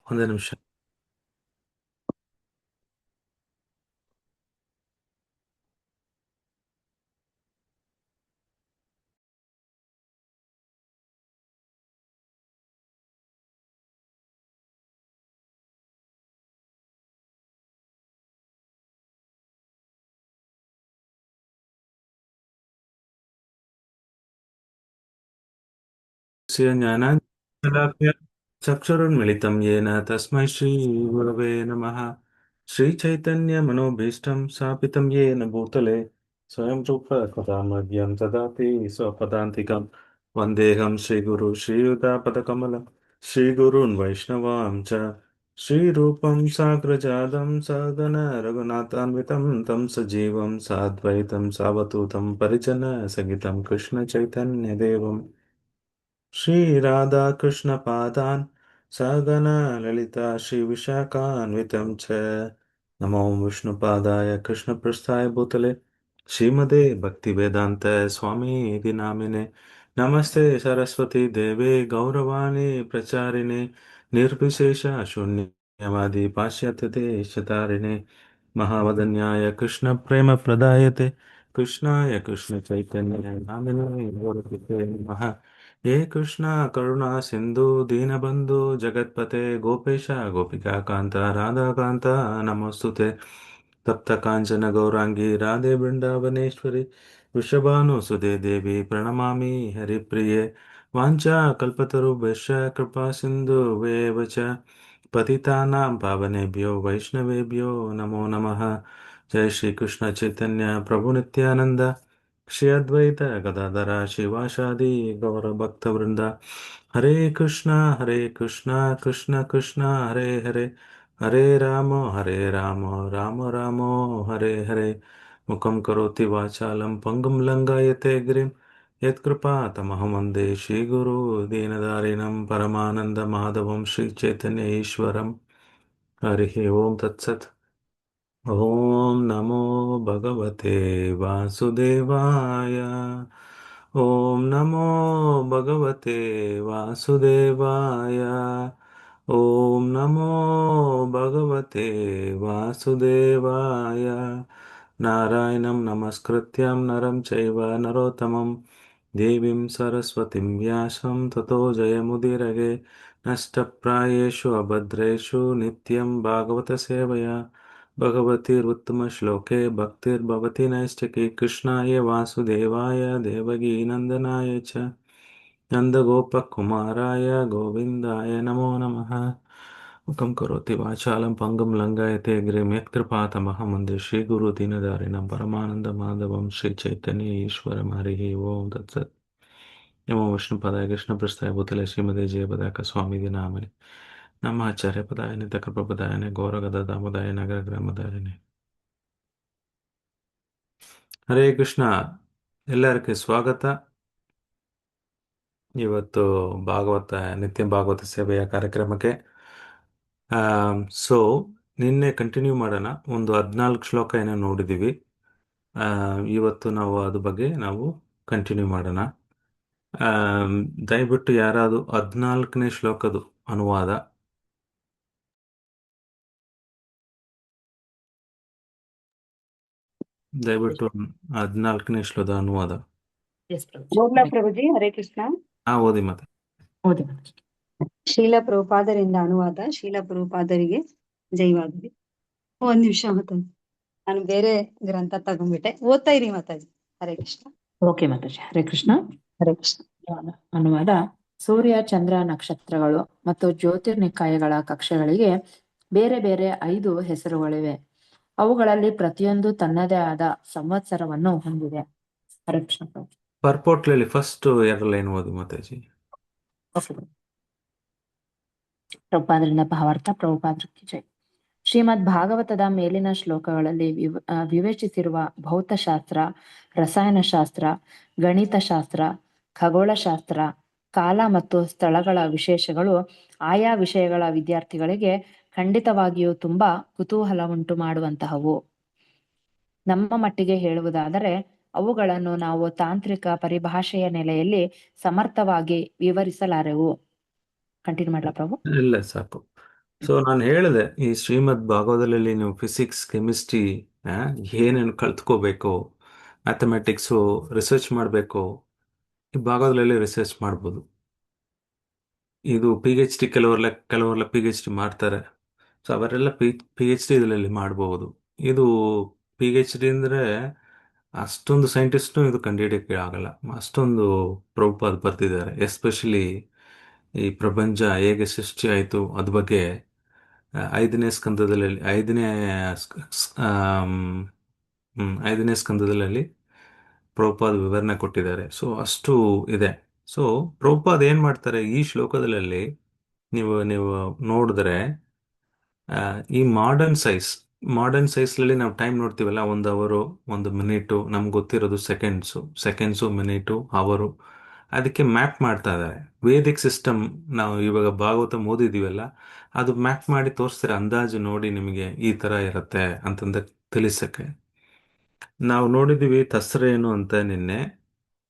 ಒಂದೇ ನಿಮಿಷ. ಜ್ಞಾನಾಂಜನಶಲಾಕया ಚಕ್ಷುರುನ್ಮಿಲಿತಂ येन ತಸ್ಮೈ ಶ್ರೀ ಗುರವೇ ನಮಃ. ಶ್ರೀಚೈತನ್ಯಮನೋಭೀಷ್ಟಂ ಸ್ಥಾಪಿತಂ येन ಭೂತಲೆ ಸ್ವಯಂ ರೂಪ ಕಥಾ ಮಹ್ಯಂ ದದಾತಿ ಸ್ವಪದಾಂತಿಕಂ. ವಂದೇಹಂ ಶ್ರೀಗುರು ಶ್ರೀಯುತಾಪದಕಮಲಂ ಶ್ರೀಗುರುನ್ ವೈಷ್ಣವಾಂ ಚ ಶ್ರೀರೂಪಂ ಸಾಗ್ರಜಾತಂ ಸಗಣ ರಘುನಾಥಾನ್ವಿತಂ ತಂ ಸಜೀವಂ ಸಾದ್ವೈತಂ ಸಾವಧೂತಂ ಪರಿಜನ ಸಹಿತಂ ಕೃಷ್ಣ ಚೈತನ್ಯ ದೇವಂ श्रीराधाकृष्णपादान् सगण ललिता श्रीविशाखान्वितं च नमो विष्णुपादाय कृष्णपृष्ठाय भूतले श्रीमते भक्तिवेदान्त स्वामी इति नामिने नमस्ते सरस्वती देवे गौरवाणी प्रचारिणे निर्विशेष शून्यवादी पाश्चात्य देशतारिणे महावदन्याय कृष्ण प्रेम प्रदायते कृष्णाय कृष्ण चैतन्य नामिने गौरवते नमः। हे कृष्णा करुणा सिंधु दीनबंधु जगत्पते गोपेश गोपिका कांत राधा कांत नमोस्तुते। तप्त कांचन गौरांगी राधे वृंदावनेश्वरी वृषभानुसुते देवी प्रणमामि हरिप्रिये। वाञ्छा कल्पतरुभ्यश्च कृपा सिन्धुभ्येव च पतितानां पावनेभ्यो वैष्णवेभ्यो नमो नमः। जय श्री कृष्ण चैतन्य प्रभु नित्यानंद श्री अद्वैत गदाधर शिवासादि गौर भक्त वृंद। हरे कृष्णा कृष्ण कृष्ण हरे हरे हरे राम राम राम हरे हरे। मुखं करोति वाचालं पंगुं लङ्घयते गिरिं यत्कृपातमहं वन्दे श्रीगुरु दीनदारिणं परमानन्दमाधवं श्रीचैतन्य ईश्वरम्। हरिः ओं तत्सत्। ॐ नमो भगवते वासुदेवाय। ॐ नमो भगवते वासुदेवाय। ॐ नमो भगवते वासुदेवाय। नारायणं नमस्कृत्यं नरं चैव नरोत्तमं देवीं सरस्वतीं व्यासं ततो जयमुदीरये। नष्टप्रायेषु अभद्रेषु नित्यं भागवतसेवया भगवतीरुत्तमश्लोके भक्तिर्भवति नैष्टिकी। कृष्णाय वासुदेवाय देवकीनन्दनाय च नन्दगोपकुमाराय गोविन्दाय नमो नमः। मुखं करोति वाचालं पङ्गुं लङ्घयते गिरिं यत्कृपातमहं वन्दे श्रीगुरुदीनदारिणं परमानन्दमाधवं श्रीचैतन्य ईश्वरं। हरिः ओं तत्सत्। नमो विष्णुपदाय कृष्णपृष्ठाय भूतले श्रीमते जयपदाक स्वामी नामने ನಮ್ಮ ಆಚಾರ್ಯಪದಾಯ ನಿತ್ಯಕೃಪದಾಯನೆ ಗೌರಗದಾಮದಾಯ ನಗರ ಗ್ರಾಮದಾಯನೆ. ಹರೇ ಕೃಷ್ಣ. ಎಲ್ಲರಿಗೆ ಸ್ವಾಗತ. ಇವತ್ತು ಭಾಗವತ ನಿತ್ಯ ಭಾಗವತ ಸೇವೆಯ ಕಾರ್ಯಕ್ರಮಕ್ಕೆ. ಸೊ ನಿನ್ನೆ ಕಂಟಿನ್ಯೂ ಮಾಡೋಣ. ಒಂದು 14 ಶ್ಲೋಕ ಏನೋ ನೋಡಿದ್ದೀವಿ. ಇವತ್ತು ನಾವು ಅದ್ರ ಬಗ್ಗೆ ನಾವು ಕಂಟಿನ್ಯೂ ಮಾಡೋಣ. ದಯವಿಟ್ಟು ಯಾರಾದರೂ 14ನೇ ಶ್ಲೋಕದ ಅನುವಾದ ದಯವಿಟ್ಟು 14ನೇ ಶ್ಲೋಕದ ಅನುವಾದ ಓದ್ಲಾ ಪ್ರಭುಜಿ? ಹರೇ ಕೃಷ್ಣ. ಓದಿ ಮತ್ತೆ. ಓದಿ. ಶೀಲ ಪ್ರಭುಪಾದರಿಂದ ಅನುವಾದ. ಶೀಲ ಪ್ರಭುಪಾದರಿಗೆ ಜೈವಾಗಲಿ. ಒಂದ್ ನಿಮಿಷ ಮಾತಾಜಿ, ನಾನು ಬೇರೆ ಗ್ರಂಥ ತಗೊಂಡ್ಬಿಟ್ಟೆ. ಓದ್ತಾ ಇರಿ ಮಾತಾಜಿ. ಹರೇ ಕೃಷ್ಣ. ಓಕೆ ಮಾತಾಜಿ. ಹರೇ ಕೃಷ್ಣ. ಹರೇ ಕೃಷ್ಣ. ಅನುವಾದ. ಸೂರ್ಯ, ಚಂದ್ರ, ನಕ್ಷತ್ರಗಳು ಮತ್ತು ಜ್ಯೋತಿರ್ನಿಕಾಯಗಳ ಕಕ್ಷೆಗಳಿಗೆ ಬೇರೆ ಬೇರೆ 5 ಹೆಸರುಗಳಿವೆ. ಅವುಗಳಲ್ಲಿ ಪ್ರತಿಯೊಂದು ತನ್ನದೇ ಆದ ಸಂವತ್ಸರವನ್ನು ಹೊಂದಿದೆ. ಹರೇ ಕೃಷ್ಣ. ಪರ್ಪೋಟ್ಲಲ್ಲಿ ಫಸ್ಟ್ 2 ಲೈನ್ ಓದಿ ಮಾತಾಜಿ. ಪ್ರಭುಪಾದರಿಂದ ಭಾವಾರ್ಥ. ಪ್ರಭುಪಾದಕ್ಕೆ ಜೈ. ಶ್ರೀಮದ್ ಭಾಗವತದ ಮೇಲಿನ ಶ್ಲೋಕಗಳಲ್ಲಿ ವಿವೇಚಿಸಿರುವ ಭೌತಶಾಸ್ತ್ರ, ರಸಾಯನಶಾಸ್ತ್ರ, ಗಣಿತಶಾಸ್ತ್ರ, ಖಗೋಳಶಾಸ್ತ್ರ, ಕಾಲ ಮತ್ತು ಸ್ಥಳಗಳ ವಿಶೇಷಗಳು ಆಯಾ ವಿಷಯಗಳ ವಿದ್ಯಾರ್ಥಿಗಳಿಗೆ ಖಂಡಿತವಾಗಿಯೂ ತುಂಬಾ ಕುತೂಹಲ ಉಂಟು ಮಾಡುವಂತಹವು. ನಮ್ಮ ಮಟ್ಟಿಗೆ ಹೇಳುವುದಾದರೆ ಅವುಗಳನ್ನು ನಾವು ತಾಂತ್ರಿಕ ಪರಿಭಾಷೆಯ ನೆಲೆಯಲ್ಲಿ ಸಮರ್ಥವಾಗಿ ವಿವರಿಸಲಾರೆವು. ಕಂಟಿನ್ಯೂ ಮಾಡ್ಲಾ ಪ್ರಭು? ಇಲ್ಲ ಸಾಕು. ಸೊ ನಾನು ಹೇಳಿದೆ ಈ ಶ್ರೀಮದ್ ಭಾಗವತದಲ್ಲಿ ನೀವು ಫಿಸಿಕ್ಸ್ ಕೆಮಿಸ್ಟ್ರಿ ಏನೇನು ಕಲ್ತ್ಕೋಬೇಕು, ಮ್ಯಾಥಮೆಟಿಕ್ಸು ರಿಸರ್ಚ್ ಮಾಡಬೇಕು, ಈ ಭಾಗವತದಲ್ಲಿ ರಿಸರ್ಚ್ ಮಾಡ್ಬೋದು. ಇದು ಪಿ ಎಚ್ ಡಿ ಕೆಲವರೆಲ್ಲ ಪಿ ಎಚ್ ಡಿ ಮಾಡ್ತಾರೆ. ಸೊ ಅವರೆಲ್ಲ ಪಿ ಎಚ್ ಡಿ ಇದರಲ್ಲಿ ಮಾಡಬಹುದು. ಇದು ಪಿ ಎಚ್ ಡಿ ಅಂದರೆ ಅಷ್ಟೊಂದು ಸೈಂಟಿಸ್ಟ್ನು ಇದು ಕಂಡುಹಿಡಿಯಕ್ಕೆ ಆಗಲ್ಲ. ಅಷ್ಟೊಂದು ಪ್ರಭುಪಾದ ಬರ್ತಿದ್ದಾರೆ. ಎಸ್ಪೆಷಲಿ ಈ ಪ್ರಪಂಚ ಹೇಗೆ ಸೃಷ್ಟಿ ಆಯಿತು ಅದ್ರ ಬಗ್ಗೆ ಐದನೇ ಸ್ಕಂದದಲ್ಲಿ ಐದನೇ ಸ್ಕಂದದಲ್ಲಿ ಪ್ರಭುಪಾದ ವಿವರಣೆ ಕೊಟ್ಟಿದ್ದಾರೆ. ಸೊ ಅಷ್ಟು ಇದೆ. ಸೊ ಪ್ರಭುಪಾದ ಏನ್ ಮಾಡ್ತಾರೆ ಈ ಶ್ಲೋಕದಲ್ಲಿ, ನೀವು ನೋಡಿದ್ರೆ ಈ ಮಾಡರ್ನ್ ಸೈಜ್ನಲ್ಲಿ ನಾವು ಟೈಮ್ ನೋಡ್ತೀವಲ್ಲ, 1 ಅವರು 1 ಮಿನಿಟು, ನಮ್ಗೆ ಗೊತ್ತಿರೋದು ಸೆಕೆಂಡ್ಸು ಮಿನಿಟು ಅವರು, ಅದಕ್ಕೆ ಮ್ಯಾಪ್ ಮಾಡ್ತಾ ಇದ್ದಾರೆ. ವೇದಿಕ್ ಸಿಸ್ಟಮ್ ನಾವು ಇವಾಗ ಭಾಗವತ ಓದಿದೀವಲ್ಲ, ಅದು ಮ್ಯಾಪ್ ಮಾಡಿ ತೋರಿಸ್ತಾರೆ. ಅಂದಾಜು ನೋಡಿ ನಿಮಗೆ ಈ ತರ ಇರುತ್ತೆ ಅಂತಂದ ತಿಳಿಸಕ್ಕೆ. ನಾವು ನೋಡಿದೀವಿ ತಸ್ರೇನು ಅಂತ ನಿನ್ನೆ.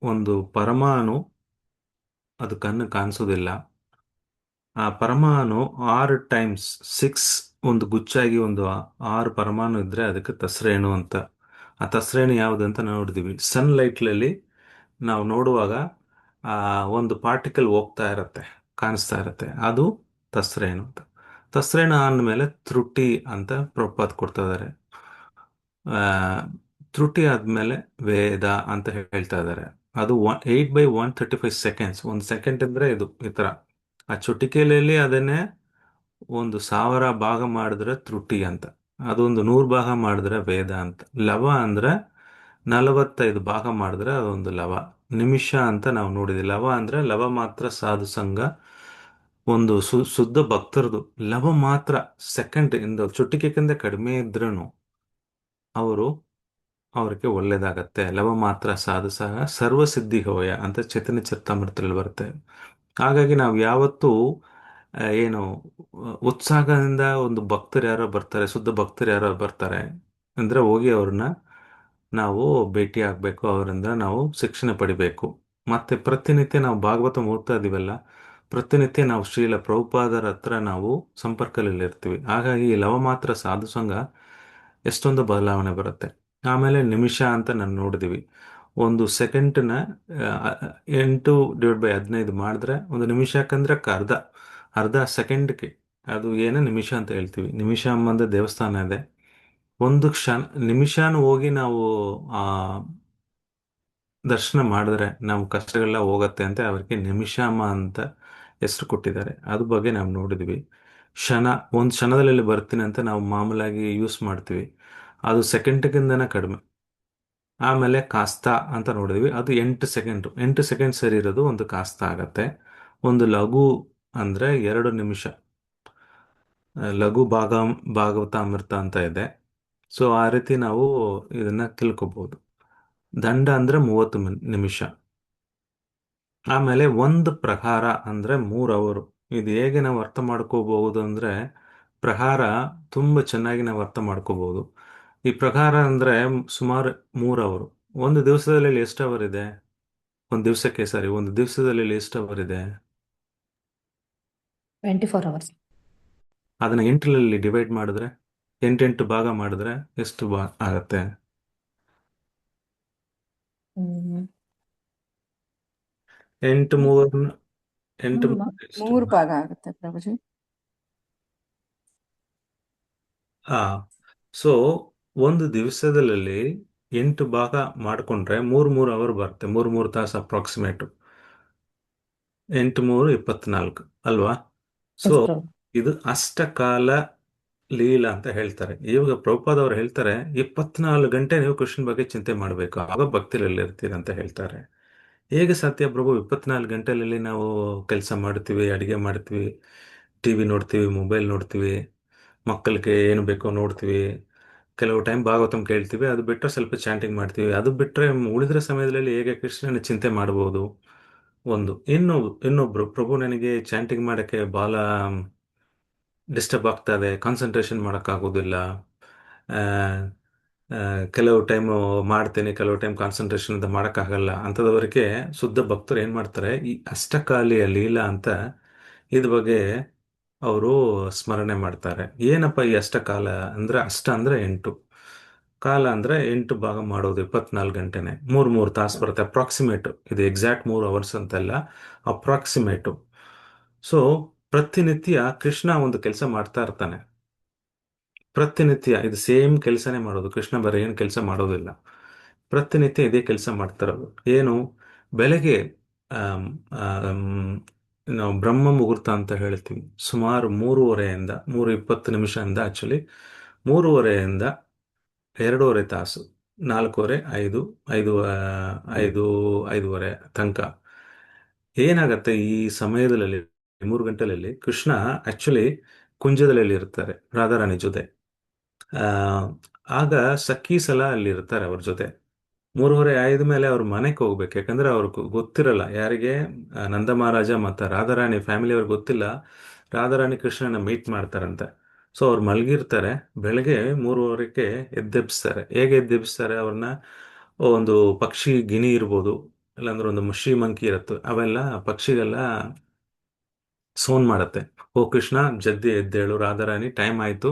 ಒಂದು ಪರಮಾಣು, ಅದು ಕಣ್ಣು ಕಾಣಿಸೋದಿಲ್ಲ. ಆ ಪರಮಾಣು 6 × 6 ಒಂದು ಗುಚ್ಚಾಗಿ ಒಂದು 6 ಪರಮಾಣು ಇದ್ರೆ ಅದಕ್ಕೆ ತಸ್ರೇಣು ಅಂತ. ಆ ತಸ್ರೇಣು ಯಾವುದು ಅಂತ ನೋಡಿದೀವಿ. ಸನ್ಲೈಟ್ಲಲ್ಲಿ ನಾವು ನೋಡುವಾಗ ಒಂದು ಪಾರ್ಟಿಕಲ್ ಹೋಗ್ತಾ ಇರತ್ತೆ, ಕಾಣಿಸ್ತಾ ಇರತ್ತೆ, ಅದು ತಸ್ರೇಣು ಅಂತ. ತಸ್ರೇಣು ಅಂದಮೇಲೆ ತ್ರುಟಿ ಅಂತ ಪ್ರಪಾತ್ ಕೊಡ್ತಾ ಇದ್ದಾರೆ. ಆ, ತ್ರುಟಿ ಆದ್ಮೇಲೆ ವೇದ ಅಂತ ಹೇಳ್ತಾ ಇದ್ದಾರೆ. ಅದು 8/135 ಸೆಕೆಂಡ್ಸ್. 1 ಸೆಕೆಂಡ್ ಅಂದ್ರೆ ಇದು ಈ ತರ. ಆ ಚುಟಿಕೆಯಲ್ಲಿ ಅದನ್ನೇ 1,000 ಭಾಗ ಮಾಡಿದ್ರೆ ತ್ರುಟಿ ಅಂತ, ಅದೊಂದು 100 ಭಾಗ ಮಾಡಿದ್ರೆ ವೇದ ಅಂತ. ಲವ ಅಂದ್ರೆ 45 ಭಾಗ ಮಾಡಿದ್ರೆ ಅದೊಂದು ಲವ. ನಿಮಿಷ ಅಂತ ನಾವು ನೋಡಿದ್ವಿ. ಲವ ಅಂದ್ರೆ ಲವ ಮಾತ್ರ ಸಾಧು ಸಂಘ, ಒಂದು ಶುದ್ಧ ಭಕ್ತರದು ಲವ ಮಾತ್ರ ಸೆಕೆಂಡ್ ಇಂದ ಚುಟಿಕೆಗಿಂತ ಕಡಿಮೆ ಇದ್ರೂ ಅವರು ಅವ್ರಿಗೆ ಒಳ್ಳೇದಾಗತ್ತೆ. ಲವ ಮಾತ್ರ ಸಾಧು ಸಹ ಸರ್ವಸಿದ್ಧಿ ಹೋಯ ಅಂತ ಚೈತನ್ಯ ಚರಿತಾಮೃತದಲ್ಲಿ ಬರುತ್ತೆ. ಹಾಗಾಗಿ ನಾವು ಯಾವತ್ತೂ ಏನು ಉತ್ಸಾಹದಿಂದ ಒಂದು ಭಕ್ತರು ಯಾರೋ ಬರ್ತಾರೆ, ಶುದ್ಧ ಭಕ್ತರು ಯಾರೋ ಬರ್ತಾರೆ ಅಂದ್ರೆ ಹೋಗಿ ಅವ್ರನ್ನ ನಾವು ಭೇಟಿ ಆಗ್ಬೇಕು, ಅವರಿಂದ ನಾವು ಶಿಕ್ಷಣ ಪಡಿಬೇಕು. ಮತ್ತೆ ಪ್ರತಿನಿತ್ಯ ನಾವು ಭಾಗವತ ಓದ್ತಾ ಇದೀವಲ್ಲ, ಪ್ರತಿನಿತ್ಯ ನಾವು ಶ್ರೀಲ ಪ್ರಭುಪಾದರ ಹತ್ರ ನಾವು ಸಂಪರ್ಕದಲ್ಲಿ ಇರ್ತೀವಿ. ಹಾಗಾಗಿ ಈ ಲವ ಮಾತ್ರ ಸಾಧು ಸಂಘ ಎಷ್ಟೊಂದು ಬದಲಾವಣೆ ಬರುತ್ತೆ. ಆಮೇಲೆ ನಿಮಿಷ ಅಂತ ನಾನು ನೋಡಿದೀವಿ. 1 ಸೆಕೆಂಡ್ನ 8/15 ಮಾಡಿದ್ರೆ 1 ನಿಮಿಷಕ್ಕಂದ್ರೆ ಅರ್ಧ ಸೆಕೆಂಡ್ಗೆ ಅದು ಏನೋ ನಿಮಿಷ ಅಂತ ಹೇಳ್ತೀವಿ. ನಿಮಿಷ ಅಂಬಂದ ದೇವಸ್ಥಾನ ಇದೆ. ಒಂದು ನಿಮಿಷನೂ ಹೋಗಿ ನಾವು ಆ ದರ್ಶನ ಮಾಡಿದ್ರೆ ನಮ್ಮ ಕಷ್ಟಗಳೆಲ್ಲ ಹೋಗತ್ತೆ ಅಂತ ಅವರಿಗೆ ನಿಮಿಷಾಮ ಅಂತ ಹೆಸರು ಕೊಟ್ಟಿದ್ದಾರೆ. ಅದ್ರ ಬಗ್ಗೆ ನಾವು ನೋಡಿದ್ವಿ. ಒಂದು ಕ್ಷಣದಲ್ಲಿ ಬರ್ತೀನಿ ಅಂತ ನಾವು ಮಾಮೂಲಾಗಿ ಯೂಸ್ ಮಾಡ್ತೀವಿ, ಅದು ಸೆಕೆಂಡ್ಗಿಂತನೇ ಕಡಿಮೆ. ಆಮೇಲೆ ಕಾಸ್ತ ಅಂತ ನೋಡಿದ್ವಿ, ಅದು 8 ಸೆಕೆಂಡ್. 8 ಸೆಕೆಂಡ್ ಸರಿ ಇರೋದು ಒಂದು ಕಾಸ್ತ ಆಗತ್ತೆ. ಒಂದು ಲಘು ಅಂದ್ರೆ 2 ನಿಮಿಷ. ಲಘು ಭಾಗವತಾಮೃತ ಅಂತ ಇದೆ. ಸೊ ಆ ರೀತಿ ನಾವು ಇದನ್ನ ತಿಳ್ಕೊಬಹುದು. ದಂಡ ಅಂದ್ರೆ 30 ನಿಮಿಷ. ಆಮೇಲೆ ಒಂದು ಪ್ರಹಾರ ಅಂದ್ರೆ 3 ಅವರು. ಇದು ಹೇಗೆ ನಾವು ಅರ್ಥ ಮಾಡ್ಕೋಬಹುದು ಅಂದ್ರೆ, ಪ್ರಹಾರ ತುಂಬಾ ಚೆನ್ನಾಗಿ ನಾವು ಅರ್ಥ ಮಾಡ್ಕೋಬಹುದು. ಈ ಪ್ರಹಾರ ಅಂದ್ರೆ ಸುಮಾರು 3 ಅವರು. ಒಂದು ದಿವಸದಲ್ಲಿ ಎಷ್ಟು ಅವರ್ ಇದೆ? ಒಂದು ದಿವಸದಲ್ಲಿ ಎಷ್ಟು ಅವರ್ ಇದೆ? 24 hours. ಅದನ್ನ 8ರಲ್ಲಿ ಡಿವೈಡ್ ಮಾಡಿದ್ರೆ, 8 ಭಾಗ ಮಾಡಿದ್ರೆ ಎಷ್ಟು ಆಗತ್ತೆ? ಹ್ಮ್. 8 3 8 ಹ್ಮ್. ಎಷ್ಟು? 3 ಭಾಗ ಆಗುತ್ತೆ ಪ್ರಭುಜಿ. ಹಾ. ಸೊ ಒಂದು ದಿವಸದಲ್ಲಿ 8 ಭಾಗ ಮಾಡ್ಕೊಂಡ್ರೆ 3 ಅವರ್ ಬರುತ್ತೆ. 3 ತಾಸು ಅಪ್ರಾಕ್ಸಿಮೇಟ್. 8×3 = 24 ಅಲ್ವಾ? ಸೊ ಎಸ್ ಪ್ರಭು. ಇದು ಅಷ್ಟಕಾಲ ಲೀಲಾ ಅಂತ ಹೇಳ್ತಾರೆ. ಇವಾಗ ಪ್ರಭುಪಾದ್ ಅವ್ರು ಹೇಳ್ತಾರೆ 24 ಗಂಟೆ ನೀವು ಕೃಷ್ಣನ ಬಗ್ಗೆ ಚಿಂತೆ ಮಾಡಬೇಕು, ಆಗ ಭಕ್ತಿಯಲ್ಲಿ ಇರ್ತೀರ ಅಂತ ಹೇಳ್ತಾರೆ. ಹೇಗೆ ಸಾಧ್ಯ ಪ್ರಭು? 24 ಗಂಟೆಯಲ್ಲಿ ನಾವು ಕೆಲಸ ಮಾಡ್ತೀವಿ, ಅಡಿಗೆ ಮಾಡ್ತೀವಿ, ಟಿವಿ ನೋಡ್ತೀವಿ, ಮೊಬೈಲ್ ನೋಡ್ತೀವಿ, ಮಕ್ಕಳಿಗೆ ಏನು ಬೇಕೋ ನೋಡ್ತೀವಿ, ಕೆಲವು ಟೈಮ್ ಭಾಗವತಂ ಕೇಳ್ತೀವಿ, ಅದು ಬಿಟ್ಟರೆ ಸ್ವಲ್ಪ ಚಾಂಟಿಂಗ್ ಮಾಡ್ತೀವಿ. ಅದು ಬಿಟ್ಟರೆ ಉಳಿದ್ರ ಸಮಯದಲ್ಲಿ ಹೇಗೆ ಕೃಷ್ಣನ ಚಿಂತೆ ಮಾಡಬಹುದು? ಇನ್ನೊಬ್ರು ಪ್ರಭು ನನಗೆ ಚಾಂಟಿಂಗ್ ಮಾಡಕ್ಕೆ ಬಹಳ ಡಿಸ್ಟರ್ಬ್ ಆಗ್ತಾ ಇದೆ, ಕಾನ್ಸಂಟ್ರೇಷನ್ ಮಾಡೋಕ್ಕಾಗೋದಿಲ್ಲ, ಆ, ಆ, ಕೆಲವು ಟೈಮ್ ಮಾಡ್ತೀನಿ, ಕೆಲವು ಟೈಮ್ ಕಾನ್ಸಂಟ್ರೇಷನ್ ಅಂತ ಮಾಡೋಕ್ಕಾಗಲ್ಲ ಅಂಥದವರಿಗೆ ಶುದ್ಧ ಭಕ್ತರು ಏನು ಮಾಡ್ತಾರೆ, ಈ ಅಷ್ಟಕಾಲಿಯ ಲೀಲಾ ಅಂತ ಇದ್ರ ಬಗ್ಗೆ ಅವರು ಸ್ಮರಣೆ ಮಾಡ್ತಾರೆ. ಏನಪ್ಪ ಈ ಅಷ್ಟಕಾಲ ಅಂದ್ರೆ, ಅಷ್ಟ ಅಂದ್ರೆ 8 ಕಾಲ ಅಂದ್ರೆ 8 ಭಾಗ ಮಾಡೋದು 24 ಗಂಟೆನೆ, ಮೂರ್ ಮೂರ್ ತಾಸು ಬರುತ್ತೆ ಅಪ್ರಾಕ್ಸಿಮೇಟ್. ಇದು ಎಕ್ಸಾಕ್ಟ್ 3 ಅವರ್ಸ್ ಅಂತಲ್ಲ, ಅಪ್ರಾಕ್ಸಿಮೇಟು. ಸೊ ಪ್ರತಿನಿತ್ಯ ಕೃಷ್ಣ ಒಂದು ಕೆಲಸ ಮಾಡ್ತಾ ಇರ್ತಾನೆ. ಪ್ರತಿನಿತ್ಯ ಇದು ಸೇಮ್ ಕೆಲಸನೇ ಮಾಡೋದು. ಕೃಷ್ಣ ಬೇರೆ ಏನು ಕೆಲಸ ಮಾಡೋದಿಲ್ಲ. ಪ್ರತಿನಿತ್ಯ ಇದೇ ಕೆಲಸ ಮಾಡ್ತಾರದು. ಏನು? ಬೆಳಗ್ಗೆ ಆಮ್, ಆಮ್, ನಾವು ಬ್ರಹ್ಮ ಮುಹೂರ್ತ ಅಂತ ಹೇಳ್ತೀವಿ. ಸುಮಾರು 3:30 3:20 ಆಕ್ಚುಲಿ 3:30 2:30 ತಾಸು, 4:30, 5, 5, 5, 5:30 ತನಕ ಏನಾಗತ್ತೆ ಈ ಸಮಯದಲ್ಲಿ, 3 ಗಂಟೆಯಲ್ಲಿ ಕೃಷ್ಣ ಆಕ್ಚುಲಿ ಕುಂಜದಲ್ಲಿ ಇರ್ತಾರೆ ರಾಧಾರಾಣಿ ಜೊತೆ. ಆ ಆಗ ಸಖೀಸ್ ಎಲ್ಲ ಅಲ್ಲಿ ಇರ್ತಾರೆ ಅವ್ರ ಜೊತೆ. 3:30 ಆಯ್ದ ಮೇಲೆ ಅವ್ರ ಮನೆಗೆ ಹೋಗ್ಬೇಕು. ಯಾಕಂದ್ರೆ ಅವ್ರಿಗೆ ಗೊತ್ತಿರಲ್ಲ ಯಾರಿಗೆ, ನಂದ ಮಹಾರಾಜ ಮತ್ತು ರಾಧಾರಾಣಿ ಫ್ಯಾಮಿಲಿ ಅವ್ರಿಗೆ ಗೊತ್ತಿಲ್ಲ ರಾಧಾರಾಣಿ ಕೃಷ್ಣನ ಮೀಟ್ ಮಾಡ್ತಾರಂತೆ. ಸೊ ಅವ್ರು ಮಲಗಿರ್ತಾರೆ. ಬೆಳಗ್ಗೆ 3:30ಕ್ಕೆ ಎದ್ದೆಬ್ಸ್ತಾರೆ. ಹೇಗೆ ಎದ್ದೆಬ್ಸ್ತಾರೆ ಅವ್ರನ್ನ? ಒಂದು ಪಕ್ಷಿ, ಗಿಣಿ ಇರ್ಬೋದು, ಇಲ್ಲಾಂದ್ರೆ ಒಂದು ಮುಷಿ ಮಂಕಿ ಇರುತ್ತೆ, ಅವೆಲ್ಲ ಪಕ್ಷಿಗೆಲ್ಲ ಸೋನ್ ಮಾಡತ್ತೆ. ಓ ಕೃಷ್ಣ, ಜಲ್ದಿ ಎದ್ದೇಳು, ರಾಧಾರಾಣಿ ಟೈಮ್ ಆಯ್ತು,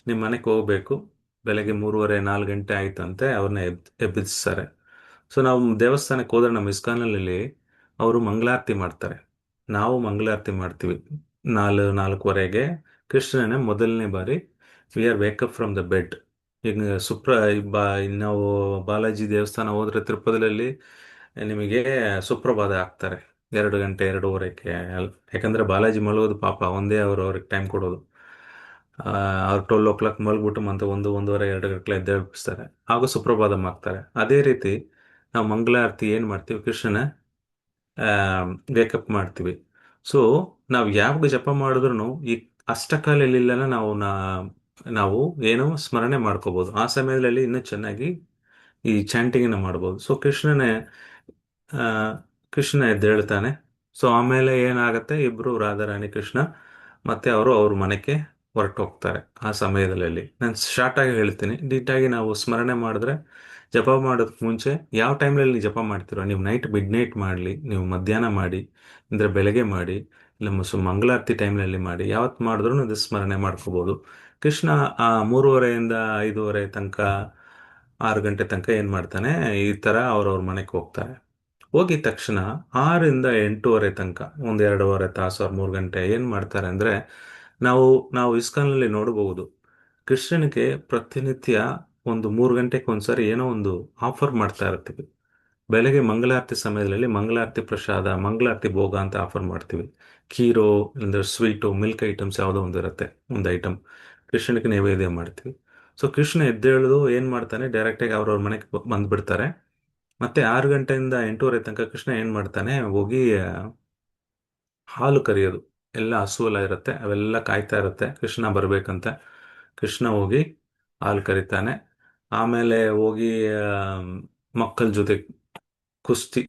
ನಿಮ್ಮ ಮನೆಗೆ ಹೋಗ್ಬೇಕು, ಬೆಳಗ್ಗೆ 3:30 4 ಗಂಟೆ ಆಯ್ತಂತೆ. ಅವ್ರನ್ನ ಎಬ್ಬಿಸ್ತಾರೆ. ಸೊ ನಾವು ದೇವಸ್ಥಾನಕ್ಕೆ ಹೋದ್ರೆ ನಮ್ಮ ಇಸ್ಕಾನಲ್ಲಿ ಅವರು ಮಂಗಳಾರತಿ ಮಾಡ್ತಾರೆ. ನಾವು ಮಂಗಳಾರತಿ ಮಾಡ್ತೀವಿ 4:30 ಕೃಷ್ಣನೇ ಮೊದಲನೇ ಬಾರಿ we are wake up from the bed. ಈಗ ನಾವು ಬಾಲಾಜಿ ದೇವಸ್ಥಾನ ಹೋದ್ರೆ ತಿರುಪತಿಯಲ್ಲಿ ನಿಮಗೆ ಸುಪ್ರಭಾತ ಹಾಕ್ತಾರೆ 2 ಗಂಟೆ 2:30ಕ್ಕೆ. ಯಾಕಂದ್ರೆ ಬಾಲಾಜಿ ಮಲಗೋದು ಪಾಪ, ಒಂದೇ ಅವ್ರಿಗೆ ಟೈಮ್ ಕೊಡೋದು. ಅವ್ರು 12 o'clock ಮಲಗ್ಬಿಟ್ಟು ಮತ್ತೆ 1:30 2 ಗಂಟೆ ಎದ್ದೇಳಿಸ್ತಾರೆ. ಹಾಗೂ ಸುಪ್ರಭಾತ ಮಾಡ್ತಾರೆ. ಅದೇ ರೀತಿ ನಾವು ಮಂಗಳಾರತಿ ಏನ್ ಮಾಡ್ತೀವಿ, ಕೃಷ್ಣನ ವೇಕಪ್ ಮಾಡ್ತೀವಿ. ಸೊ ನಾವು ಯಾವಾಗ ಜಪ ಮಾಡಿದ್ರು ಈ ಅಷ್ಟಕಾಲಲ್ಲಿಲ್ಲ ನಾವು ಏನೋ ಸ್ಮರಣೆ ಮಾಡ್ಕೋಬಹುದು. ಆ ಸಮಯದಲ್ಲಿ ಇನ್ನೂ ಚೆನ್ನಾಗಿ ಈ ಚಾಂಟಿಂಗ್ ಮಾಡ್ಬೋದು. ಸೊ ಆ ಕೃಷ್ಣ ಎದ್ದೇಳ್ತಾನೆ. ಸೊ ಆಮೇಲೆ ಏನಾಗತ್ತೆ, ಇಬ್ರು ರಾಧಾರಾಣಿ ಕೃಷ್ಣ ಮತ್ತೆ ಅವರು ಅವ್ರ ಮನೆಗೆ ಹೊರಟು ಹೋಗ್ತಾರೆ. ಆ ಸಮಯದಲ್ಲಿ ನಾನು ಶಾರ್ಟ್ ಆಗಿ ಹೇಳ್ತೀನಿ, ನೀಟಾಗಿ ನಾವು ಸ್ಮರಣೆ ಮಾಡಿದ್ರೆ, ಜಪ ಮಾಡೋದಕ್ಕೆ ಮುಂಚೆ ಯಾವ ಟೈಮ್ನಲ್ಲಿ ಜಪ ಮಾಡ್ತಿರೋ ನೀವು, ನೈಟ್ ಮಿಡ್ ನೈಟ್ ಮಾಡಲಿ, ನೀವು ಮಧ್ಯಾಹ್ನ ಮಾಡಿ, ಅಂದರೆ ಬೆಳಗ್ಗೆ ಮಾಡಿ, ಇಲ್ಲ ಮಂಗಳಾರತಿ ಟೈಮ್ನಲ್ಲಿ ಮಾಡಿ, ಯಾವತ್ತು ಮಾಡಿದ್ರು ಇದು ಸ್ಮರಣೆ ಮಾಡ್ಕೋಬಹುದು. ಕೃಷ್ಣ ಆ 3:30 5:30 ತನಕ, 6 ಗಂಟೆ ತನಕ ಏನ್ ಮಾಡ್ತಾನೆ, ಈ ತರ ಅವ್ರವ್ರ ಮನೆಗೆ ಹೋಗ್ತಾರೆ. ಹೋಗಿದ ತಕ್ಷಣ 6 ಇಂದ 8:30 ತನಕ, 1 2 ತಾಸು ಅವ್ರ 3 ಗಂಟೆ ಏನ್ ಮಾಡ್ತಾರೆ ಅಂದ್ರೆ, ನಾವು ನಾವು ಇಸ್ಕಾನ್ನಲ್ಲಿ ನೋಡಬಹುದು, ಕೃಷ್ಣನಿಗೆ ಪ್ರತಿನಿತ್ಯ ಒಂದು 3 ಗಂಟೆಗೆ ಒಂದ್ಸರಿ ಏನೋ ಒಂದು ಆಫರ್ ಮಾಡ್ತಾ ಇರ್ತೀವಿ. ಬೆಳಗ್ಗೆ ಮಂಗಳಾರತಿ ಸಮಯದಲ್ಲಿ ಮಂಗಳಾರತಿ ಪ್ರಸಾದ, ಮಂಗಳಾರತಿ ಭೋಗ ಅಂತ ಆಫರ್ ಮಾಡ್ತೀವಿ. ಖೀರೋ ಅಂದ್ರೆ ಸ್ವೀಟು, ಮಿಲ್ಕ್ ಐಟಮ್ಸ್ ಯಾವುದೋ ಒಂದು ಇರುತ್ತೆ, ಒಂದು ಐಟಮ್ ಕೃಷ್ಣನಿಗೆ ನೈವೇದ್ಯ ಮಾಡ್ತೀವಿ. ಸೊ ಕೃಷ್ಣ ಎದ್ದೇಳುದು ಏನ್ ಮಾಡ್ತಾನೆ, ಡೈರೆಕ್ಟಾಗಿ ಅವ್ರವ್ರ ಮನೆಗೆ ಬಂದ್ಬಿಡ್ತಾರೆ. ಮತ್ತೆ 6 ಗಂಟೆಯಿಂದ 8:30 ತನಕ ಕೃಷ್ಣ ಏನ್ ಮಾಡ್ತಾನೆ, ಹೋಗಿ ಹಾಲು ಕರೆಯೋದು. ಎಲ್ಲ ಹಸು ಎಲ್ಲ ಇರುತ್ತೆ, ಅವೆಲ್ಲ ಕಾಯ್ತಾ ಇರುತ್ತೆ ಕೃಷ್ಣ ಬರ್ಬೇಕಂತ. ಕೃಷ್ಣ ಹೋಗಿ ಹಾಲು ಕರಿತಾನೆ. ಆಮೇಲೆ ಹೋಗಿ ಮಕ್ಕಳ ಜೊತೆ ಕುಸ್ತಿ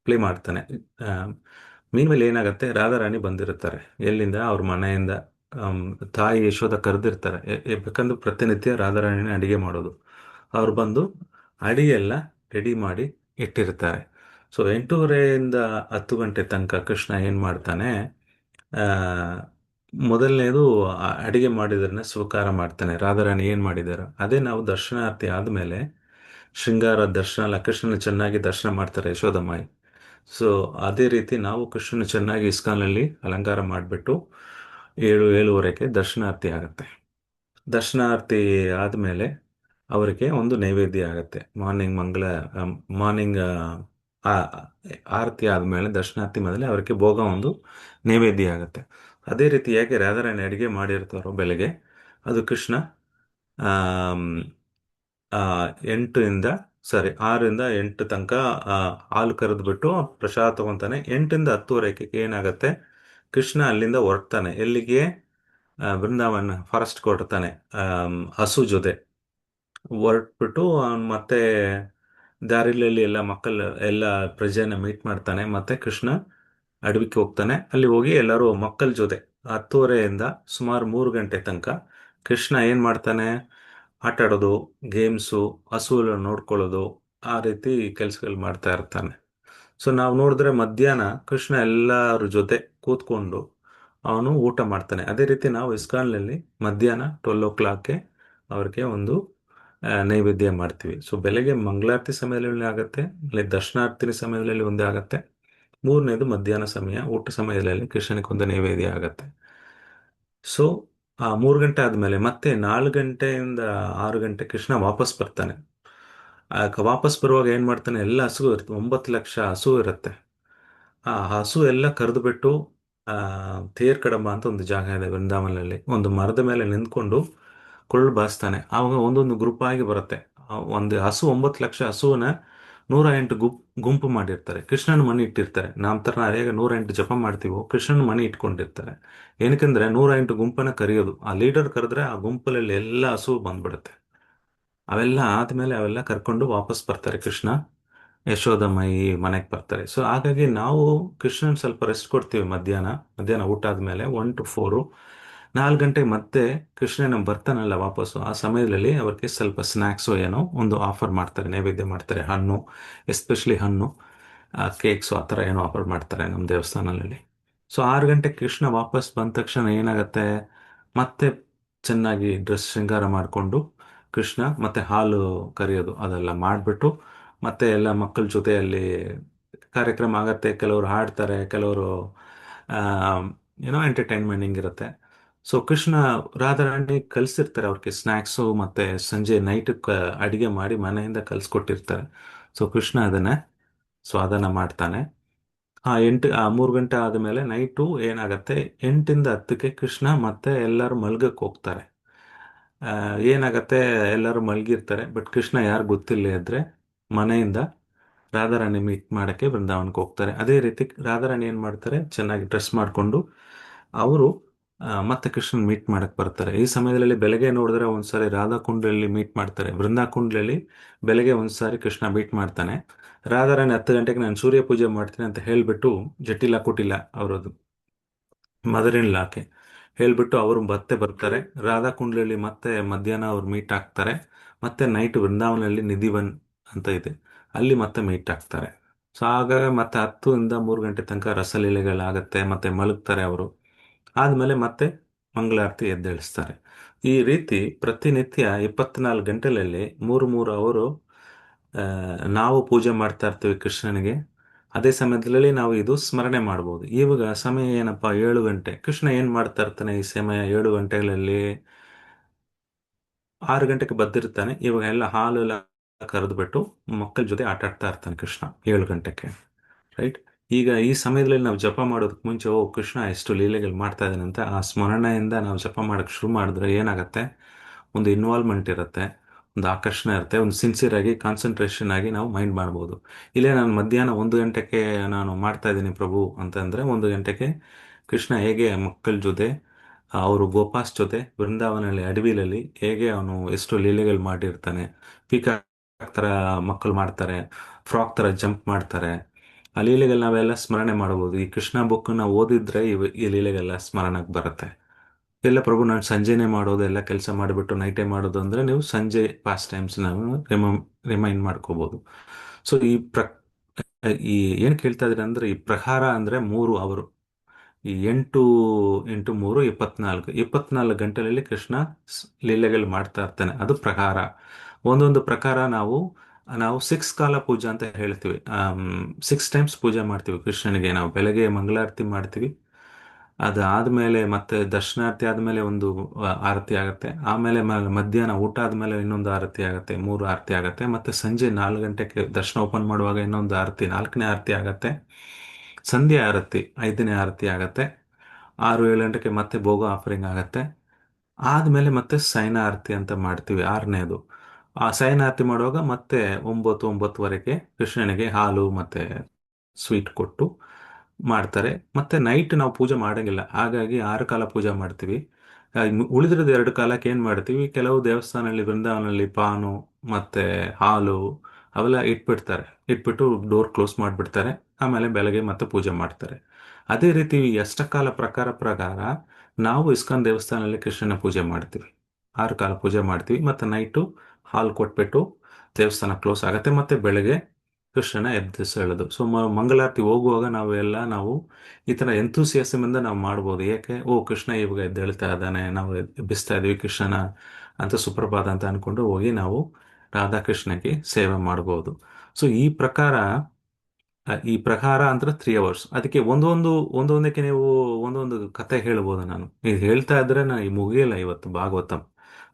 ಪ್ಲೇ ಮಾಡ್ತಾನೆ. ಮೀನ್ಮೇಲೆ ಏನಾಗತ್ತೆ, ರಾಧಾರಾಣಿ ಬಂದಿರ್ತಾರೆ ಎಲ್ಲಿಂದ, ಅವ್ರ ಮನೆಯಿಂದ. ಆಮ್, ತಾಯಿ ಯಶೋದ ಕರೆದಿರ್ತಾರೆ. ಬೇಕಂದ್ರೆ ಪ್ರತಿನಿತ್ಯ ರಾಧಾರಾಣಿನೇ ಅಡಿಗೆ ಮಾಡೋದು. ಅವ್ರು ಬಂದು ಅಡಿಗೆ ಎಲ್ಲ ರೆಡಿ ಮಾಡಿ ಇಟ್ಟಿರ್ತಾರೆ. ಸೊ 8:30 ಇಂದ 10 ಗಂಟೆ ತನಕ ಕೃಷ್ಣ ಏನ್ ಮಾಡ್ತಾನೆ, ಆ ಮೊದಲನೇದು ಅಡಿಗೆ ಮಾಡಿದ್ರನ್ನ ಸ್ವೀಕಾರ ಮಾಡ್ತಾನೆ. ರಾಧಾರಾಣಿ ಏನ್ ಮಾಡಿದಾರ ಅದೇ ನಾವು ದರ್ಶನಾರ್ಥಿ ಆದ್ಮೇಲೆ ಶೃಂಗಾರ ದರ್ಶನ ಅಲ್ಲ, ಕೃಷ್ಣನ ಚೆನ್ನಾಗಿ ದರ್ಶನ ಮಾಡ್ತಾರೆ ಯಶೋದಮ್ಮಾಯಿ. ಸೊ ಅದೇ ರೀತಿ ನಾವು ಕೃಷ್ಣನ ಚೆನ್ನಾಗಿ ಇಸ್ಕಾನಲ್ಲಿ ಅಲಂಕಾರ ಮಾಡಿಬಿಟ್ಟು 7 7:30ಕ್ಕೆ ದರ್ಶನಾರ್ಥಿ ಆಗುತ್ತೆ. ದರ್ಶನಾರ್ಥಿ ಆದಮೇಲೆ ಅವರಿಗೆ ಒಂದು ನೈವೇದ್ಯ ಆಗುತ್ತೆ. ಮಾರ್ನಿಂಗ್ ಆರತಿ ಆದಮೇಲೆ, ದರ್ಶನಾರ್ಥಿ ಮೇಲೆ ಅವರಿಗೆ ಭೋಗ ಒಂದು ನೈವೇದ್ಯ ಆಗುತ್ತೆ. ಅದೇ ರೀತಿ ಯಾಕೆ ರಾಧಾರಾಣಿ ಅಡಿಗೆ ಮಾಡಿರ್ತಾರೋ ಬೆಳಗ್ಗೆ, ಅದು ಕೃಷ್ಣ ಆಮ್, ಆ, 6 ಇಂದ 8 ತನಕ ಹಾಲು ಕರೆದ್ಬಿಟ್ಟು ಪ್ರಸಾದ ತಗೊಂತಾನೆ. 8 ಇಂದ 10 ಏನಾಗತ್ತೆ, ಕೃಷ್ಣ ಅಲ್ಲಿಂದ ಹೊರಡ್ತಾನೆ. ಎಲ್ಲಿಗೆ? ಬೃಂದಾವನ್ ಫಾರೆಸ್ಟ್ ಕೊಡ್ತಾನೆ ಹಸು ಜೊತೆ ಹೊರಟ್ಬಿಟ್ಟು. ಮತ್ತೆ ದಾರಿಲಲ್ಲಿ ಎಲ್ಲ ಮಕ್ಕಳು ಎಲ್ಲ ಪ್ರಜೆನ ಮೀಟ್ ಮಾಡ್ತಾನೆ. ಮತ್ತೆ ಕೃಷ್ಣ ಅಡವಿಗೆ ಹೋಗ್ತಾನೆ. ಅಲ್ಲಿ ಹೋಗಿ ಎಲ್ಲರೂ ಮಕ್ಕಳ ಜೊತೆ 10:30 ಇಂದ ಸುಮಾರು 3 ಗಂಟೆ ತನಕ ಕೃಷ್ಣ ಏನ್ ಮಾಡ್ತಾನೆ, ಆಟ ಆಡೋದು, ಗೇಮ್ಸು, ಹಸು ನೋಡ್ಕೊಳ್ಳೋದು, ಆ ರೀತಿ ಕೆಲಸಗಳು ಮಾಡ್ತಾ ಇರ್ತಾನೆ. ಸೊ ನಾವು ನೋಡಿದ್ರೆ ಮಧ್ಯಾಹ್ನ ಕೃಷ್ಣ ಎಲ್ಲರ ಜೊತೆ ಕೂತ್ಕೊಂಡು ಅವನು ಊಟ ಮಾಡ್ತಾನೆ. ಅದೇ ರೀತಿ ನಾವು ಇಸ್ಕಾನ್ನಲ್ಲಿ ಮಧ್ಯಾಹ್ನ 12 o'clockಗೆ ಅವ್ರಿಗೆ ಒಂದು ನೈವೇದ್ಯ ಮಾಡ್ತೀವಿ. ಸೊ ಬೆಳಗ್ಗೆ ಮಂಗಳಾರತಿ ಸಮಯದಲ್ಲಿ ಆಗುತ್ತೆ, ಅಲ್ಲಿ ದರ್ಶನಾರ್ತಿ ಸಮಯದಲ್ಲಿ ಒಂದೇ ಆಗುತ್ತೆ. ಮೂರನೇದು ಮಧ್ಯಾಹ್ನ ಸಮಯ ಊಟ ಸಮಯದಲ್ಲಿ ಕೃಷ್ಣನಿಗೆ ಒಂದು ನೈವೇದ್ಯ ಆಗುತ್ತೆ. ಸೊ ಆ 3 ಗಂಟೆ ಆದ್ಮೇಲೆ ಮತ್ತೆ 4 ಗಂಟೆಯಿಂದ 6 ಗಂಟೆ ಕೃಷ್ಣ ವಾಪಸ್ ಬರ್ತಾನೆ. ವಾಪಸ್ ಬರುವಾಗ ಏನ್ ಮಾಡ್ತಾನೆ, ಎಲ್ಲ ಹಸು ಇರುತ್ತೆ, 9 ಲಕ್ಷ ಹಸು ಇರುತ್ತೆ. ಆ ಹಸು ಎಲ್ಲ ಕರೆದು ಬಿಟ್ಟು ಆ ತೇರ್ ಕಡಂಬ ಅಂತ ಒಂದು ಜಾಗ ಇದೆ ವೃಂದಾವನಲ್ಲಿ, ಒಂದು ಮರದ ಮೇಲೆ ನಿಂತ್ಕೊಂಡು ಕೊಳ್ಳು ಬಾರಿಸ್ತಾನೆ. ಆವಾಗ ಒಂದೊಂದು ಗ್ರೂಪ್ ಆಗಿ ಬರುತ್ತೆ. ಒಂದು ಹಸು 9 ಲಕ್ಷ ಹಸುವನ್ನ 108 ಗುಂಪು ಮಾಡಿರ್ತಾರೆ. ಕೃಷ್ಣನ ಮನೆ ಇಟ್ಟಿರ್ತಾರೆ. ನಮ್ಮ ತರ ಹೇಗೆ 108 ಜಪ ಮಾಡ್ತೀವೋ ಕೃಷ್ಣನ ಮನೆ ಇಟ್ಕೊಂಡಿರ್ತಾರೆ. ಏನಕ್ಕಂದ್ರೆ 108 ಗುಂಪನ್ನ ಕರೆಯೋದು. ಆ ಲೀಡರ್ ಕರೆದ್ರೆ ಆ ಗುಂಪಲ್ಲಿ ಎಲ್ಲ ಹಸು ಬಂದ್ಬಿಡುತ್ತೆ. ಅವೆಲ್ಲ ಆದ್ಮೇಲೆ ಅವೆಲ್ಲ ಕರ್ಕೊಂಡು ವಾಪಸ್ ಬರ್ತಾರೆ. ಕೃಷ್ಣ ಯಶೋದಮ್ಮಯಿ ಮನೆಗೆ ಬರ್ತಾರೆ. ಸೊ ಹಾಗಾಗಿ ನಾವು ಕೃಷ್ಣನ್ ಸ್ವಲ್ಪ ರೆಸ್ಟ್ ಕೊಡ್ತೀವಿ ಮಧ್ಯಾಹ್ನ ಊಟ ಆದ್ಮೇಲೆ 1 to 4. 4 ಗಂಟೆಗೆ ಮತ್ತೆ ಕೃಷ್ಣನ ಬರ್ತಾನಲ್ಲ ವಾಪಸ್ಸು, ಆ ಸಮಯದಲ್ಲಿ ಅವ್ರಿಗೆ ಸ್ವಲ್ಪ ಸ್ನ್ಯಾಕ್ಸು ಏನೋ ಒಂದು ಆಫರ್ ಮಾಡ್ತಾರೆ, ನೈವೇದ್ಯ ಮಾಡ್ತಾರೆ. ಹಣ್ಣು, ಎಸ್ಪೆಷಲಿ ಹಣ್ಣು, ಕೇಕ್ಸು ಆ ಥರ ಏನೋ ಆಫರ್ ಮಾಡ್ತಾರೆ ನಮ್ಮ ದೇವಸ್ಥಾನದಲ್ಲಿ. ಸೊ 6 ಗಂಟೆಗೆ ಕೃಷ್ಣ ವಾಪಸ್ ಬಂದ ತಕ್ಷಣ ಏನಾಗತ್ತೆ, ಮತ್ತೆ ಚೆನ್ನಾಗಿ ಡ್ರೆಸ್ ಶೃಂಗಾರ ಮಾಡಿಕೊಂಡು ಕೃಷ್ಣ ಮತ್ತೆ ಹಾಲು ಕರೆಯೋದು ಅದೆಲ್ಲ ಮಾಡಿಬಿಟ್ಟು ಮತ್ತೆ ಎಲ್ಲ ಮಕ್ಕಳ ಜೊತೆಯಲ್ಲಿ ಕಾರ್ಯಕ್ರಮ ಆಗತ್ತೆ. ಕೆಲವರು ಹಾಡ್ತಾರೆ, ಕೆಲವರು ಏನೋ ಎಂಟರ್ಟೈನ್ಮೆಂಟಿಂಗ್ ಇರುತ್ತೆ. ಸೊ ಕೃಷ್ಣ ರಾಧಾರಾಣಿ ಕಲಿಸಿರ್ತಾರೆ ಅವ್ರಿಗೆ ಸ್ನ್ಯಾಕ್ಸು, ಮತ್ತೆ ಸಂಜೆ ನೈಟ್ ಅಡಿಗೆ ಮಾಡಿ ಮನೆಯಿಂದ ಕಲಿಸ್ಕೊಟ್ಟಿರ್ತಾರೆ. ಸೊ ಕೃಷ್ಣ ಅದನ್ನ ಸ್ವಾದನ ಮಾಡ್ತಾನೆ. 3 ಗಂಟೆ ಆದಮೇಲೆ ನೈಟು ಏನಾಗತ್ತೆ, 8 ಇಂದ 10ಕ್ಕೆ ಕೃಷ್ಣ ಮತ್ತೆ ಎಲ್ಲರೂ ಮಲ್ಗಕ್ಕೆ ಹೋಗ್ತಾರೆ. ಆ, ಏನಾಗತ್ತೆ, ಎಲ್ಲರೂ ಮಲಗಿರ್ತಾರೆ. ಬಟ್ ಕೃಷ್ಣ ಯಾರು ಗೊತ್ತಿಲ್ಲ ಇದ್ರೆ ಮನೆಯಿಂದ ರಾಧಾರಾಣಿ ಮೀಟ್ ಮಾಡಕ್ಕೆ ಬೃಂದಾವನಕ್ಕೆ ಹೋಗ್ತಾರೆ. ಅದೇ ರೀತಿ ರಾಧಾರಾಣಿ ಏನ್ ಮಾಡ್ತಾರೆ, ಚೆನ್ನಾಗಿ ಡ್ರೆಸ್ ಮಾಡಿಕೊಂಡು ಅವರು ಮತ್ತೆ ಕೃಷ್ಣನ್ ಮೀಟ್ ಮಾಡಕ್ ಬರ್ತಾರೆ. ಈ ಸಮಯದಲ್ಲಿ ಬೆಳಗ್ಗೆ ನೋಡಿದ್ರೆ ಒಂದ್ಸಾರಿ ರಾಧಾ ಕುಂಡಲ್ಲಿ ಮೀಟ್ ಮಾಡ್ತಾರೆ, ಬೃಂದಾ ಕುಂಡಲ್ಲಿ ಬೆಳಗ್ಗೆ ಒಂದ್ಸಾರಿ ಕೃಷ್ಣ ಮೀಟ್ ಮಾಡ್ತಾನೆ. ರಾಧಾರಾಣಿ 10 ಗಂಟೆಗೆ ನಾನು ಸೂರ್ಯ ಪೂಜೆ ಮಾಡ್ತೀನಿ ಅಂತ ಹೇಳ್ಬಿಟ್ಟು, ಜಟಿಲ ಕುಟಿಲ ಅವರದು ಮದರ್ ಇನ್ ಲಾಕೆ ಹೇಳ್ಬಿಟ್ಟು ಅವರು ಮತ್ತೆ ಬರ್ತಾರೆ. ರಾಧಾ ಕುಂಡ್ಲಲ್ಲಿ ಮತ್ತೆ ಮಧ್ಯಾಹ್ನ ಅವ್ರು ಮೀಟ್ ಆಗ್ತಾರೆ. ಮತ್ತೆ ನೈಟ್ ವೃಂದಾವನಲ್ಲಿ ನಿಧಿವನ್ ಅಂತ ಇದೆ, ಅಲ್ಲಿ ಮತ್ತೆ ಮೀಟ್ ಆಗ್ತಾರೆ. ಸೊ ಆಗ ಮತ್ತೆ 10 ಇಂದ 3 ಗಂಟೆ ತನಕ ರಸಲೀಲೆಗಳಾಗತ್ತೆ, ಮತ್ತೆ ಮಲಗ್ತಾರೆ ಅವರು. ಆದ್ಮೇಲೆ ಮತ್ತೆ ಮಂಗಳಾರತಿ ಎದ್ದೇಳಿಸ್ತಾರೆ. ಈ ರೀತಿ ಪ್ರತಿನಿತ್ಯ 24 ಗಂಟೆಯಲ್ಲಿ 3 3 ಅವರು ನಾವು ಪೂಜೆ ಮಾಡ್ತಾ ಇರ್ತೀವಿ ಕೃಷ್ಣನಿಗೆ. ಅದೇ ಸಮಯದಲ್ಲಿ ನಾವು ಇದು ಸ್ಮರಣೆ ಮಾಡ್ಬೋದು. ಇವಾಗ ಸಮಯ ಏನಪ್ಪಾ, 7 ಗಂಟೆ. ಕೃಷ್ಣ ಏನ್ ಮಾಡ್ತಾ ಇರ್ತಾನೆ ಈ ಸಮಯ 7 ಗಂಟೆಗಳಲ್ಲಿ? 6 ಗಂಟೆಗೆ ಬದ್ದಿರ್ತಾನೆ. ಇವಾಗ ಎಲ್ಲ ಹಾಲು ಎಲ್ಲ ಕರೆದ್ಬಿಟ್ಟು ಮಕ್ಕಳ ಜೊತೆ ಆಟ ಆಡ್ತಾ ಇರ್ತಾನೆ ಕೃಷ್ಣ 7 ಗಂಟೆಗೆ. ರೈಟ್. ಈಗ ಈ ಸಮಯದಲ್ಲಿ ನಾವು ಜಪ ಮಾಡೋದಕ್ಕೆ ಮುಂಚೆ, ಓ ಕೃಷ್ಣ ಎಷ್ಟು ಲೀಲೆಗಳು ಮಾಡ್ತಾ ಇದ್ದಾನೆ ಅಂತ ಆ ಸ್ಮರಣೆಯಿಂದ ನಾವು ಜಪ ಮಾಡಕ್ ಶುರು ಮಾಡಿದ್ರೆ ಏನಾಗತ್ತೆ, ಒಂದು ಇನ್ವಾಲ್ವ್ಮೆಂಟ್ ಇರುತ್ತೆ, ಒಂದು ಆಕರ್ಷಣೆ ಇರುತ್ತೆ, ಒಂದು ಸಿನ್ಸಿಯರ್ ಆಗಿ ಕಾನ್ಸಂಟ್ರೇಷನ್ ಆಗಿ ನಾವು ಮೈಂಡ್ ಮಾಡ್ಬೋದು. ಇಲ್ಲೇ ನಾನು ಮಧ್ಯಾಹ್ನ 1 ಗಂಟೆಗೆ ನಾನು ಮಾಡ್ತಾ ಇದ್ದೀನಿ ಪ್ರಭು ಅಂತಂದ್ರೆ, 1 ಗಂಟೆಗೆ ಕೃಷ್ಣ ಹೇಗೆ ಮಕ್ಕಳ ಜೊತೆ, ಅವರು ಗೋಪಾಸ್ ಜೊತೆ ಬೃಂದಾವನಲ್ಲಿ ಅಡವಿಲಲ್ಲಿ ಹೇಗೆ ಅವನು ಎಷ್ಟು ಲೀಲೆಗಳು ಮಾಡಿರ್ತಾನೆ. ಪೀಕಾಕ್ ತರ ಮಕ್ಕಳು ಮಾಡ್ತಾರೆ, ಫ್ರಾಕ್ ತರ ಜಂಪ್ ಮಾಡ್ತಾರೆ. ಆ ಲೀಲೆಗಳು ನಾವೆಲ್ಲ ಸ್ಮರಣೆ ಮಾಡಬಹುದು. ಈ ಕೃಷ್ಣ ಬುಕ್ ನಾವು ಓದಿದ್ರೆ ಈ ಲೀಲೆಗೆಲ್ಲ ಸ್ಮರಣಕ್ಕೆ ಬರುತ್ತೆ. ಇಲ್ಲ ಪ್ರಭು ನಾನು ಸಂಜೆನೆ ಮಾಡೋದು, ಎಲ್ಲ ಕೆಲಸ ಮಾಡಿಬಿಟ್ಟು ನೈಟೇ ಮಾಡೋದು ಅಂದ್ರೆ ನೀವು ಸಂಜೆ ಪಾಸ್ಟ್ ಟೈಮ್ಸ್ ನಾವು ರಿಮೈಂಡ್ ಮಾಡ್ಕೋಬಹುದು. ಸೊ ಈ ಏನ್ ಕೇಳ್ತಾ ಇದ್ರೆ ಅಂದ್ರೆ, ಈ ಪ್ರಹಾರ ಅಂದ್ರೆ 3 ಅವರು, ಈ 8 × 3 24 ಗಂಟೆಯಲ್ಲಿ ಕೃಷ್ಣ ಲೀಲೆಗಳು ಮಾಡ್ತಾ ಇರ್ತಾನೆ. ಅದು ಪ್ರಕಾರ. ಒಂದೊಂದು ಪ್ರಕಾರ ನಾವು 6 ಕಾಲ ಪೂಜಾ ಅಂತ ಹೇಳ್ತೀವಿ. 6 ಟೈಮ್ಸ್ ಪೂಜೆ ಮಾಡ್ತೀವಿ ಕೃಷ್ಣನಿಗೆ. ನಾವು ಬೆಳಗ್ಗೆ ಮಂಗಳಾರತಿ ಮಾಡ್ತೀವಿ, ಅದಾದ್ಮೇಲೆ ಮತ್ತೆ ದರ್ಶನಾರ್ತಿ ಆದ್ಮೇಲೆ ಒಂದು ಆರತಿ ಆಗತ್ತೆ. ಆಮೇಲೆ ಮಧ್ಯಾಹ್ನ ಊಟ ಆದ್ಮೇಲೆ ಇನ್ನೊಂದು ಆರತಿ ಆಗತ್ತೆ, 3 ಆರತಿ ಆಗತ್ತೆ. ಮತ್ತೆ ಸಂಜೆ 4 ಗಂಟೆಗೆ ದರ್ಶನ ಓಪನ್ ಮಾಡುವಾಗ ಇನ್ನೊಂದು ಆರತಿ, 4ನೇ ಆರತಿ ಆಗತ್ತೆ. ಸಂಧ್ಯಾ ಆರತಿ 5ನೇ ಆರತಿ ಆಗತ್ತೆ. 6 7 ಗಂಟೆಗೆ ಮತ್ತೆ ಭೋಗ ಆಫರಿಂಗ್ ಆಗತ್ತೆ. ಆದ್ಮೇಲೆ ಮತ್ತೆ ಸೈನ ಆರತಿ ಅಂತ ಮಾಡ್ತೀವಿ, 6ನೇದು. ಆ ಸೈನ ಆರತಿ ಮಾಡುವಾಗ ಮತ್ತೆ 9 9:30ವರೆಗೆ ಕೃಷ್ಣನಿಗೆ ಹಾಲು ಮತ್ತೆ ಸ್ವೀಟ್ ಕೊಟ್ಟು ಮಾಡ್ತಾರೆ. ಮತ್ತೆ ನೈಟ್ ನಾವು ಪೂಜೆ ಮಾಡಂಗಿಲ್ಲ, ಹಾಗಾಗಿ 6 ಕಾಲ ಪೂಜೆ ಮಾಡ್ತೀವಿ. ಉಳಿದಿರೋದು 2 ಕಾಲಕ್ಕೆ ಏನ್ ಮಾಡ್ತೀವಿ, ಕೆಲವು ದೇವಸ್ಥಾನದಲ್ಲಿ ಬೃಂದಾವನಲ್ಲಿ ಪಾನು ಮತ್ತೆ ಹಾಲು ಅವೆಲ್ಲ ಇಟ್ಬಿಟ್ಟು ಡೋರ್ ಕ್ಲೋಸ್ ಮಾಡಿಬಿಡ್ತಾರೆ. ಆಮೇಲೆ ಬೆಳಗ್ಗೆ ಮತ್ತೆ ಪೂಜೆ ಮಾಡ್ತಾರೆ. ಅದೇ ರೀತಿ ಈ ಅಷ್ಟಕಾಲ ಪ್ರಕಾರ ನಾವು ಇಸ್ಕಾನ್ ದೇವಸ್ಥಾನದಲ್ಲಿ ಕೃಷ್ಣನ ಪೂಜೆ ಮಾಡ್ತೀವಿ. 6 ಕಾಲ ಪೂಜೆ ಮಾಡ್ತೀವಿ. ಮತ್ತೆ ನೈಟು ಹಾಲು ಕೊಟ್ಬಿಟ್ಟು ದೇವಸ್ಥಾನ ಕ್ಲೋಸ್ ಆಗತ್ತೆ. ಮತ್ತೆ ಬೆಳಗ್ಗೆ ಕೃಷ್ಣನ ಎಬ್ಬಿಸೇಳೋದು. ಸೊ ಮಂಗಳಾರತಿ ಹೋಗುವಾಗ ನಾವು ಈ ಥರ ಎಂಥೂಸಿಯಾಸಮ್ ಇಂದ ನಾವು ಮಾಡ್ಬೋದು. ಯಾಕೆ, ಓ ಕೃಷ್ಣ ಇವಾಗ ಎದ್ದೇಳ್ತಾ ಇದ್ದಾನೆ, ನಾವು ಎಬ್ಬಿಸ್ತಾ ಇದೀವಿ ಕೃಷ್ಣನ ಅಂತ, ಸುಪ್ರಭಾತ ಅಂತ ಅನ್ಕೊಂಡು ಹೋಗಿ ನಾವು ರಾಧಾಕೃಷ್ಣಗೆ ಸೇವೆ ಮಾಡ್ಬೋದು. ಸೊ ಈ ಪ್ರಕಾರ ಅಂದ್ರೆ 3 hours. ಅದಕ್ಕೆ ಒಂದೊಂದಕ್ಕೆ ನೀವು ಒಂದೊಂದು ಕತೆ ಹೇಳ್ಬೋದು. ನಾನು ಇದು ಹೇಳ್ತಾ ಇದ್ರೆ ಈ ಮುಗಿಯಲ್ಲ ಇವತ್ತು ಭಾಗವತಂ.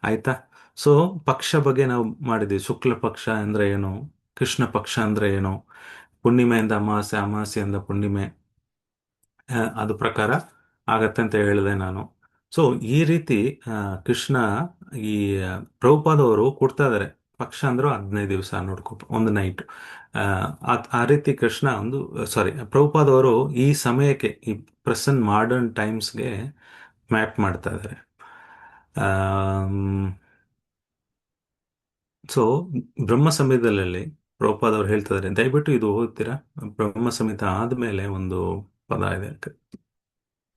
ಆಯ್ತಾ? ಸೊ ಪಕ್ಷ ಬಗ್ಗೆ ನಾವು ಮಾಡಿದ್ವಿ. ಶುಕ್ಲ ಪಕ್ಷ ಅಂದ್ರೆ ಏನು, ಕೃಷ್ಣ ಪಕ್ಷ ಅಂದ್ರೆ ಏನು, ಹುಣ್ಣಿಮೆಯಿಂದ ಅಮಾವಾಸ್ಯೆ, ಅಮಾವಾಸ್ಯೆಯಿಂದ ಹುಣ್ಣಿಮೆ, ಅದು ಪ್ರಕಾರ ಆಗತ್ತೆ ಅಂತ ಹೇಳಿದೆ ನಾನು. ಸೊ ಈ ರೀತಿ ಆ, ಕೃಷ್ಣ ಈ ಪ್ರಭುಪಾದವರು ಕೊಡ್ತಾ ಇದಾರೆ. ಪಕ್ಷ ಅಂದ್ರು 15 ದಿವಸ ನೋಡ್ಕೊ, ಒಂದು ನೈಟ್. ಆ ರೀತಿ ಕೃಷ್ಣ ಪ್ರಭುಪಾದವರು ಈ ಸಮಯಕ್ಕೆ, ಈ ಪ್ರೆಸೆಂಟ್ ಮಾಡರ್ನ್ ಟೈಮ್ಸ್ಗೆ ಮ್ಯಾಪ್ ಮಾಡ್ತಾ ಇದ್ದಾರೆ. ಸೊ ಬ್ರಹ್ಮ ಸಂಹಿತೆಯಲ್ಲಿ ಪ್ರಭುಪಾದವ್ರು ಹೇಳ್ತಾ ಇದ್ದಾರೆ, ದಯವಿಟ್ಟು ಇದು ಓದ್ತೀರಾ? ಬ್ರಹ್ಮ ಸಂಹಿತ ಆದ್ಮೇಲೆ ಒಂದು ಪದ ಇದೆ.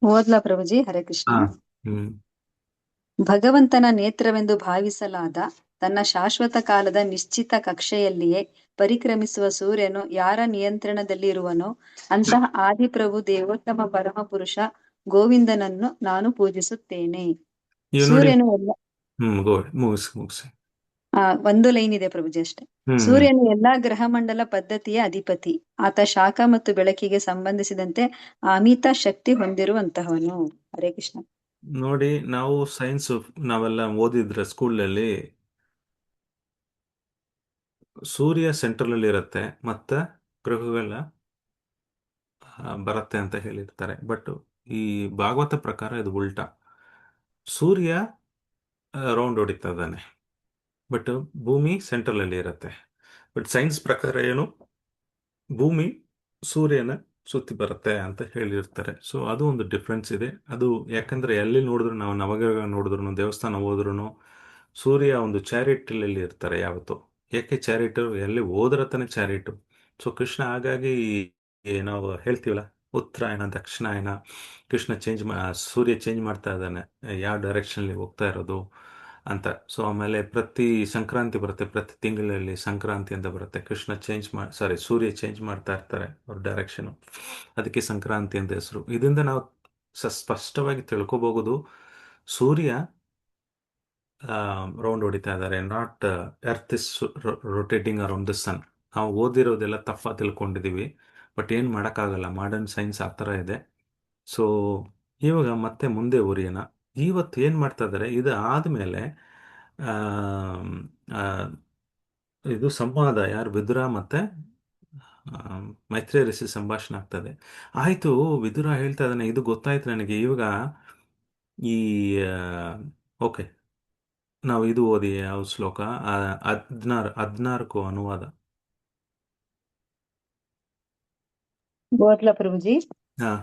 ಓದ್ಲಾ ಪ್ರಭುಜಿ? ಹರೇ ಕೃಷ್ಣ. ಹಾ. ಹ್ಮ್. ಭಗವಂತನ ನೇತ್ರವೆಂದು ಭಾವಿಸಲಾದ ತನ್ನ ಶಾಶ್ವತ ಕಾಲದ ನಿಶ್ಚಿತ ಕಕ್ಷೆಯಲ್ಲಿಯೇ ಪರಿಕ್ರಮಿಸುವ ಸೂರ್ಯನು ಯಾರ ನಿಯಂತ್ರಣದಲ್ಲಿರುವನೋ ಅಂತಹ ಆದಿಪ್ರಭು ದೇವೋತ್ತಮ ಪರಮ ಪುರುಷ ಗೋವಿಂದನನ್ನು ನಾನು ಪೂಜಿಸುತ್ತೇನೆ. ಇವ್ ನೋಡಿ. ಸೂರ್ಯನು ಎಲ್ಲ ಮುಗಿಸಿ. ಒಂದು ಲೈನ್ ಇದೆ ಪ್ರಭುಜಿ ಅಷ್ಟೇ. ಹ್ಮ್. ಸೂರ್ಯನು ಎಲ್ಲಾ ಗ್ರಹಮಂಡಲ ಪದ್ಧತಿಯ ಅಧಿಪತಿ. ಆತ ಶಾಖ ಮತ್ತು ಬೆಳಕಿಗೆ ಸಂಬಂಧಿಸಿದಂತೆ ಅಮಿತ ಶಕ್ತಿ ಹೊಂದಿರುವಂತಹವನು. ಹರೇ ಕೃಷ್ಣ. ನೋಡಿ, ನಾವು ಸೈನ್ಸ್ ನಾವೆಲ್ಲ ಓದಿದ್ರೆ ಸ್ಕೂಲಲ್ಲಿ ಸೂರ್ಯ ಸೆಂಟ್ರಲ್ ಅಲ್ಲಿ ಇರುತ್ತೆ, ಮತ್ತೆ ಗ್ರಹಗಳ ಬರುತ್ತೆ ಅಂತ ಹೇಳಿರ್ತಾರೆ. ಬಟ್ ಈ ಭಾಗವತ ಪ್ರಕಾರ ಇದು ಉಲ್ಟಾ. ಸೂರ್ಯ ರೌಂಡ್ ಹೊಡಿತಾ ಇದ್ದಾನೆ, ಬಟ್ ಭೂಮಿ ಸೆಂಟ್ರಲ್ ಅಲ್ಲಿ ಇರುತ್ತೆ. ಬಟ್ ಸೈನ್ಸ್ ಪ್ರಕಾರ ಏನು, ಭೂಮಿ ಸೂರ್ಯನ ಸುತ್ತಿ ಬರುತ್ತೆ ಅಂತ ಹೇಳಿರ್ತಾರೆ. ಸೊ ಅದು ಒಂದು ಡಿಫ್ರೆನ್ಸ್ ಇದೆ. ಅದು ಯಾಕಂದ್ರೆ ಎಲ್ಲಿ ನೋಡಿದ್ರು, ನಾವು ನವಗ್ರಹ ನೋಡಿದ್ರು, ದೇವಸ್ಥಾನ ಹೋದ್ರು ಸೂರ್ಯ ಒಂದು ಚಾರಿಟ್ ಅಲ್ಲಿ ಇರ್ತಾರೆ ಯಾವತ್ತು. ಯಾಕೆ ಚಾರಿಟ್? ಎಲ್ಲಿ ಹೋದ್ರತಾನೆ ಚಾರಿಟ್. ಸೊ ಕೃಷ್ಣ ಹಾಗಾಗಿ ನಾವು ಹೇಳ್ತೀವಲ್ಲ, ಉತ್ತರಾಯಣ ದಕ್ಷಿಣಾಯನ, ಕೃಷ್ಣ ಸೂರ್ಯ ಚೇಂಜ್ ಮಾಡ್ತಾ ಇದ್ದಾನೆ, ಯಾವ ಡೈರೆಕ್ಷನ್ ಹೋಗ್ತಾ ಇರೋದು ಅಂತ. ಸೊ ಆಮೇಲೆ ಪ್ರತಿ ಸಂಕ್ರಾಂತಿ ಬರುತ್ತೆ, ಪ್ರತಿ ತಿಂಗಳಲ್ಲಿ ಸಂಕ್ರಾಂತಿ ಅಂತ ಬರುತ್ತೆ. ಕೃಷ್ಣ ಸೂರ್ಯ ಚೇಂಜ್ ಮಾಡ್ತಾ ಇರ್ತಾರೆ ಅವ್ರ ಡೈರೆಕ್ಷನ್, ಅದಕ್ಕೆ ಸಂಕ್ರಾಂತಿ ಅಂತ ಹೆಸರು. ಇದರಿಂದ ನಾವು ಸ್ಪಷ್ಟವಾಗಿ ತಿಳ್ಕೊಬಹುದು, ಸೂರ್ಯ ರೌಂಡ್ ಹೊಡಿತಾ ಇದ್ದಾರೆ, not earth is rotating around the sun. ನಾವು ಓದಿರೋದೆಲ್ಲ ತಪ್ಪ ತಿಳ್ಕೊಂಡಿದೀವಿ, ಬಟ್ ಏನು ಮಾಡೋಕ್ಕಾಗಲ್ಲ, ಮಾಡರ್ನ್ ಸೈನ್ಸ್ ಆ ಥರ ಇದೆ. ಸೊ ಇವಾಗ ಮತ್ತೆ ಮುಂದೆ ಉರಿಯೋಣ. ಇವತ್ತು ಏನು ಮಾಡ್ತಾ ಇದ್ದಾರೆ, ಇದು ಆದಮೇಲೆ ಇದು ಸಂವಾದ, ಯಾರು ವಿದುರ ಮತ್ತೆ ಮೈತ್ರೇಯ ಋಷಿ ಸಂಭಾಷಣೆ ಆಗ್ತದೆ. ಆಯ್ತು, ವಿದುರ ಹೇಳ್ತಾ ಇದ್ದಾನೆ, ಇದು ಗೊತ್ತಾಯ್ತು ನನಗೆ ಇವಾಗ. ಈ ಓಕೆ, ನಾವು ಇದು ಓದಿ ಯಾವ ಶ್ಲೋಕ, 14 ಅನುವಾದ. ಗೋತ್ಲ ಪ್ರಭುಜಿ. ಹಾ.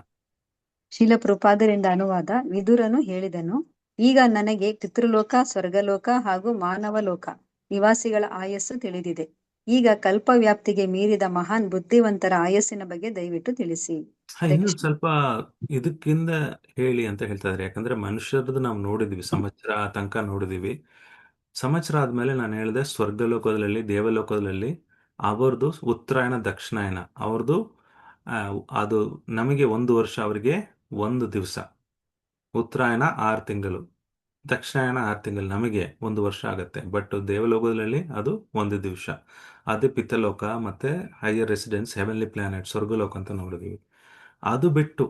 ಶೀಲ ಪ್ರಪಾದರಿಂದ ಅನುವಾದ. ವಿದುರನು ಹೇಳಿದನು, ಈಗ ನನಗೆ ಪಿತೃಲೋಕ, ಸ್ವರ್ಗಲೋಕ ಹಾಗೂ ಮಾನವ ಲೋಕ ನಿವಾಸಿಗಳ ಆಯಸ್ಸು ತಿಳಿದಿದೆ. ಈಗ ಕಲ್ಪ ವ್ಯಾಪ್ತಿಗೆ ಮೀರಿದ ಮಹಾನ್ ಬುದ್ಧಿವಂತರ ಆಯಸ್ಸಿನ ಬಗ್ಗೆ ದಯವಿಟ್ಟು ತಿಳಿಸಿ. ಹರೇ ಇನ್ನು ಕೃಷ್ಣ. ಸ್ವಲ್ಪ ಇದಕ್ಕಿಂದ ಹೇಳಿ ಅಂತ ಹೇಳ್ತಾ ಇದ್ದಾರೆ. ಯಾಕಂದ್ರೆ ಮನುಷ್ಯರದ್ದು ನಾವು ನೋಡಿದ್ವಿ, ಸಂವತ್ಸರ ತನಕ ನೋಡಿದೀವಿ. ಸಂವತ್ಸರ ಆದ್ಮೇಲೆ ನಾನು ಹೇಳಿದೆ, ಸ್ವರ್ಗಲೋಕದಲ್ಲಿ, ದೇವಲೋಕದಲ್ಲಿ ಅವ್ರದ್ದು ಉತ್ತರಾಯಣ ದಕ್ಷಿಣಾಯನ, ಅವ್ರದ್ದು ಅದು ನಮಗೆ 1 ವರ್ಷ, ಅವರಿಗೆ 1 ದಿವಸ. ಉತ್ತರಾಯಣ 6 ತಿಂಗಳು, ದಕ್ಷಿಣಾಯನ 6 ತಿಂಗಳು, ನಮಗೆ 1 ವರ್ಷ ಆಗುತ್ತೆ. ಬಟ್ ದೇವಲೋಕದಲ್ಲಿ ಅದು 1 ದಿವಸ. ಅದೇ ಪಿತ್ತಲೋಕ ಮತ್ತೆ ಹೈಯರ್ ರೆಸಿಡೆನ್ಸ್, ಹೆವೆನ್ಲಿ ಪ್ಲಾನೆಟ್, ಸ್ವರ್ಗಲೋಕ ಅಂತ ನೋಡಿದೀವಿ. ಅದು ಬಿಟ್ಟು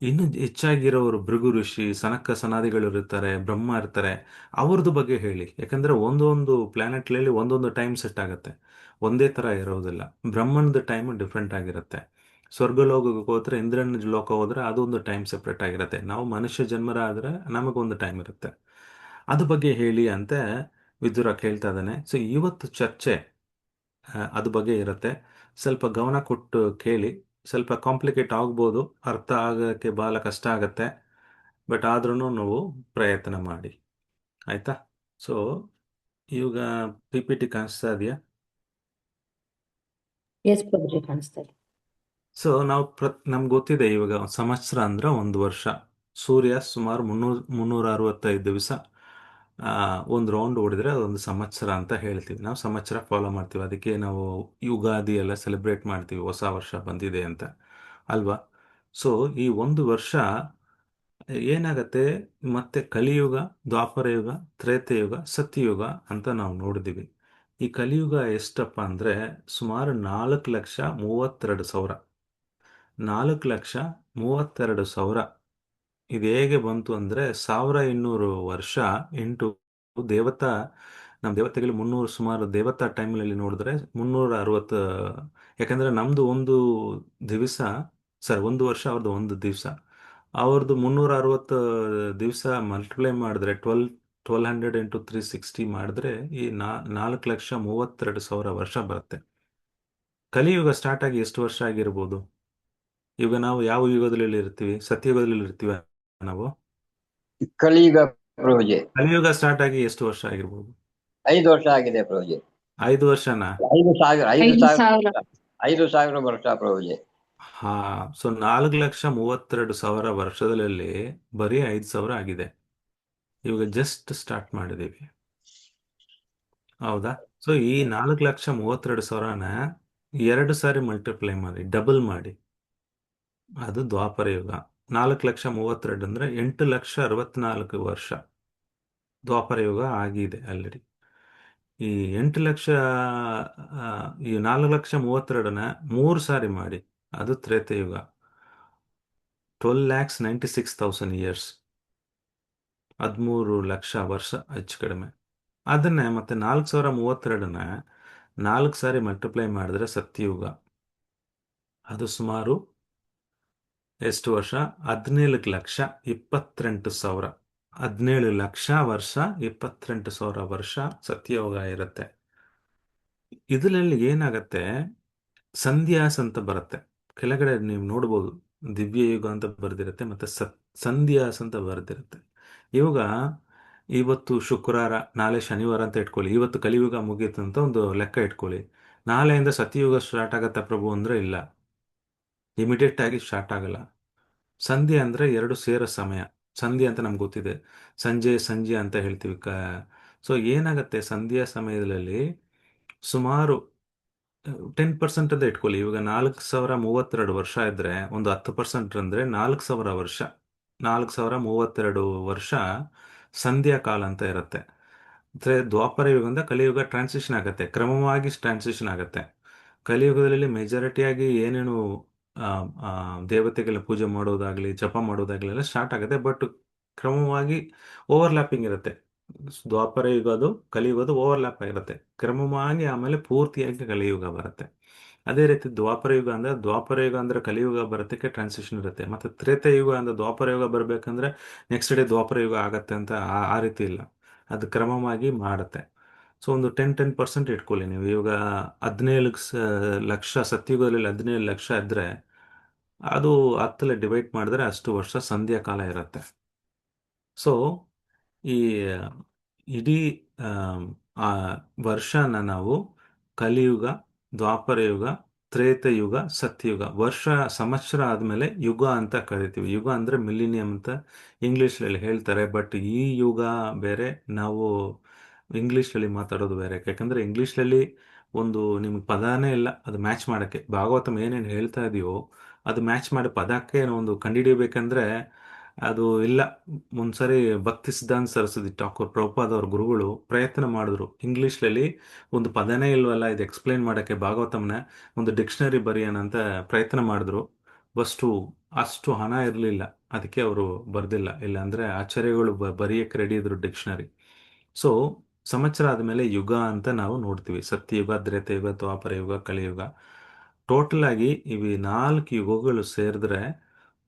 ಇನ್ನು ಹೆಚ್ಚಾಗಿರೋರು ಭೃಗು ಋಷಿ, ಸನಕ ಸನಾದಿಗಳು ಇರ್ತಾರೆ, ಬ್ರಹ್ಮ ಇರ್ತಾರೆ, ಅವ್ರದ್ದು ಬಗ್ಗೆ ಹೇಳಿ. ಯಾಕಂದ್ರೆ ಒಂದೊಂದು ಪ್ಲಾನೆಟ್ಗಳಲ್ಲಿ ಒಂದೊಂದು ಟೈಮ್ ಸೆಟ್ ಆಗುತ್ತೆ, ಒಂದೇ ತರ ಇರೋದಿಲ್ಲ. ಬ್ರಹ್ಮನದ ಟೈಮ್ ಡಿಫ್ರೆಂಟ್ ಆಗಿರುತ್ತೆ. ಸ್ವರ್ಗಲೋಕಕ್ಕೆ ಹೋದ್ರೆ, ಇಂದ್ರನ ಲೋಕ ಹೋದ್ರೆ ಅದೊಂದು ಟೈಮ್ ಸೆಪ್ರೇಟ್ ಆಗಿರುತ್ತೆ. ನಾವು ಮನುಷ್ಯ ಜನ್ಮರ ಆದ್ರೆ ನಮಗೊಂದು ಟೈಮ್ ಇರುತ್ತೆ. ಅದ್ರ ಬಗ್ಗೆ ಹೇಳಿ ಅಂತ ವಿದುರ ಕೇಳ್ತಾ ಇದ್ದಾನೆ. ಸೊ ಇವತ್ತು ಚರ್ಚೆ ಅದ್ರ ಬಗ್ಗೆ ಇರುತ್ತೆ. ಸ್ವಲ್ಪ ಗಮನ ಕೊಟ್ಟು ಕೇಳಿ. ಸ್ವಲ್ಪ ಕಾಂಪ್ಲಿಕೇಟ್ ಆಗ್ಬೋದು, ಅರ್ಥ ಆಗೋಕ್ಕೆ ಬಹಳ ಕಷ್ಟ ಆಗತ್ತೆ, ಬಟ್ ಆದ್ರೂ ನಾವು ಪ್ರಯತ್ನ ಮಾಡಿ. ಆಯ್ತಾ? ಸೊ ಇವಾಗ PPT ಕಾಣಿಸ್ತಾ ಇದೆಯಾ? ಎಸ್ ಪ್ರಭುಜಿ, ಕಾಣಿಸ್ತಾ ಇದೆ. ಸೊ ನಾವು ನಮ್ಗೆ ಗೊತ್ತಿದೆ ಇವಾಗ ಸಂವತ್ಸರ ಅಂದ್ರೆ 1 ವರ್ಷ. ಸೂರ್ಯ ಸುಮಾರು 365 ದಿವಸ ಒಂದು ರೌಂಡ್ ಓಡಿದ್ರೆ ಅದೊಂದು ಸಂವತ್ಸರ ಅಂತ ಹೇಳ್ತೀವಿ. ನಾವು ಸಂವತ್ಸರ ಫಾಲೋ ಮಾಡ್ತೀವಿ. ಅದಕ್ಕೆ ನಾವು ಯುಗಾದಿ ಎಲ್ಲ ಸೆಲೆಬ್ರೇಟ್ ಮಾಡ್ತೀವಿ, ಹೊಸ ವರ್ಷ ಬಂದಿದೆ ಅಂತ, ಅಲ್ವಾ? ಸೊ ಈ ಒಂದು ವರ್ಷ ಏನಾಗತ್ತೆ, ಮತ್ತೆ ಕಲಿಯುಗ, ದ್ವಾಪರಯುಗ, ತ್ರೇತಯುಗ, ಸತ್ಯಯುಗ ಅಂತ ನಾವು ನೋಡಿದೀವಿ. ಈ ಕಲಿಯುಗ ಎಷ್ಟಪ್ಪ ಅಂದ್ರೆ ಸುಮಾರು 4,32,000. 4,32,000. ಇದು ಹೇಗೆ ಬಂತು ಅಂದ್ರೆ 1,200 ವರ್ಷ ಇಂಟು ದೇವತಾ, ನಮ್ಮ ದೇವತೆಗಳು 300, ಸುಮಾರು ದೇವತಾ ಟೈಮ್ನಲ್ಲಿ ನೋಡಿದ್ರೆ 360. ಯಾಕಂದ್ರೆ ನಮ್ದು ಒಂದು ದಿವಸ, ಸರ್ ಒಂದು ವರ್ಷ, ಅವ್ರದ್ದು ಒಂದು ದಿವಸ. ಅವ್ರದ್ದು 360 ದಿವಸ ಮಲ್ಟಿಪ್ಲೈ ಮಾಡಿದ್ರೆ 1200 ಇಂಟು 360 ಮಾಡಿದ್ರೆ ಈ 4,32,000 ವರ್ಷ ಬರುತ್ತೆ. ಕಲಿಯುಗ ಸ್ಟಾರ್ಟ್ ಆಗಿ ಎಷ್ಟು ವರ್ಷ ಆಗಿರ್ಬೋದು? ಇವಾಗ ನಾವು ಯಾವ ಯುಗದಲ್ಲಿ ಇರ್ತೀವಿ? ಸತ್ಯಯುಗದಲ್ಲಿ ಇರ್ತೀವಿ ನಾವು. ಕಲಿಯುಗ ಪ್ರಭುಜಿ. ಕಲಿಯುಗ ಸ್ಟಾರ್ಟ್ ಆಗಿ ಎಷ್ಟು ವರ್ಷ ಆಗಿರ್ಬೋದು? 5 ವರ್ಷ ಆಗಿದೆ ಪ್ರಭುಜಿ. 5 ವರ್ಷನಾ? 5,000 5,000. 5,000 ವರ್ಷ ಪ್ರಭುಜಿ. ಹಾ. ಸೊ 4,32,000 ವರ್ಷದಲ್ಲಿ ಬರೀ 5,000 ಆಗಿದೆ. ಇವಾಗ ಜಸ್ಟ್ ಸ್ಟಾರ್ಟ್ ಮಾಡಿದೀವಿ, ಹೌದಾ? ಸೊ ಈ 4,32,000ನ 2 ಸಾರಿ ಮಲ್ಟಿಪ್ಲೈ ಮಾಡಿ, ಡಬಲ್ ಮಾಡಿ, ಅದು ದ್ವಾಪರ ಯುಗ. 4,32,000 ಅಂದ್ರೆ 8,64,000 ವರ್ಷ ದ್ವಾಪರ ಯುಗ ಆಗಿದೆ ಆಲ್ರೆಡಿ. ಈ 8 ಲಕ್ಷ, ಈ 4,32,000ನ 3 ಸಾರಿ ಮಾಡಿ, ಅದು ತ್ರೇತಯುಗ. 12,96,000 ಇಯರ್ಸ್, 13 ಲಕ್ಷ ವರ್ಷ ಹೆಚ್ಚು ಕಡಿಮೆ. ಅದನ್ನೇ ಮತ್ತೆ 4,032ನ 4 ಸಾರಿ ಮಲ್ಟಿಪ್ಲೈ ಮಾಡಿದ್ರೆ ಸತ್ಯಯುಗ. ಅದು ಸುಮಾರು ಎಷ್ಟು ವರ್ಷ? 17,28,000. 17 ಲಕ್ಷ ವರ್ಷ, 28,000 ವರ್ಷ ಸತ್ಯಯುಗ ಇರುತ್ತೆ. ಇದರಲ್ಲಿ ಏನಾಗತ್ತೆ, ಸಂಧ್ಯಾಸ್ ಅಂತ ಬರುತ್ತೆ ಕೆಳಗಡೆ, ನೀವು ನೋಡ್ಬೋದು, ದಿವ್ಯ ಯುಗ ಅಂತ ಬರ್ದಿರುತ್ತೆ, ಮತ್ತೆ ಸಂಧ್ಯಾಸ್ ಅಂತ ಬರ್ದಿರುತ್ತೆ. ಇವಾಗ ಇವತ್ತು ಶುಕ್ರವಾರ, ನಾಳೆ ಶನಿವಾರ ಅಂತ ಇಟ್ಕೊಳ್ಳಿ. ಇವತ್ತು ಕಲಿಯುಗ ಮುಗೀತು ಅಂತ ಒಂದು ಲೆಕ್ಕ ಇಟ್ಕೊಳ್ಳಿ. ನಾಳೆಯಿಂದ ಸತ್ಯಯುಗ ಸ್ಟಾರ್ಟ್ ಆಗತ್ತಾ ಪ್ರಭು ಅಂದ್ರೆ ಇಲ್ಲ, ಇಮಿಡಿಯೇಟ್ ಆಗಿ ಸ್ಟಾರ್ಟ್ ಆಗಲ್ಲ. ಸಂಧ್ಯೆ ಅಂದ್ರೆ 2 ಸೇರೋ ಸಮಯ. ಸಂಧ್ಯೆ ಅಂತ ನಮ್ಗೆ ಗೊತ್ತಿದೆ, ಸಂಜೆ ಅಂತ ಹೇಳ್ತೀವಿ. ಸೊ ಏನಾಗತ್ತೆ, ಸಂಧ್ಯಾ ಸಮಯದಲ್ಲಿ ಸುಮಾರು 10% ಅಂತ ಇಟ್ಕೊಳ್ಳಿ. ಇವಾಗ 4,032 ವರ್ಷ ಇದ್ರೆ ಒಂದು 10% ಅಂದ್ರೆ 4,000 ವರ್ಷ. 4,032 ವರ್ಷ ಸಂಧ್ಯಾ ಕಾಲ ಅಂತ ಇರುತ್ತೆ. ಅಂದ್ರೆ ದ್ವಾಪರ ಯುಗದಿಂದ ಕಲಿಯುಗ ಟ್ರಾನ್ಸಿಷನ್ ಆಗುತ್ತೆ, ಕ್ರಮವಾಗಿ ಟ್ರಾನ್ಸಿಷನ್ ಆಗುತ್ತೆ. ಕಲಿಯುಗದಲ್ಲಿ ಮೆಜಾರಿಟಿಯಾಗಿ ಏನೇನು ಆ, ಆ, ದೇವತೆಗಳ ಪೂಜೆ ಮಾಡೋದಾಗ್ಲಿ, ಜಪ ಮಾಡೋದಾಗ್ಲಿ ಎಲ್ಲ ಸ್ಟಾರ್ಟ್ ಆಗುತ್ತೆ. ಬಟ್ ಕ್ರಮವಾಗಿ ಓವರ್ಲ್ಯಾಪಿಂಗ್ ಇರುತ್ತೆ. ದ್ವಾಪರ ಯುಗದು ಕಲಿಯುಗದು ಓವರ್ಲ್ಯಾಪ್ ಆಗಿರುತ್ತೆ. ಕ್ರಮವಾಗಿ ಆಮೇಲೆ ಪೂರ್ತಿಯಾಗಿ ಕಲಿಯುಗ ಬರುತ್ತೆ. ಅದೇ ರೀತಿ ದ್ವಾಪರ ಯುಗ ಅಂದ್ರೆ ಕಲಿಯುಗ ಬರೋದಕ್ಕೆ ಟ್ರಾನ್ಸಿಷನ್ ಇರುತ್ತೆ. ಮತ್ತೆ ತ್ರೇತಯುಗ ಅಂದ್ರೆ ದ್ವಾಪರ ಯುಗ ಬರಬೇಕಂದ್ರೆ ನೆಕ್ಸ್ಟ್ ಡೇ ದ್ವಾಪರ ಯುಗ ಆಗತ್ತೆ ಅಂತ ಆ ರೀತಿ ಇಲ್ಲ, ಅದು ಕ್ರಮವಾಗಿ ಮಾಡುತ್ತೆ. ಸೊ ಒಂದು 10% ಇಟ್ಕೊಳ್ಳಿ ನೀವು. ಇವಾಗ 17 ಲಕ್ಷ ಸತ್ಯುಗದಲ್ಲಿ 17 ಲಕ್ಷ ಇದ್ರೆ ಅದು 10 ಡಿವೈಡ್ ಮಾಡಿದ್ರೆ ಅಷ್ಟು ವರ್ಷ ಸಂಧ್ಯಾ ಕಾಲ ಇರುತ್ತೆ. ಸೊ ಈ ಇಡೀ ಆ ವರ್ಷನ ನಾವು ಕಲಿಯುಗ, ದ್ವಾಪರ ಯುಗ, ತ್ರೇತಯುಗ, ಸತ್ಯಯುಗ, ವರ್ಷ ಸಂವತ್ಸರ ಆದಮೇಲೆ ಯುಗ ಅಂತ ಕರಿತೀವಿ. ಯುಗ ಅಂದರೆ ಮಿಲಿನಿಯಂ ಅಂತ ಇಂಗ್ಲೀಷಲ್ಲಿ ಹೇಳ್ತಾರೆ. ಬಟ್ ಈ ಯುಗ ಬೇರೆ, ನಾವು ಇಂಗ್ಲೀಷಲ್ಲಿ ಮಾತಾಡೋದು ಬೇರೆ. ಯಾಕಂದರೆ ಇಂಗ್ಲೀಷಲ್ಲಿ ಒಂದು ನಿಮ್ಗೆ ಪದಾನೇ ಇಲ್ಲ ಅದು ಮ್ಯಾಚ್ ಮಾಡೋಕ್ಕೆ. ಭಾಗವತಂ ಏನೇನು ಹೇಳ್ತಾ ಇದೆಯೋ ಅದು ಮ್ಯಾಚ್ ಮಾಡಿ ಪದಕ್ಕೆ ಒಂದು ಕಂಡುಹಿಡಿಯಬೇಕಂದ್ರೆ ಅದು ಇಲ್ಲ. ಒಂದ್ಸರಿ ಭಕ್ತಿ ಸಿದ್ಧಾಂತ ಸರಸ್ವತಿ ಠಾಕೂರ್ ಪ್ರಭುಪಾದ್ ಅವ್ರ ಗುರುಗಳು ಪ್ರಯತ್ನ ಮಾಡಿದ್ರು, ಇಂಗ್ಲೀಷ್ನಲ್ಲಿ ಒಂದು ಪದನೇ ಇಲ್ವಲ್ಲ ಇದು ಎಕ್ಸ್ಪ್ಲೈನ್ ಮಾಡೋಕ್ಕೆ, ಭಾಗವತಂನ ಒಂದು ಡಿಕ್ಷನರಿ ಬರೆಯೋಣ ಅಂತ ಪ್ರಯತ್ನ ಮಾಡಿದ್ರು. ಅಷ್ಟು ಹಣ ಇರಲಿಲ್ಲ, ಅದಕ್ಕೆ ಅವರು ಬರ್ದಿಲ್ಲ. ಇಲ್ಲಾಂದರೆ ಆಚಾರ್ಯಗಳು ಬರೆಯಕ್ಕೆ ರೆಡಿ ಇದ್ರು ಡಿಕ್ಷನರಿ. ಸೊ ಸಂವತ್ಸರ ಆದಮೇಲೆ ಯುಗ ಅಂತ ನಾವು ನೋಡ್ತೀವಿ. ಸತ್ಯಯುಗ, ತ್ರೇತಯುಗ, ದ್ವಾಪರ ಯುಗ, ಕಲಿಯುಗ. ಟೋಟಲ್ ಆಗಿ ಇವು 4 ಯುಗಗಳು ಸೇರಿದ್ರೆ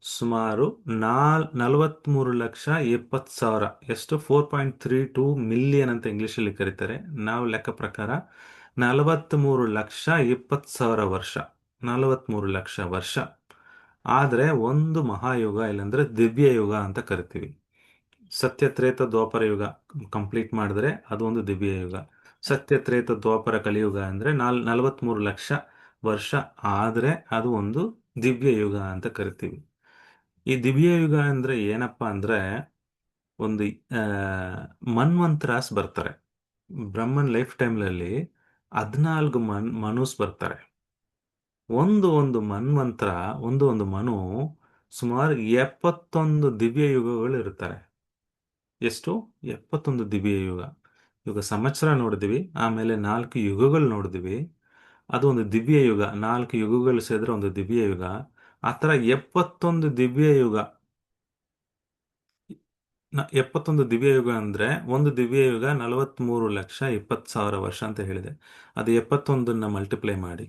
ಸುಮಾರು 43,70,000. ಎಷ್ಟು? 4.32 ಮಿಲಿಯನ್ ಅಂತ ಇಂಗ್ಲೀಷಲ್ಲಿ ಕರೀತಾರೆ. ನಾವು ಲೆಕ್ಕ ಪ್ರಕಾರ 43,20,000 ವರ್ಷ, 43 ಲಕ್ಷ ವರ್ಷ ಆದರೆ ಒಂದು ಮಹಾಯುಗ, ಇಲ್ಲಾಂದ್ರೆ ದಿವ್ಯ ಯುಗ ಅಂತ ಕರಿತೀವಿ. ಸತ್ಯ ತ್ರೇತ ದ್ವಾಪರ ಯುಗ ಕಂಪ್ಲೀಟ್ ಮಾಡಿದ್ರೆ ಅದು ಒಂದು ದಿವ್ಯ ಯುಗ. ಸತ್ಯ ತ್ರೇತ ದ್ವಾಪರ ಕಲಿಯುಗ ಅಂದ್ರೆ 43 ಲಕ್ಷ ವರ್ಷ ಆದ್ರೆ ಅದು ಒಂದು ದಿವ್ಯ ಯುಗ ಅಂತ ಕರಿತೀವಿ. ಈ ದಿವ್ಯ ಯುಗ ಅಂದ್ರೆ ಏನಪ್ಪಾ ಅಂದ್ರೆ ಒಂದು ಆ, ಮನ್ವಂತರಾಸ್ ಬರ್ತಾರೆ. ಬ್ರಹ್ಮನ್ ಲೈಫ್ ಟೈಮ್ನಲ್ಲಿ 14 ಮನುಸ್ ಬರ್ತಾರೆ. ಒಂದು ಮನ್ವಂತರ, ಒಂದು ಮನು ಸುಮಾರು 71 ದಿವ್ಯ ಯುಗಗಳು ಇರ್ತಾರೆ. ಎಷ್ಟು? 71 ದಿವ್ಯ ಯುಗ. ಇವಾಗ ಸಂವತ್ಸರ ನೋಡಿದ್ವಿ, ಆಮೇಲೆ 4 ಯುಗಗಳು ನೋಡಿದ್ವಿ. ಅದು ಒಂದು ದಿವ್ಯ ಯುಗ. 4 ಯುಗಗಳು ಸೇರಿದ್ರೆ ಒಂದು ದಿವ್ಯ ಯುಗ. ಆ ಥರ 71 ದಿವ್ಯ ಯುಗ. 71 ದಿವ್ಯ ಯುಗ ಅಂದ್ರೆ ಒಂದು ದಿವ್ಯ ಯುಗ 43,20,000 ವರ್ಷ ಅಂತ ಹೇಳಿದೆ. ಅದು 71ನ್ನ ಮಲ್ಟಿಪ್ಲೈ ಮಾಡಿ,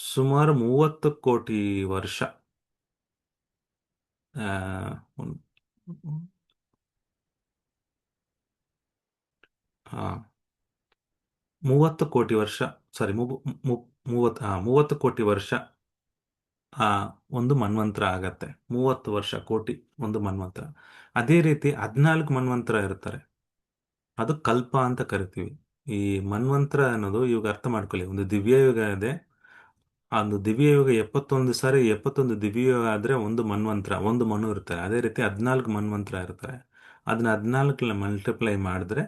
ಸುಮಾರು 30 ಕೋಟಿ ವರ್ಷ. ಆ, ಒಂದ್- ಆ, 30 ಕೋಟಿ ವರ್ಷ, ಸಾರಿ, 30 ಕೋಟಿ ವರ್ಷ ಆ ಒಂದು ಮನ್ವಂತರ ಆಗತ್ತೆ. 30 ವರ್ಷ ಕೋಟಿ ಒಂದು ಮನ್ವಂತರ. ಅದೇ ರೀತಿ 14 ಮನ್ವಂತರ ಇರ್ತಾರೆ. ಅದು ಕಲ್ಪ ಅಂತ ಕರಿತೀವಿ. ಈ ಮನ್ವಂತರ ಅನ್ನೋದು ಇವಾಗ ಅರ್ಥ ಮಾಡ್ಕೊಳ್ಳಿ. ಒಂದು ದಿವ್ಯ ಯುಗ ಇದೆ. ಆ ಒಂದು ದಿವ್ಯ ಯುಗ 71 ಸಾರಿ 71 ದಿವ್ಯ ಯುಗ ಆದ್ರೆ ಒಂದು ಮನ್ವಂತರ, ಒಂದು ಮನು ಇರ್ತಾರೆ. ಅದೇ ರೀತಿ 14 ಮನ್ವಂತರ ಇರ್ತಾರೆ. ಅದನ್ನ 14 ಮಲ್ಟಿಪ್ಲೈ ಮಾಡಿದ್ರೆ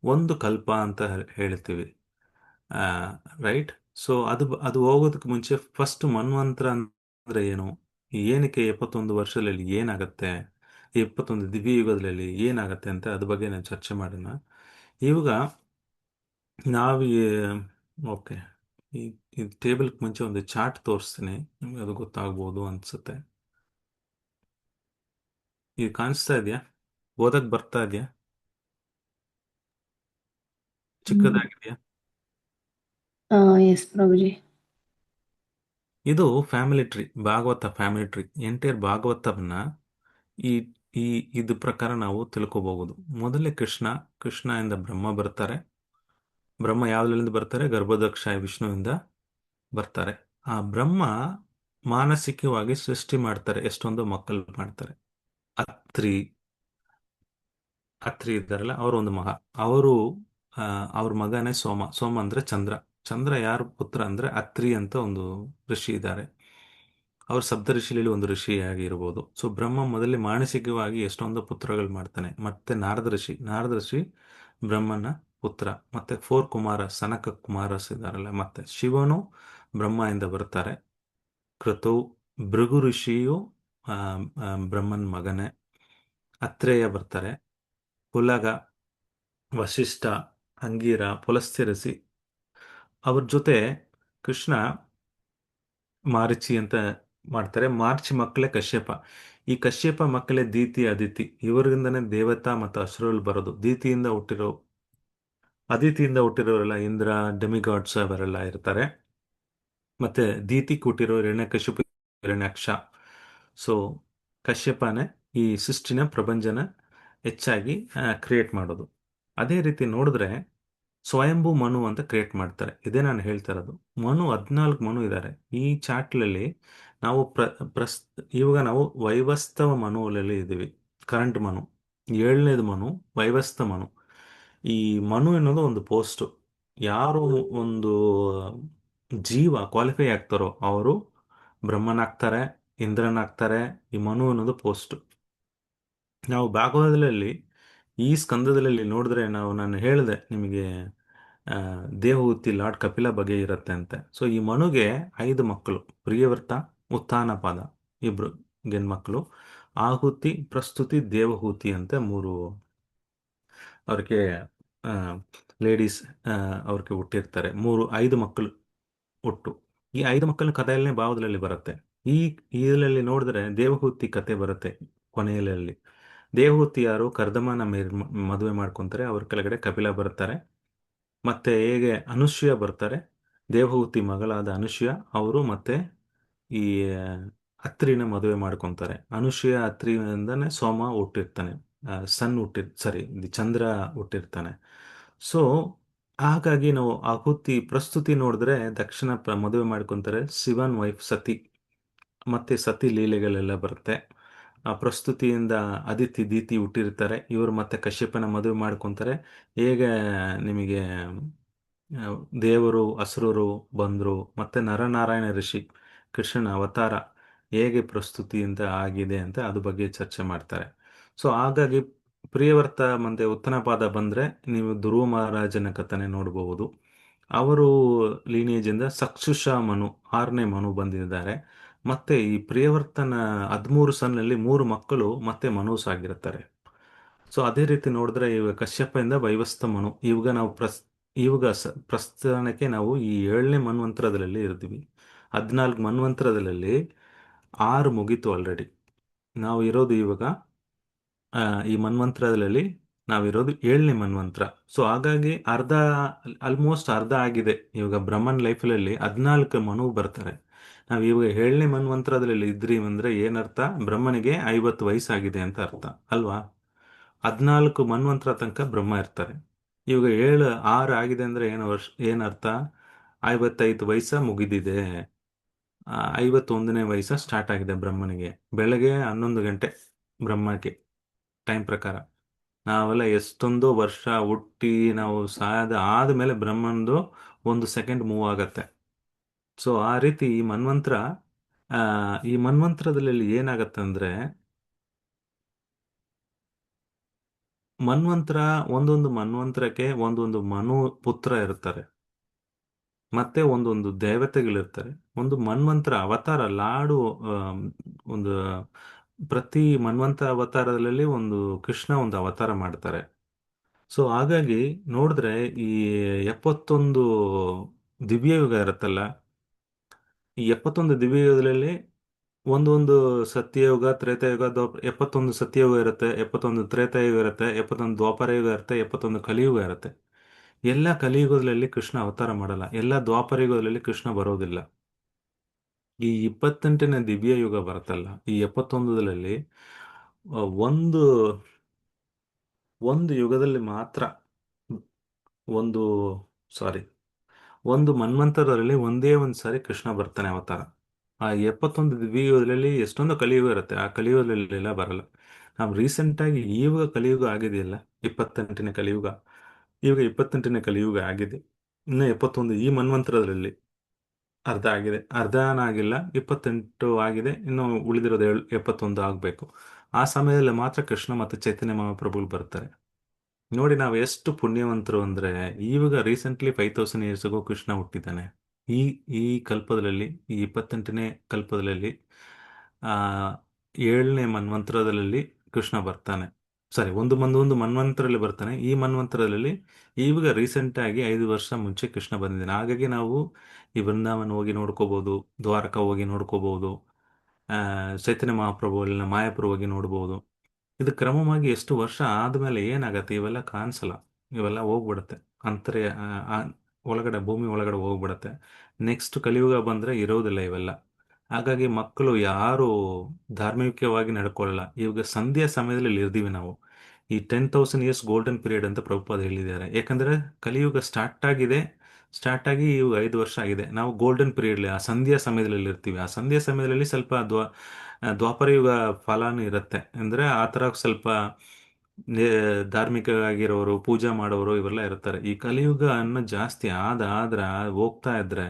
ಒಂದು ಕಲ್ಪ ಅಂತ ಹೇಳ್ತೀವಿ. ರೈಟ್. ಸೊ ಅದು ಹೋಗೋದಕ್ಕೆ ಮುಂಚೆ ಫಸ್ಟ್ ಮನ್ವಂತರ ಅಂದ್ರೆ ಏನು, ಏನಕ್ಕೆ 71 ವರ್ಷದಲ್ಲಿ ಏನಾಗತ್ತೆ, ಈ 71 ದಿವ್ಯ ಯುಗದಲ್ಲಿ ಏನಾಗತ್ತೆ ಅಂತ ಅದ್ರ ಬಗ್ಗೆ ನಾನು ಚರ್ಚೆ ಮಾಡೋಣ ಇವಾಗ. ನಾವು ಓಕೆ, ಈ ಈ ಟೇಬಲ್ಗೆ ಮುಂಚೆ ಒಂದು ಚಾರ್ಟ್ ತೋರಿಸ್ತೀನಿ, ನಿಮ್ಗೆ ಅದು ಗೊತ್ತಾಗ್ಬೋದು ಅನ್ಸುತ್ತೆ. ಇದು ಕಾಣಿಸ್ತಾ ಇದೆಯಾ? ಓದಕ್ ಬರ್ತಾ ಇದೆಯಾ? ಚಿಕ್ಕದಾಗಿದೆಯಾ? ಎಸ್ ಪ್ರಭುಜಿ. ಇದು family tree, Bhagavata family tree. Entire ಭಾಗವತವನ್ನ ಈ ಈ ಇದು ಪ್ರಕಾರ ನಾವು ತಿಳ್ಕೋಬಹುದು. ಮೊದಲೇ ಕೃಷ್ಣ ಇಂದ ಬ್ರಹ್ಮ ಬರ್ತಾರೆ. ಬ್ರಹ್ಮ ಯಾವ್ದ್ರಿಂದ ಬರ್ತಾರೆ? ಗರ್ಭದಕ್ಷ ವಿಷ್ಣುವಿಂದ ಬರ್ತಾರೆ. ಆ ಬ್ರಹ್ಮ ಮಾನಸಿಕವಾಗಿ ಸೃಷ್ಟಿ ಮಾಡ್ತಾರೆ, ಎಷ್ಟೊಂದು ಮಕ್ಕಳು ಮಾಡ್ತಾರೆ. ಅತ್ರಿ ಅತ್ರಿ ಇದ್ದಾರಲ್ಲ, ಅವರು ಒಂದು ಮಗ. ಅವರು ಅವ್ರ ಮಗನೇ ಸೋಮ. ಸೋಮ ಅಂದ್ರೆ ಚಂದ್ರ. ಚಂದ್ರ ಯಾರ ಪುತ್ರ ಅಂದ್ರೆ ಅತ್ರಿ ಅಂತ ಒಂದು ಋಷಿ ಇದ್ದಾರೆ. ಅವ್ರು ಸಪ್ತ ಋಷಿಯಲ್ಲಿ ಒಂದು ಋಷಿಯಾಗಿರ್ಬೋದು. ಸೊ ಬ್ರಹ್ಮ ಮೊದಲೇ ಮಾನಸಿಕವಾಗಿ ಎಷ್ಟೊಂದು ಪುತ್ರಗಳು ಮಾಡ್ತಾನೆ. ಮತ್ತೆ ನಾರದ ಋಷಿ ಬ್ರಹ್ಮನ ಪುತ್ರ. ಮತ್ತೆ 4 ಕುಮಾರ, ಸನಕ ಕುಮಾರಸ್ ಇದ್ದಾರಲ್ಲ. ಮತ್ತೆ ಶಿವನು ಬ್ರಹ್ಮ ಬರ್ತಾರೆ. ಕ್ರತು, ಭೃಗು ಋಷಿಯು ಆ, ಬ್ರಹ್ಮನ್ ಮಗನೇ. ಅತ್ರೇಯ ಬರ್ತಾರೆ. ಪುಲಗ, ವಶಿಷ್ಠ, ಅಂಗೀರ, ಪುಲಸ್ತ್ಯ ಋಷಿ. ಅವ್ರ ಜೊತೆ ಕೃಷ್ಣ ಮಾರಿಚಿ ಅಂತ ಮಾಡ್ತಾರೆ. ಮಾರ್ಚಿ ಮಕ್ಕಳೇ ಕಶ್ಯಪ. ಈ ಕಶ್ಯಪ ಮಕ್ಕಳೇ ದೀತಿ, ಅದಿತಿ. ಇವರಿಂದನೇ ದೇವತಾ ಮತ್ತು ಅಸುರರು ಬರೋದು. ಅದಿತಿಯಿಂದ ಹುಟ್ಟಿರೋರೆಲ್ಲ ಇಂದ್ರ, ಡೆಮಿಗಾಡ್ಸ್ ಅವರೆಲ್ಲ ಇರ್ತಾರೆ. ಮತ್ತೆ ದೀತಿ ಕೊಟ್ಟಿರೋ ಹಿರಣ್ಯಕಶಿಪು, ಹಿರಣ್ಯಾಕ್ಷ. ಸೊ ಕಶ್ಯಪನೇ ಈ ಸೃಷ್ಟಿನ ಪ್ರಪಂಚನ ಹೆಚ್ಚಾಗಿ ಕ್ರಿಯೇಟ್ ಮಾಡೋದು. ಅದೇ ರೀತಿ ನೋಡಿದ್ರೆ ಸ್ವಯಂಭೂ ಮನು ಅಂತ ಕ್ರಿಯೇಟ್ ಮಾಡ್ತಾರೆ. ಇದೇ ನಾನು ಹೇಳ್ತಾ ಇರೋದು. 14 ಮನು ಇದ್ದಾರೆ ಈ ಚಾರ್ಟ್ಲಲ್ಲಿ. ನಾವು ಇವಾಗ ನಾವು ವೈವಸ್ತವ ಮನುವಲ್ಲಿ ಇದ್ದೀವಿ. ಕರೆಂಟ್ ಮನು 7ನೇದು ಮನು, ವೈವಸ್ತ ಮನು. ಈ ಮನು ಎನ್ನುವುದು ಒಂದು ಪೋಸ್ಟ್. ಯಾರು ಒಂದು ಜೀವ ಕ್ವಾಲಿಫೈ ಆಗ್ತಾರೋ ಅವರು ಬ್ರಹ್ಮನಾಗ್ತಾರೆ, ಇಂದ್ರನಾಗ್ತಾರೆ. ಈ ಮನು ಅನ್ನೋದು ಪೋಸ್ಟ್. ನಾವು ಭಾಗವತದಲ್ಲಿ ಈ ಸ್ಕಂದದಲ್ಲಿ ನೋಡಿದ್ರೆ, ನಾನು ಹೇಳಿದೆ ನಿಮಗೆ, ದೇವಹೂತಿ ಲಾರ್ಡ್ ಕಪಿಲ ಬಗ್ಗೆ ಇರುತ್ತೆ ಅಂತೆ. ಸೊ ಈ ಮನುಗೆ 5 ಮಕ್ಕಳು: ಪ್ರಿಯವರ್ತ, ಉತ್ಥಾನಪಾದ, ಇಬ್ರು ಹೆಣ್ಮಕ್ಳು. ಆಹುತಿ, ಪ್ರಸ್ತುತಿ, ದೇವಹೂತಿ ಅಂತ 3 ಅವ್ರಿಗೆ ಲೇಡೀಸ್ ಅವ್ರಿಗೆ ಹುಟ್ಟಿರ್ತಾರೆ. 5 ಮಕ್ಕಳು ಒಟ್ಟು. ಈ 5 ಮಕ್ಕಳ ಕಥೆಯಲ್ಲೇ ಭಾವದಲ್ಲಿ ಬರುತ್ತೆ. ಈ ಇದರಲ್ಲಿ ನೋಡಿದ್ರೆ ದೇವಹೂತಿ ಕತೆ ಬರುತ್ತೆ ಕೊನೆಯಲ್ಲಿ. ದೇವಹೂತಿ ಯಾರು? ಕರ್ದಮನ ಮದುವೆ ಮಾಡ್ಕೊಂತಾರೆ. ಅವ್ರ ಕೆಳಗಡೆ ಕಪಿಲ ಬರ್ತಾರೆ. ಮತ್ತೆ ಹೇಗೆ ಅನುಷ್ಯ ಬರ್ತಾರೆ, ದೇವಹೂತಿ ಮಗಳಾದ ಅನುಷ್ಯ ಅವರು ಮತ್ತೆ ಈ ಅತ್ರಿನ ಮದುವೆ ಮಾಡ್ಕೊಂತಾರೆ. ಅನುಷ್ಯ ಅತ್ರಿಯಿಂದನೇ ಸೋಮ ಹುಟ್ಟಿರ್ತಾನೆ, ಚಂದ್ರ ಹುಟ್ಟಿರ್ತಾನೆ. ಸೊ ಹಾಗಾಗಿ ನಾವು ಆಹುತಿ ಪ್ರಸ್ತುತಿ ನೋಡಿದ್ರೆ ದಕ್ಷಿಣ ಮದುವೆ ಮಾಡ್ಕೊಂತಾರೆ, ಶಿವನ್ ವೈಫ್ ಸತಿ. ಮತ್ತೆ ಸತಿ ಲೀಲೆಗಳೆಲ್ಲ ಬರುತ್ತೆ. ಆ ಪ್ರಸ್ತುತಿಯಿಂದ ಅದಿತಿ ದೀತಿ ಹುಟ್ಟಿರ್ತಾರೆ. ಇವರು ಮತ್ತೆ ಕಶ್ಯಪನ ಮದುವೆ ಮಾಡ್ಕೊಂತಾರೆ. ಹೇಗೆ ನಿಮಗೆ ದೇವರು ಅಸುರರು ಬಂದರು. ಮತ್ತೆ ನರನಾರಾಯಣ ಋಷಿ ಕೃಷ್ಣನ ಅವತಾರ ಹೇಗೆ ಪ್ರಸ್ತುತಿ ಅಂತ ಆಗಿದೆ ಅಂತ ಅದ್ರ ಬಗ್ಗೆ ಚರ್ಚೆ ಮಾಡ್ತಾರೆ. ಸೊ ಹಾಗಾಗಿ ಪ್ರಿಯವರ್ತ ಮತ್ತೆ ಉತ್ತನಪಾದ ಬಂದರೆ ನೀವು ಧ್ರುವ ಮಹಾರಾಜನ ಕಥನೆ ನೋಡಬಹುದು. ಅವರು ಲೀನಿಯೇಜಿಂದ ಸಕ್ಷುಷ ಮನು 6ನೇ ಮನು ಬಂದಿದ್ದಾರೆ. ಮತ್ತೆ ಈ ಪ್ರಿಯವರ್ತನ 13 ಸನ್ನಲ್ಲಿ 3 ಮಕ್ಕಳು ಮತ್ತೆ ಮನೂಸ್ ಆಗಿರ್ತಾರೆ. ಸೊ ಅದೇ ರೀತಿ ನೋಡಿದ್ರೆ ಇವಾಗ ಕಶ್ಯಪದಿಂದ ವೈವಸ್ತ ಮನು ಇವಾಗ ನಾವು ಪ್ರಸ್ಥಾನಕ್ಕೆ ನಾವು ಈ 7ನೇ ಮನ್ವಂತರದಲ್ಲಿ ಇರ್ತೀವಿ. 14 ಮನ್ವಂತರದಲ್ಲಿ 6 ಮುಗೀತು ಆಲ್ರೆಡಿ. ನಾವು ಇರೋದು ಇವಾಗ ಈ ಮನ್ವಂತರದಲ್ಲಿ ನಾವಿರೋದು 7ನೇ ಮನ್ವಂತರ. ಸೊ ಹಾಗಾಗಿ ಆಲ್ಮೋಸ್ಟ್ ಅರ್ಧ ಆಗಿದೆ. ಇವಾಗ ಬ್ರಹ್ಮನ್ ಲೈಫಲ್ಲಿ 14 ಮನು ಬರ್ತಾರೆ. ನಾವು ಇವಾಗ 7ನೇ ಮನ್ವಂತರದಲ್ಲಿ ಇದ್ರಿ ಅಂದ್ರೆ ಏನರ್ಥ? ಬ್ರಹ್ಮನಿಗೆ 50 ವಯಸ್ಸಾಗಿದೆ ಅಂತ ಅರ್ಥ ಅಲ್ವಾ? 14 ಮನ್ವಂತರ ತನಕ ಬ್ರಹ್ಮ ಇರ್ತಾರೆ. ಇವಾಗ 6 ಆಗಿದೆ ಅಂದ್ರೆ ಏನರ್ಥ? 55 ವಯಸ್ಸ ಮುಗಿದಿದೆ. 51ನೇ ವಯಸ್ಸ ಸ್ಟಾರ್ಟ್ ಆಗಿದೆ ಬ್ರಹ್ಮನಿಗೆ. ಬೆಳಗ್ಗೆ 11 ಗಂಟೆ ಬ್ರಹ್ಮಕ್ಕೆ ಟೈಮ್ ಪ್ರಕಾರ. ನಾವೆಲ್ಲ ಎಷ್ಟೊಂದು ವರ್ಷ ಹುಟ್ಟಿ ನಾವು ಸಾಯದ ಆದಮೇಲೆ ಬ್ರಹ್ಮಂದು 1 ಸೆಕೆಂಡ್ ಮೂವ್ ಆಗತ್ತೆ. ಸೊ ಆ ರೀತಿ ಈ ಮನ್ವಂತರದಲ್ಲಿ ಏನಾಗತ್ತೆ ಅಂದ್ರೆ ಒಂದೊಂದು ಮನ್ವಂತರಕ್ಕೆ ಒಂದೊಂದು ಮನು ಪುತ್ರ ಇರ್ತಾರೆ, ಮತ್ತೆ ಒಂದೊಂದು ದೇವತೆಗಳಿರ್ತಾರೆ. ಒಂದು ಮನ್ವಂತರ ಅವತಾರ ಲಾಡು ಒಂದು ಪ್ರತಿ ಮನ್ವಂತರ ಅವತಾರದಲ್ಲಿ ಒಂದು ಕೃಷ್ಣ ಒಂದು ಅವತಾರ ಮಾಡ್ತಾರೆ. ಸೊ ಹಾಗಾಗಿ ನೋಡಿದ್ರೆ ಈ 71 ದಿವ್ಯಯುಗ ಇರುತ್ತಲ್ಲ, ಈ 71 ದಿವ್ಯಯುಗದಲ್ಲಿ ಒಂದೊಂದು ಸತ್ಯಯುಗ, ತ್ರೇತಾಯುಗ, 71 ಸತ್ಯಯುಗ ಇರುತ್ತೆ, 71 ತ್ರೇತಾಯುಗ ಇರುತ್ತೆ, 71 ದ್ವಾಪರ ಯುಗ ಇರುತ್ತೆ, 71 ಕಲಿಯುಗ ಇರುತ್ತೆ. ಎಲ್ಲ ಕಲಿಯುಗದಲ್ಲಿ ಕೃಷ್ಣ ಅವತಾರ ಮಾಡಲ್ಲ, ಎಲ್ಲ ದ್ವಾಪರ ಯುಗದಲ್ಲಿ ಕೃಷ್ಣ ಬರೋದಿಲ್ಲ. ಈ 28ನೇ ದಿವ್ಯ ಯುಗ ಬರುತ್ತಲ್ಲ, ಈ 71ರಲ್ಲಿ ಒಂದು ಒಂದು ಯುಗದಲ್ಲಿ ಮಾತ್ರ ಒಂದು ಮನ್ವಂತರದಲ್ಲಿ ಒಂದೇ ಒಂದು ಸಾರಿ ಕೃಷ್ಣ ಬರ್ತಾನೆ ಅವತಾರ. ಆ 71 ದಿವ್ಯಯುಗದಲ್ಲಿ ಎಷ್ಟೊಂದು ಕಲಿಯುಗ ಇರುತ್ತೆ, ಆ ಕಲಿಯುಗದಲ್ಲೆಲ್ಲ ಬರಲ್ಲ. ನಾವು ರೀಸೆಂಟಾಗಿ ಇವಾಗ ಕಲಿಯುಗ ಆಗಿದೆಯಲ್ಲ, 28ನೇ ಕಲಿಯುಗ, ಇವಾಗ 28ನೇ ಕಲಿಯುಗ ಆಗಿದೆ. ಇನ್ನು 71 ಈ ಮನ್ವಂತರದಲ್ಲಿ ಅರ್ಧ ಆಗಿದೆ, ಅರ್ಧನ ಆಗಿಲ್ಲ, 28 ಆಗಿದೆ, ಇನ್ನು ಉಳಿದಿರೋದು 71 ಆಗಬೇಕು. ಆ ಸಮಯದಲ್ಲಿ ಮಾತ್ರ ಕೃಷ್ಣ ಮತ್ತು ಚೈತನ್ಯ ಮಹಾಪ್ರಭುಗಳು ಬರ್ತಾರೆ. ನೋಡಿ ನಾವು ಎಷ್ಟು ಪುಣ್ಯವಂತರು ಅಂದ್ರೆ ಇವಾಗ ರೀಸೆಂಟ್ಲಿ 5000 ಇಯರ್ಸ್ಗೂ ಕೃಷ್ಣ ಹುಟ್ಟಿದ್ದಾನೆ. ಈ ಈ ಕಲ್ಪದಲ್ಲಿ, ಈ 28ನೇ ಕಲ್ಪದಲ್ಲಿ 7ನೇ ಮನ್ವಂತರದಲ್ಲಿ ಕೃಷ್ಣ ಬರ್ತಾನೆ. ಒಂದು ಮನ್ವಂತರಲ್ಲಿ ಬರ್ತಾನೆ. ಈ ಮನ್ವಂತರದಲ್ಲಿ ಇವಾಗ ರೀಸೆಂಟ್ ಆಗಿ 5 ವರ್ಷ ಮುಂಚೆ ಕೃಷ್ಣ ಬಂದಿದ್ದಾನೆ. ಹಾಗಾಗಿ ನಾವು ಈ ಬೃಂದಾವನ ಹೋಗಿ ನೋಡ್ಕೋಬಹುದು, ದ್ವಾರಕ ಹೋಗಿ ನೋಡ್ಕೋಬಹುದು, ಚೈತನ್ಯ ಮಹಾಪ್ರಭು ಅಲ್ಲಿನ ಮಾಯಾಪುರ ಹೋಗಿ ನೋಡ್ಬೋದು. ಇದು ಕ್ರಮವಾಗಿ ಎಷ್ಟು ವರ್ಷ ಆದಮೇಲೆ ಏನಾಗತ್ತೆ, ಇವೆಲ್ಲ ಕಾಣಿಸಲ್ಲ, ಇವೆಲ್ಲ ಹೋಗ್ಬಿಡುತ್ತೆ, ಒಳಗಡೆ ಭೂಮಿ ಒಳಗಡೆ ಹೋಗ್ಬಿಡುತ್ತೆ. ನೆಕ್ಸ್ಟ್ ಕಲಿಯುಗ ಬಂದರೆ ಇರೋದಿಲ್ಲ ಇವೆಲ್ಲ. ಹಾಗಾಗಿ ಮಕ್ಕಳು ಯಾರು ಧಾರ್ಮಿಕವಾಗಿ ನಡ್ಕೊಳ್ಳಲ್ಲ. ಇವಾಗ ಸಂಧ್ಯಾ ಸಮಯದಲ್ಲಿ ಇರ್ತೀವಿ ನಾವು. ಈ 10,000 ಇಯರ್ಸ್ ಗೋಲ್ಡನ್ ಪೀರಿಯಡ್ ಅಂತ ಪ್ರಭುಪಾದ ಹೇಳಿದ್ದಾರೆ. ಯಾಕಂದ್ರೆ ಕಲಿಯುಗ ಸ್ಟಾರ್ಟ್ ಆಗಿ ಇವಾಗ 5 ವರ್ಷ ಆಗಿದೆ. ನಾವು ಗೋಲ್ಡನ್ ಪೀರಿಯಡ್ ಆ ಸಂಧ್ಯಾ ಸಮಯದಲ್ಲಿ ಇರ್ತೀವಿ. ಆ ಸಂಧ್ಯಾ ಸಮಯದಲ್ಲಿ ಸ್ವಲ್ಪ ದ್ವಾಪರ ಯುಗ ಫಲಾನು ಇರುತ್ತೆ. ಅಂದ್ರೆ ಆ ಥರ ಸ್ವಲ್ಪ ಧಾರ್ಮಿಕ ಆಗಿರೋರು, ಪೂಜೆ ಮಾಡೋರು ಇವೆಲ್ಲ ಇರ್ತಾರೆ. ಈ ಕಲಿಯುಗ ಅನ್ನೋ ಜಾಸ್ತಿ ಆದ್ರೆ ಹೋಗ್ತಾ ಇದ್ರೆ,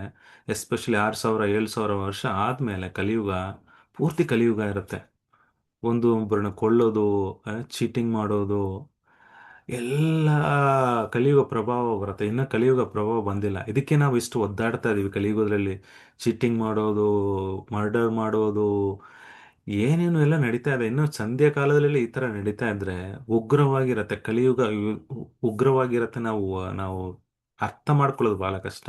ಎಸ್ಪೆಷಲಿ 6,000 7,000 ವರ್ಷ ಆದ್ಮೇಲೆ ಪೂರ್ತಿ ಕಲಿಯುಗ ಇರುತ್ತೆ. ಒಬ್ಬರನ್ನ ಕೊಳ್ಳೋದು, ಚೀಟಿಂಗ್ ಮಾಡೋದು, ಎಲ್ಲ ಕಲಿಯುಗ ಪ್ರಭಾವ ಬರುತ್ತೆ. ಇನ್ನು ಕಲಿಯುಗ ಪ್ರಭಾವ ಬಂದಿಲ್ಲ. ಇದಕ್ಕೆ ನಾವು ಇಷ್ಟು ಒದ್ದಾಡ್ತಾ ಇದೀವಿ. ಕಲಿಯುಗದಲ್ಲಿ ಚೀಟಿಂಗ್ ಮಾಡೋದು, ಮರ್ಡರ್ ಮಾಡೋದು, ಏನೇನು ಎಲ್ಲ ನಡೀತಾ ಇದೆ. ಇನ್ನು ಸಂಧ್ಯಾ ಕಾಲದಲ್ಲಿ ಈ ತರ ನಡೀತಾ ಇದ್ರೆ ಉಗ್ರವಾಗಿರತ್ತೆ ಕಲಿಯುಗ. ಉಗ್ರವಾಗಿರತ್ತೆ. ನಾವು ಅರ್ಥ ಮಾಡ್ಕೊಳ್ಳೋದು ಬಹಳ ಕಷ್ಟ.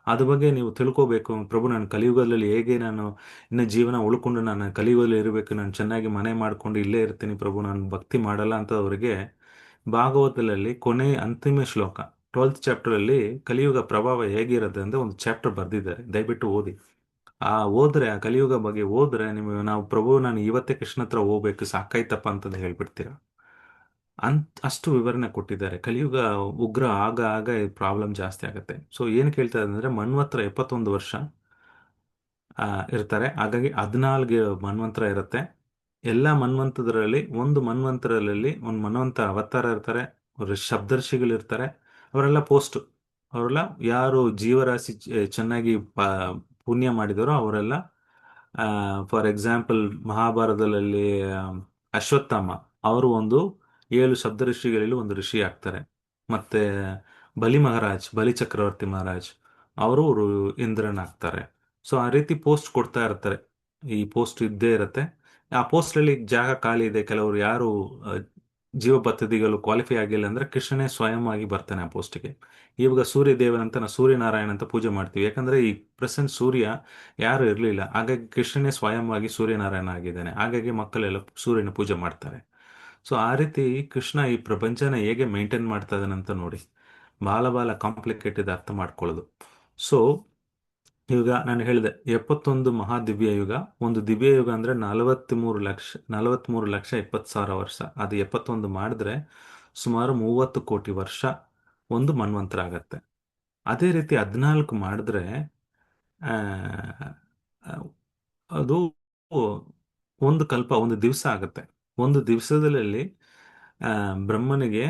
ಅದ್ರ ಬಗ್ಗೆ ನೀವು ತಿಳ್ಕೋಬೇಕು. ಪ್ರಭು, ನಾನು ಕಲಿಯುಗದಲ್ಲಿ ಹೇಗೆ ನಾನು ಇನ್ನು ಜೀವನ ಉಳ್ಕೊಂಡು ನಾನು ಕಲಿಯುಗದಲ್ಲಿ ಇರಬೇಕು, ನಾನು ಚೆನ್ನಾಗಿ ಮನೆ ಮಾಡ್ಕೊಂಡು ಇಲ್ಲೇ ಇರ್ತೀನಿ ಪ್ರಭು, ನಾನು ಭಕ್ತಿ ಮಾಡಲ್ಲ ಅಂತ ಅವರಿಗೆ ಭಾಗವತದಲ್ಲಿ ಅಂತಿಮ ಶ್ಲೋಕ 12th ಚಾಪ್ಟರ್ ಕಲಿಯುಗ ಪ್ರಭಾವ ಹೇಗಿರುತ್ತೆ ಅಂತ ಒಂದು ಚಾಪ್ಟರ್ ಬರ್ದಿದ್ದಾರೆ. ದಯವಿಟ್ಟು ಓದಿ. ಆ ಕಲಿಯುಗ ಬಗ್ಗೆ ಓದ್ರೆ ನಾವು ಪ್ರಭು, ನಾನು ಇವತ್ತೇ ಕೃಷ್ಣ ಹತ್ರ ಹೋಗ್ಬೇಕು, ಸಾಕಾಯ್ತಪ್ಪ ಅಂತಂದು ಹೇಳ್ಬಿಡ್ತೀರಾ. ಅಷ್ಟು ವಿವರಣೆ ಕೊಟ್ಟಿದ್ದಾರೆ. ಕಲಿಯುಗ ಉಗ್ರ ಆಗ ಪ್ರಾಬ್ಲಮ್ ಜಾಸ್ತಿ ಆಗುತ್ತೆ. ಸೊ ಏನು ಕೇಳ್ತಾ ಅಂದ್ರೆ ಮನ್ವಂತರ 71 ವರ್ಷ ಇರ್ತಾರೆ. ಹಾಗಾಗಿ 14 ಮನ್ವಂತರ ಇರುತ್ತೆ. ಎಲ್ಲ ಮನ್ವಂತರಲ್ಲಿ ಒಂದು ಮನ್ವಂತರ ಅವತಾರ ಇರ್ತಾರೆ. ಅವ್ರ ಶಬ್ದರ್ಷಿಗಳಿರ್ತಾರೆ. ಅವರೆಲ್ಲ ಅವರೆಲ್ಲ ಯಾರು ಜೀವರಾಶಿ ಚೆನ್ನಾಗಿ ಪುಣ್ಯ ಮಾಡಿದಾರೋ ಅವರೆಲ್ಲ ಫಾರ್ ಎಕ್ಸಾಂಪಲ್ ಮಹಾಭಾರತದಲ್ಲಿ ಅಶ್ವತ್ಥಾಮ ಅವರು ಒಂದು 7 ಋಷಿಗಳಲ್ಲಿ ಒಂದು ಋಷಿ ಆಗ್ತಾರೆ. ಮತ್ತೆ ಬಲಿ ಮಹಾರಾಜ್, ಬಲಿ ಚಕ್ರವರ್ತಿ ಮಹಾರಾಜ್ ಅವರು ಇಂದ್ರನಾಗ್ತಾರೆ. ಸೊ ಆ ರೀತಿ ಪೋಸ್ಟ್ ಕೊಡ್ತಾ ಇರ್ತಾರೆ. ಈ ಪೋಸ್ಟ್ ಇದ್ದೇ ಇರುತ್ತೆ. ಆ ಪೋಸ್ಟ್ ಅಲ್ಲಿ ಜಾಗ ಖಾಲಿ ಇದೆ, ಕೆಲವರು ಯಾರು ಆ, ಜೀವ ಪದ್ಧತಿಗಳು ಕ್ವಾಲಿಫೈ ಆಗಿಲ್ಲ ಅಂದ್ರೆ ಕೃಷ್ಣನೇ ಸ್ವಯಂ ಆಗಿ ಬರ್ತಾನೆ ಆ ಪೋಸ್ಟ್ಗೆ. ಇವಾಗ ಸೂರ್ಯ ದೇವನಂತ ನಾವು ಸೂರ್ಯನಾರಾಯಣ ಅಂತ ಪೂಜೆ ಮಾಡ್ತೀವಿ, ಯಾಕಂದ್ರೆ ಈ ಪ್ರೆಸೆಂಟ್ ಸೂರ್ಯ ಯಾರು ಇರಲಿಲ್ಲ, ಹಾಗಾಗಿ ಕೃಷ್ಣನೇ ಸ್ವಯಂವಾಗಿ ಸೂರ್ಯನಾರಾಯಣ ಆಗಿದ್ದಾನೆ. ಹಾಗಾಗಿ ಮಕ್ಕಳೆಲ್ಲ ಸೂರ್ಯನ ಪೂಜೆ ಮಾಡ್ತಾರೆ. ಸೊ ಆ ರೀತಿ ಕೃಷ್ಣ ಈ ಪ್ರಪಂಚನ ಹೇಗೆ ಮೇಂಟೈನ್ ಮಾಡ್ತಾ ಇದ್ದಾನಂತ ನೋಡಿ. ಬಹಳ ಬಹಳ ಕಾಂಪ್ಲಿಕೇಟೆಡ್ ಅರ್ಥ ಮಾಡ್ಕೊಳ್ಳೋದು. ಸೊ ಇವಾಗ ನಾನು ಹೇಳಿದೆ 71 ಮಹಾದಿವ್ಯ ಯುಗ. ಒಂದು ದಿವ್ಯ ಯುಗ ಅಂದ್ರೆ 43,20,000 ವರ್ಷ. ಅದು 71 ಮಾಡಿದ್ರೆ ಸುಮಾರು 30 ಕೋಟಿ ವರ್ಷ ಒಂದು ಮನ್ವಂತರ ಆಗತ್ತೆ. ಅದೇ ರೀತಿ 14 ಮಾಡಿದ್ರೆ ಆ, ಅದು ಒಂದು ಕಲ್ಪ, ಒಂದು ದಿವಸ ಆಗುತ್ತೆ. ಒಂದು ದಿವಸದಲ್ಲಿ ಬ್ರಹ್ಮನಿಗೆ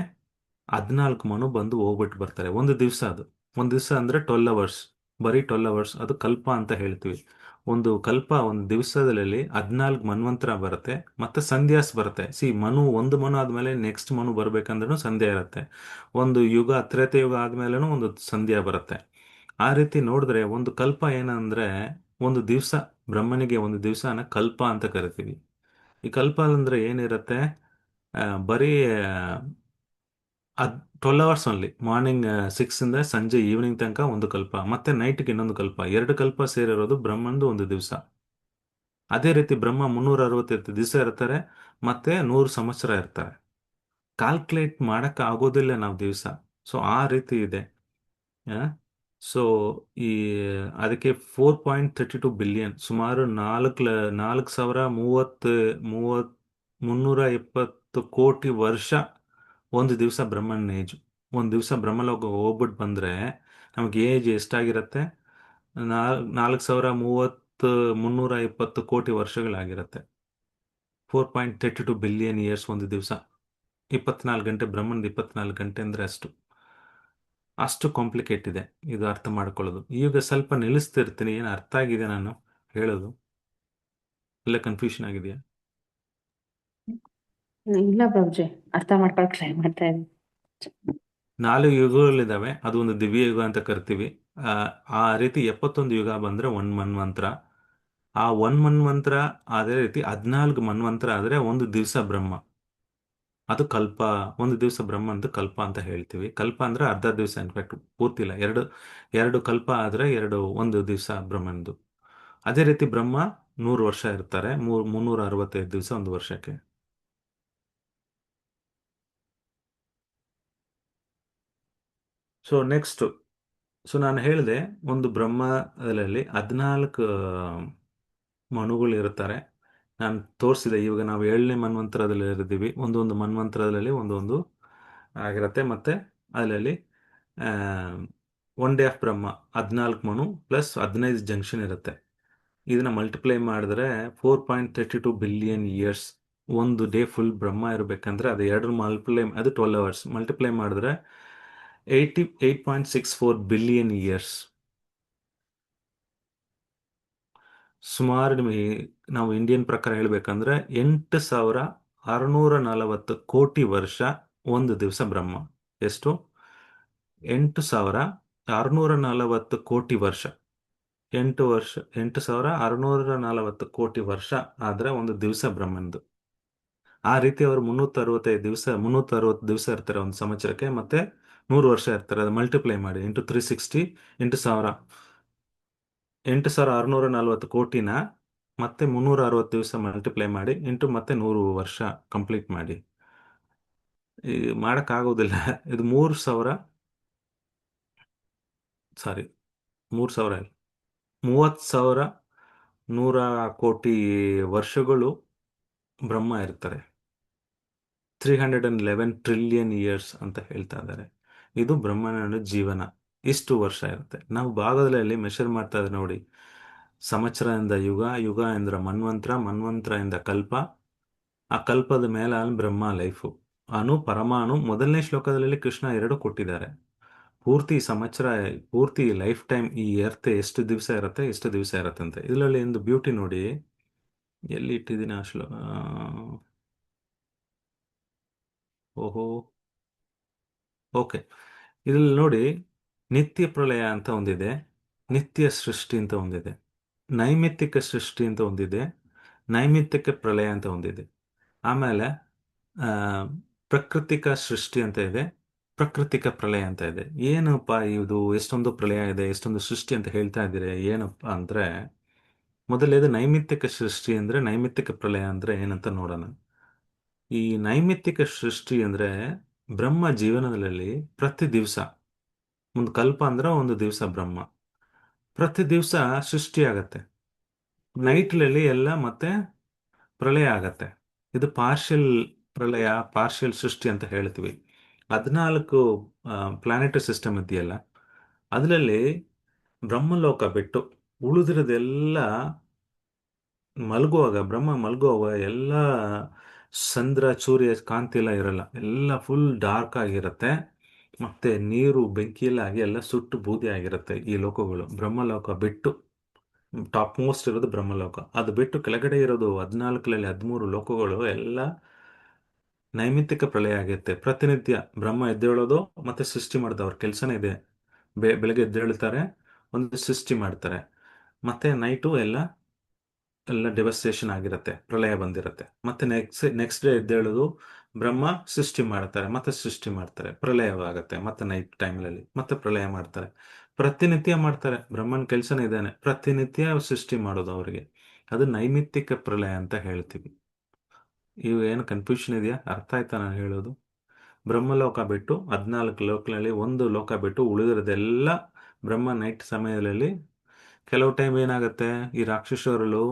14 ಮನು ಬಂದು ಹೋಗ್ಬಿಟ್ಟು ಬರ್ತಾರೆ. ಒಂದು ದಿವಸ ಅದು, ಒಂದು ದಿವಸ ಅಂದ್ರೆ 12 ಅವರ್ಸ್, ಬರೀ 12 ಅವರ್ಸ್, ಅದು ಕಲ್ಪ ಅಂತ ಹೇಳ್ತೀವಿ. ಒಂದು ಕಲ್ಪ, ಒಂದು ದಿವಸದಲ್ಲಿ 14 ಮನ್ವಂತರ ಬರುತ್ತೆ. ಮತ್ತೆ ಸಂಧ್ಯಾಸ್ ಬರುತ್ತೆ. ಒಂದು ಮನು ಆದ್ಮೇಲೆ ನೆಕ್ಸ್ಟ್ ಮನು ಬರ್ಬೇಕಂದ್ರೂ ಸಂಧ್ಯಾ ಇರುತ್ತೆ. ಒಂದು ಯುಗ, ತ್ರೇತ ಯುಗ ಆದ್ಮೇಲೆನೂ ಒಂದು ಸಂಧ್ಯಾ ಬರುತ್ತೆ. ಆ ರೀತಿ ನೋಡಿದ್ರೆ ಒಂದು ಕಲ್ಪ ಏನಂದ್ರೆ ಒಂದು ದಿವಸ. ಬ್ರಹ್ಮನಿಗೆ ಒಂದು ದಿವಸನ ಕಲ್ಪ ಅಂತ ಕರಿತೀವಿ. ಈ ಕಲ್ಪ ಅಂದ್ರೆ ಏನಿರುತ್ತೆ, ಬರೀ 12 ಅವರ್ಸ್ ಓನ್ಲಿ. ಮಾರ್ನಿಂಗ್ 6 ಇಂದ ಸಂಜೆ ಈವ್ನಿಂಗ್ ತನಕ ಒಂದು ಕಲ್ಪ, ಮತ್ತೆ ನೈಟ್ಗೆ ಇನ್ನೊಂದು ಕಲ್ಪ. 2 ಕಲ್ಪ ಸೇರಿರೋದು ಬ್ರಹ್ಮಂದು ಒಂದು ದಿವಸ. ಅದೇ ರೀತಿ ಬ್ರಹ್ಮ 365 ದಿವಸ ಇರ್ತಾರೆ, ಮತ್ತೆ 100 ಸಂವತ್ಸರ ಇರ್ತಾರೆ. ಕ್ಯಾಲ್ಕುಲೇಟ್ ಮಾಡಕ್ ಆಗೋದಿಲ್ಲ ನಾವು ದಿವಸ. ಸೊ ಆ ರೀತಿ ಇದೆ. ಸೊ ಈ ಅದಕ್ಕೆ 4.32 ಬಿಲಿಯನ್, ಸುಮಾರು 4,320 ವರ್ಷ ಒಂದು ದಿವಸ ಬ್ರಹ್ಮನ್ ಏಜ್. ಒಂದು ದಿವಸ ಬ್ರಹ್ಮಲೋಕ ಹೋಗ್ಬಿಟ್ಟು ಬಂದ್ರೆ ನಮ್ಗೆ ಏಜ್ ಎಷ್ಟಾಗಿರತ್ತೆ? 4,320 ವರ್ಷಗಳಾಗಿರತ್ತೆ. 4.32 ಬಿಲಿಯನ್ ಇಯರ್ಸ್ ಒಂದು ದಿವಸ. 24 ಗಂಟೆ, ಬ್ರಹ್ಮಂದು 24 ಗಂಟೆ ಅಂದ್ರೆ ಅಷ್ಟು ಅಷ್ಟು ಕಾಂಪ್ಲಿಕೇಟ್ ಇದೆ ಇದು ಅರ್ಥ ಮಾಡ್ಕೊಳ್ಳೋದು. ಈಗ ಸ್ವಲ್ಪ ನಿಲ್ಲಿಸ್ತಿರ್ತೀನಿ. ಏನು ಅರ್ಥ ಆಗಿದೆ ನಾನು ಹೇಳೋದು? ಇಲ್ಲ ಕನ್ಫ್ಯೂಷನ್ ಆಗಿದೆಯಾ? ಇಲ್ಲ ಪ್ರಭುಜಿ, ಅರ್ಥ ಮಾಡ್ಕೊಳಕ್ ಟ್ರೈ ಮಾಡ್ತಾ ಇದ್ದೀನಿ. 4 ಯುಗಗಳಿದ್ದಾವೆ, ಅದು ಒಂದು ದಿವ್ಯ ಯುಗ ಅಂತ ಕರಿತೀವಿ. ಆ ಆ ರೀತಿ 71 ಯುಗ ಬಂದ್ರೆ ಒಂದ್ ಮನ್ವಂತರ. ಆ ಒಂದ್ ಮನ್ವಂತರ ಅದೇ ರೀತಿ 14 ಮನ್ವಂತರ ಆದ್ರೆ ಒಂದು ದಿವಸ ಬ್ರಹ್ಮ, ಅದು ಕಲ್ಪ. ಒಂದು ದಿವಸ ಬ್ರಹ್ಮ ಅಂತ ಕಲ್ಪ ಅಂತ ಹೇಳ್ತೀವಿ. ಕಲ್ಪ ಅಂದ್ರೆ ಅರ್ಧ ದಿವಸ, ಇನ್ಫ್ಯಾಕ್ಟ್ ಪೂರ್ತಿ ಇಲ್ಲ. ಎರಡು ಕಲ್ಪ ಆದ್ರೆ ಒಂದು ದಿವಸ ಬ್ರಹ್ಮಂದು. ಅದೇ ರೀತಿ ಬ್ರಹ್ಮ 100 ವರ್ಷ ಇರ್ತಾರೆ, 365 ದಿವಸ ಒಂದು ವರ್ಷಕ್ಕೆ. ಸೊ ನೆಕ್ಸ್ಟ್, ಸೊ ನಾನು ಹೇಳಿದೆ ಒಂದು ಬ್ರಹ್ಮದಲ್ಲಿ 14 ಮನುಗಳು ಇರ್ತಾರೆ. ನಾನು ತೋರಿಸಿದೆ. ಇವಾಗ ನಾವು 7ನೇ ಮನ್ವಂತರದಲ್ಲಿ ಇರಿದ್ದೀವಿ. ಒಂದೊಂದು ಮನ್ವಂತರದಲ್ಲಿ ಒಂದೊಂದು ಆಗಿರುತ್ತೆ. ಮತ್ತೆ ಅದರಲ್ಲಿ one day of Brahma 14 Manu plus 15 junction ಇರುತ್ತೆ. ಇದನ್ನ ಮಲ್ಟಿಪ್ಲೈ ಮಾಡಿದ್ರೆ 4.32 ಬಿಲಿಯನ್ ಇಯರ್ಸ್. ಒಂದು ಡೇ ಫುಲ್ ಬ್ರಹ್ಮ ಇರಬೇಕಂದ್ರೆ ಅದು 2 ಮಲ್ಟಿಪ್ಲೈ, ಅದು 12 ಅವರ್ಸ್ ಮಲ್ಟಿಪ್ಲೈ ಮಾಡಿದ್ರೆ 8.64 ಬಿಲಿಯನ್ ಇಯರ್ಸ್. ಸುಮಾರು ನಿಮಗೆ ನಾವು ಇಂಡಿಯನ್ ಪ್ರಕಾರ ಹೇಳ್ಬೇಕಂದ್ರೆ 8,640 ಕೋಟಿ ವರ್ಷ ಒಂದು ದಿವಸ ಬ್ರಹ್ಮ. ಎಷ್ಟು? 8,640 ಕೋಟಿ ವರ್ಷ. 8,640 ಕೋಟಿ ವರ್ಷ ಆದ್ರೆ ಒಂದು ದಿವಸ ಬ್ರಹ್ಮಂದು. ಆ ರೀತಿ ಅವರು 360 ದಿವಸ ಇರ್ತಾರೆ ಒಂದು ಸಂವತ್ಸರಕ್ಕೆ. ಮತ್ತೆ 100 ವರ್ಷ ಇರ್ತಾರೆ. ಅದು ಮಲ್ಟಿಪ್ಲೈ ಮಾಡಿ ಇಂಟು 360 ಇಂಟು 1000, 8,640 ಕೋಟಿನ ಮತ್ತೆ 360 ದಿವಸ ಮಲ್ಟಿಪ್ಲೈ ಮಾಡಿ ಇಂಟು ಮತ್ತೆ 100 ವರ್ಷ ಕಂಪ್ಲೀಟ್ ಮಾಡಿ. ಈ ಮಾಡೋಕ್ಕಾಗೋದಿಲ್ಲ. ಇದು 3,000, ಸಾರಿ 3,000 ಇಲ್ಲ, 30,100 ಕೋಟಿ ವರ್ಷಗಳು ಬ್ರಹ್ಮ ಇರ್ತಾರೆ. 311 ಟ್ರಿಲಿಯನ್ ಇಯರ್ಸ್ ಅಂತ ಹೇಳ್ತಾ ಇದ್ದಾರೆ. ಇದು ಬ್ರಹ್ಮನ ಜೀವನ. ಇಷ್ಟು ವರ್ಷ ಇರುತ್ತೆ. ನಾವು ಭಾಗದಲ್ಲಿ ಮೆಷರ್ ಮಾಡ್ತಾ ಇದ್ರೆ ನೋಡಿ, ಸಂವತ್ಸರದಿಂದ ಯುಗ, ಯುಗ ಎಂದ್ರ ಮನ್ವಂತರ, ಮನ್ವಂತರ ಇಂದ ಕಲ್ಪ, ಆ ಕಲ್ಪದ ಮೇಲೆ ಬ್ರಹ್ಮ ಲೈಫು. ಅಣು ಪರಮಾಣು ಮೊದಲನೇ ಶ್ಲೋಕದಲ್ಲಿ ಕೃಷ್ಣ 2 ಕೊಟ್ಟಿದ್ದಾರೆ. ಪೂರ್ತಿ ಸಂವತ್ಸರ, ಪೂರ್ತಿ ಲೈಫ್ ಟೈಮ್ ಈ ಎರ್ತ್ ಎಷ್ಟು ದಿವಸ ಇರುತ್ತೆ, ಎಷ್ಟು ದಿವಸ ಇರುತ್ತೆ ಅಂತ. ಇದರಲ್ಲಿ ಒಂದು ಬ್ಯೂಟಿ ನೋಡಿ, ಎಲ್ಲಿ ಇಟ್ಟಿದ್ದೀನಿ ಅಷ್ಟು. ಓಹೋ, ಓಕೆ. ಇದ್ರಲ್ಲಿ ನೋಡಿ, ನಿತ್ಯ ಪ್ರಳಯ ಅಂತ ಒಂದಿದೆ, ನಿತ್ಯ ಸೃಷ್ಟಿ ಅಂತ ಒಂದಿದೆ, ನೈಮಿತ್ತಿಕ ಸೃಷ್ಟಿ ಅಂತ ಒಂದಿದೆ, ನೈಮಿತ್ತಿಕ ಪ್ರಳಯ ಅಂತ ಒಂದಿದೆ. ಆಮೇಲೆ ಆ, ಪ್ರಾಕೃತಿಕ ಸೃಷ್ಟಿ ಅಂತ ಇದೆ, ಪ್ರಾಕೃತಿಕ ಪ್ರಳಯ ಅಂತ ಇದೆ. ಏನಪ್ಪ ಇದು, ಎಷ್ಟೊಂದು ಪ್ರಳಯ ಇದೆ, ಎಷ್ಟೊಂದು ಸೃಷ್ಟಿ ಅಂತ ಹೇಳ್ತಾ ಇದ್ದೀರಿ, ಏನಪ್ಪ ಅಂದ್ರೆ, ಮೊದಲೇದು ನೈಮಿತ್ತಿಕ ಸೃಷ್ಟಿ ಅಂದ್ರೆ, ನೈಮಿತ್ತಿಕ ಪ್ರಳಯ ಅಂದ್ರೆ ಏನಂತ ನೋಡೋಣ. ಈ ನೈಮಿತ್ತಿಕ ಸೃಷ್ಟಿ ಅಂದ್ರೆ ಬ್ರಹ್ಮ ಜೀವನದಲ್ಲಿ ಪ್ರತಿ ದಿವಸ, ಒಂದು ಕಲ್ಪ ಅಂದ್ರೆ ಒಂದು ದಿವಸ ಬ್ರಹ್ಮ, ಪ್ರತಿ ದಿವಸ ಸೃಷ್ಟಿ ಆಗತ್ತೆ. ನೈಟ್ಲಲ್ಲಿ ಎಲ್ಲ ಮತ್ತೆ ಪ್ರಳಯ ಆಗತ್ತೆ. ಇದು ಪಾರ್ಷಿಯಲ್ ಪ್ರಳಯ, ಪಾರ್ಷಿಯಲ್ ಸೃಷ್ಟಿ ಅಂತ ಹೇಳ್ತೀವಿ. 14 ಪ್ಲಾನೆಟರಿ ಸಿಸ್ಟಮ್ ಇದೆಯಲ್ಲ, ಅದರಲ್ಲಿ ಬ್ರಹ್ಮಲೋಕ ಬಿಟ್ಟು ಉಳಿದಿರೋದೆಲ್ಲ ಮಲಗುವಾಗ, ಬ್ರಹ್ಮ ಮಲಗುವಾಗ ಎಲ್ಲ ಚಂದ್ರ ಸೂರ್ಯ ಕಾಂತಿ ಎಲ್ಲ ಇರಲ್ಲ, ಎಲ್ಲ ಫುಲ್ ಡಾರ್ಕ್ ಆಗಿರುತ್ತೆ. ಮತ್ತೆ ನೀರು ಬೆಂಕಿ ಎಲ್ಲ ಆಗಿ ಎಲ್ಲ ಸುಟ್ಟು ಬೂದಿ ಆಗಿರುತ್ತೆ ಈ ಲೋಕಗಳು. ಬ್ರಹ್ಮಲೋಕ ಬಿಟ್ಟು ಟಾಪ್ ಮೋಸ್ಟ್ ಇರೋದು ಬ್ರಹ್ಮಲೋಕ, ಅದು ಬಿಟ್ಟು ಕೆಳಗಡೆ ಇರೋದು 14ರಲ್ಲಿ 13 ಲೋಕಗಳು ಎಲ್ಲ ನೈಮಿತ್ತಿಕ ಪ್ರಳಯ ಆಗುತ್ತೆ. ಪ್ರತಿನಿತ್ಯ ಬ್ರಹ್ಮ ಎದ್ದೇಳೋದು ಮತ್ತೆ ಸೃಷ್ಟಿ ಮಾಡೋದು ಅವ್ರ ಕೆಲಸನೇ ಇದೆ. ಬೆಳಗ್ಗೆ ಎದ್ದೇಳ್ತಾರೆ, ಒಂದು ಸೃಷ್ಟಿ ಮಾಡ್ತಾರೆ, ಮತ್ತೆ ನೈಟು ಎಲ್ಲ ಎಲ್ಲ ಡೆವಸ್ಟೇಷನ್ ಆಗಿರುತ್ತೆ, ಪ್ರಳಯ ಬಂದಿರುತ್ತೆ. ಮತ್ತೆ ನೆಕ್ಸ್ಟ್ ಡೇ ಎದ್ದೇಳೋದು, ಬ್ರಹ್ಮ ಸೃಷ್ಟಿ ಮಾಡ್ತಾರೆ, ಮತ್ತೆ ಸೃಷ್ಟಿ ಮಾಡ್ತಾರೆ, ಪ್ರಳಯವಾಗತ್ತೆ, ಮತ್ತೆ ನೈಟ್ ಟೈಮ್ನಲ್ಲಿ ಮತ್ತೆ ಪ್ರಳಯ ಮಾಡ್ತಾರೆ. ಪ್ರತಿನಿತ್ಯ ಮಾಡ್ತಾರೆ, ಬ್ರಹ್ಮನ ಕೆಲಸನೇ ಇದ್ದಾನೆ, ಪ್ರತಿನಿತ್ಯ ಸೃಷ್ಟಿ ಮಾಡೋದು ಅವರಿಗೆ. ಅದು ನೈಮಿತ್ತಿಕ ಪ್ರಳಯ ಅಂತ ಹೇಳ್ತೀವಿ. ಇವು ಏನು ಕನ್ಫ್ಯೂಷನ್ ಇದೆಯಾ? ಅರ್ಥ ಆಯ್ತಾ ನಾನು ಹೇಳೋದು? ಬ್ರಹ್ಮಲೋಕ ಬಿಟ್ಟು 14 ಲೋಕಗಳಲ್ಲಿ ಒಂದು ಲೋಕ ಬಿಟ್ಟು ಉಳಿದಿರೋದೆಲ್ಲ ಬ್ರಹ್ಮ ನೈಟ್ ಸಮಯದಲ್ಲಿ. ಕೆಲವು ಟೈಮ್ ಏನಾಗುತ್ತೆ, ಈ ರಾಕ್ಷಸರು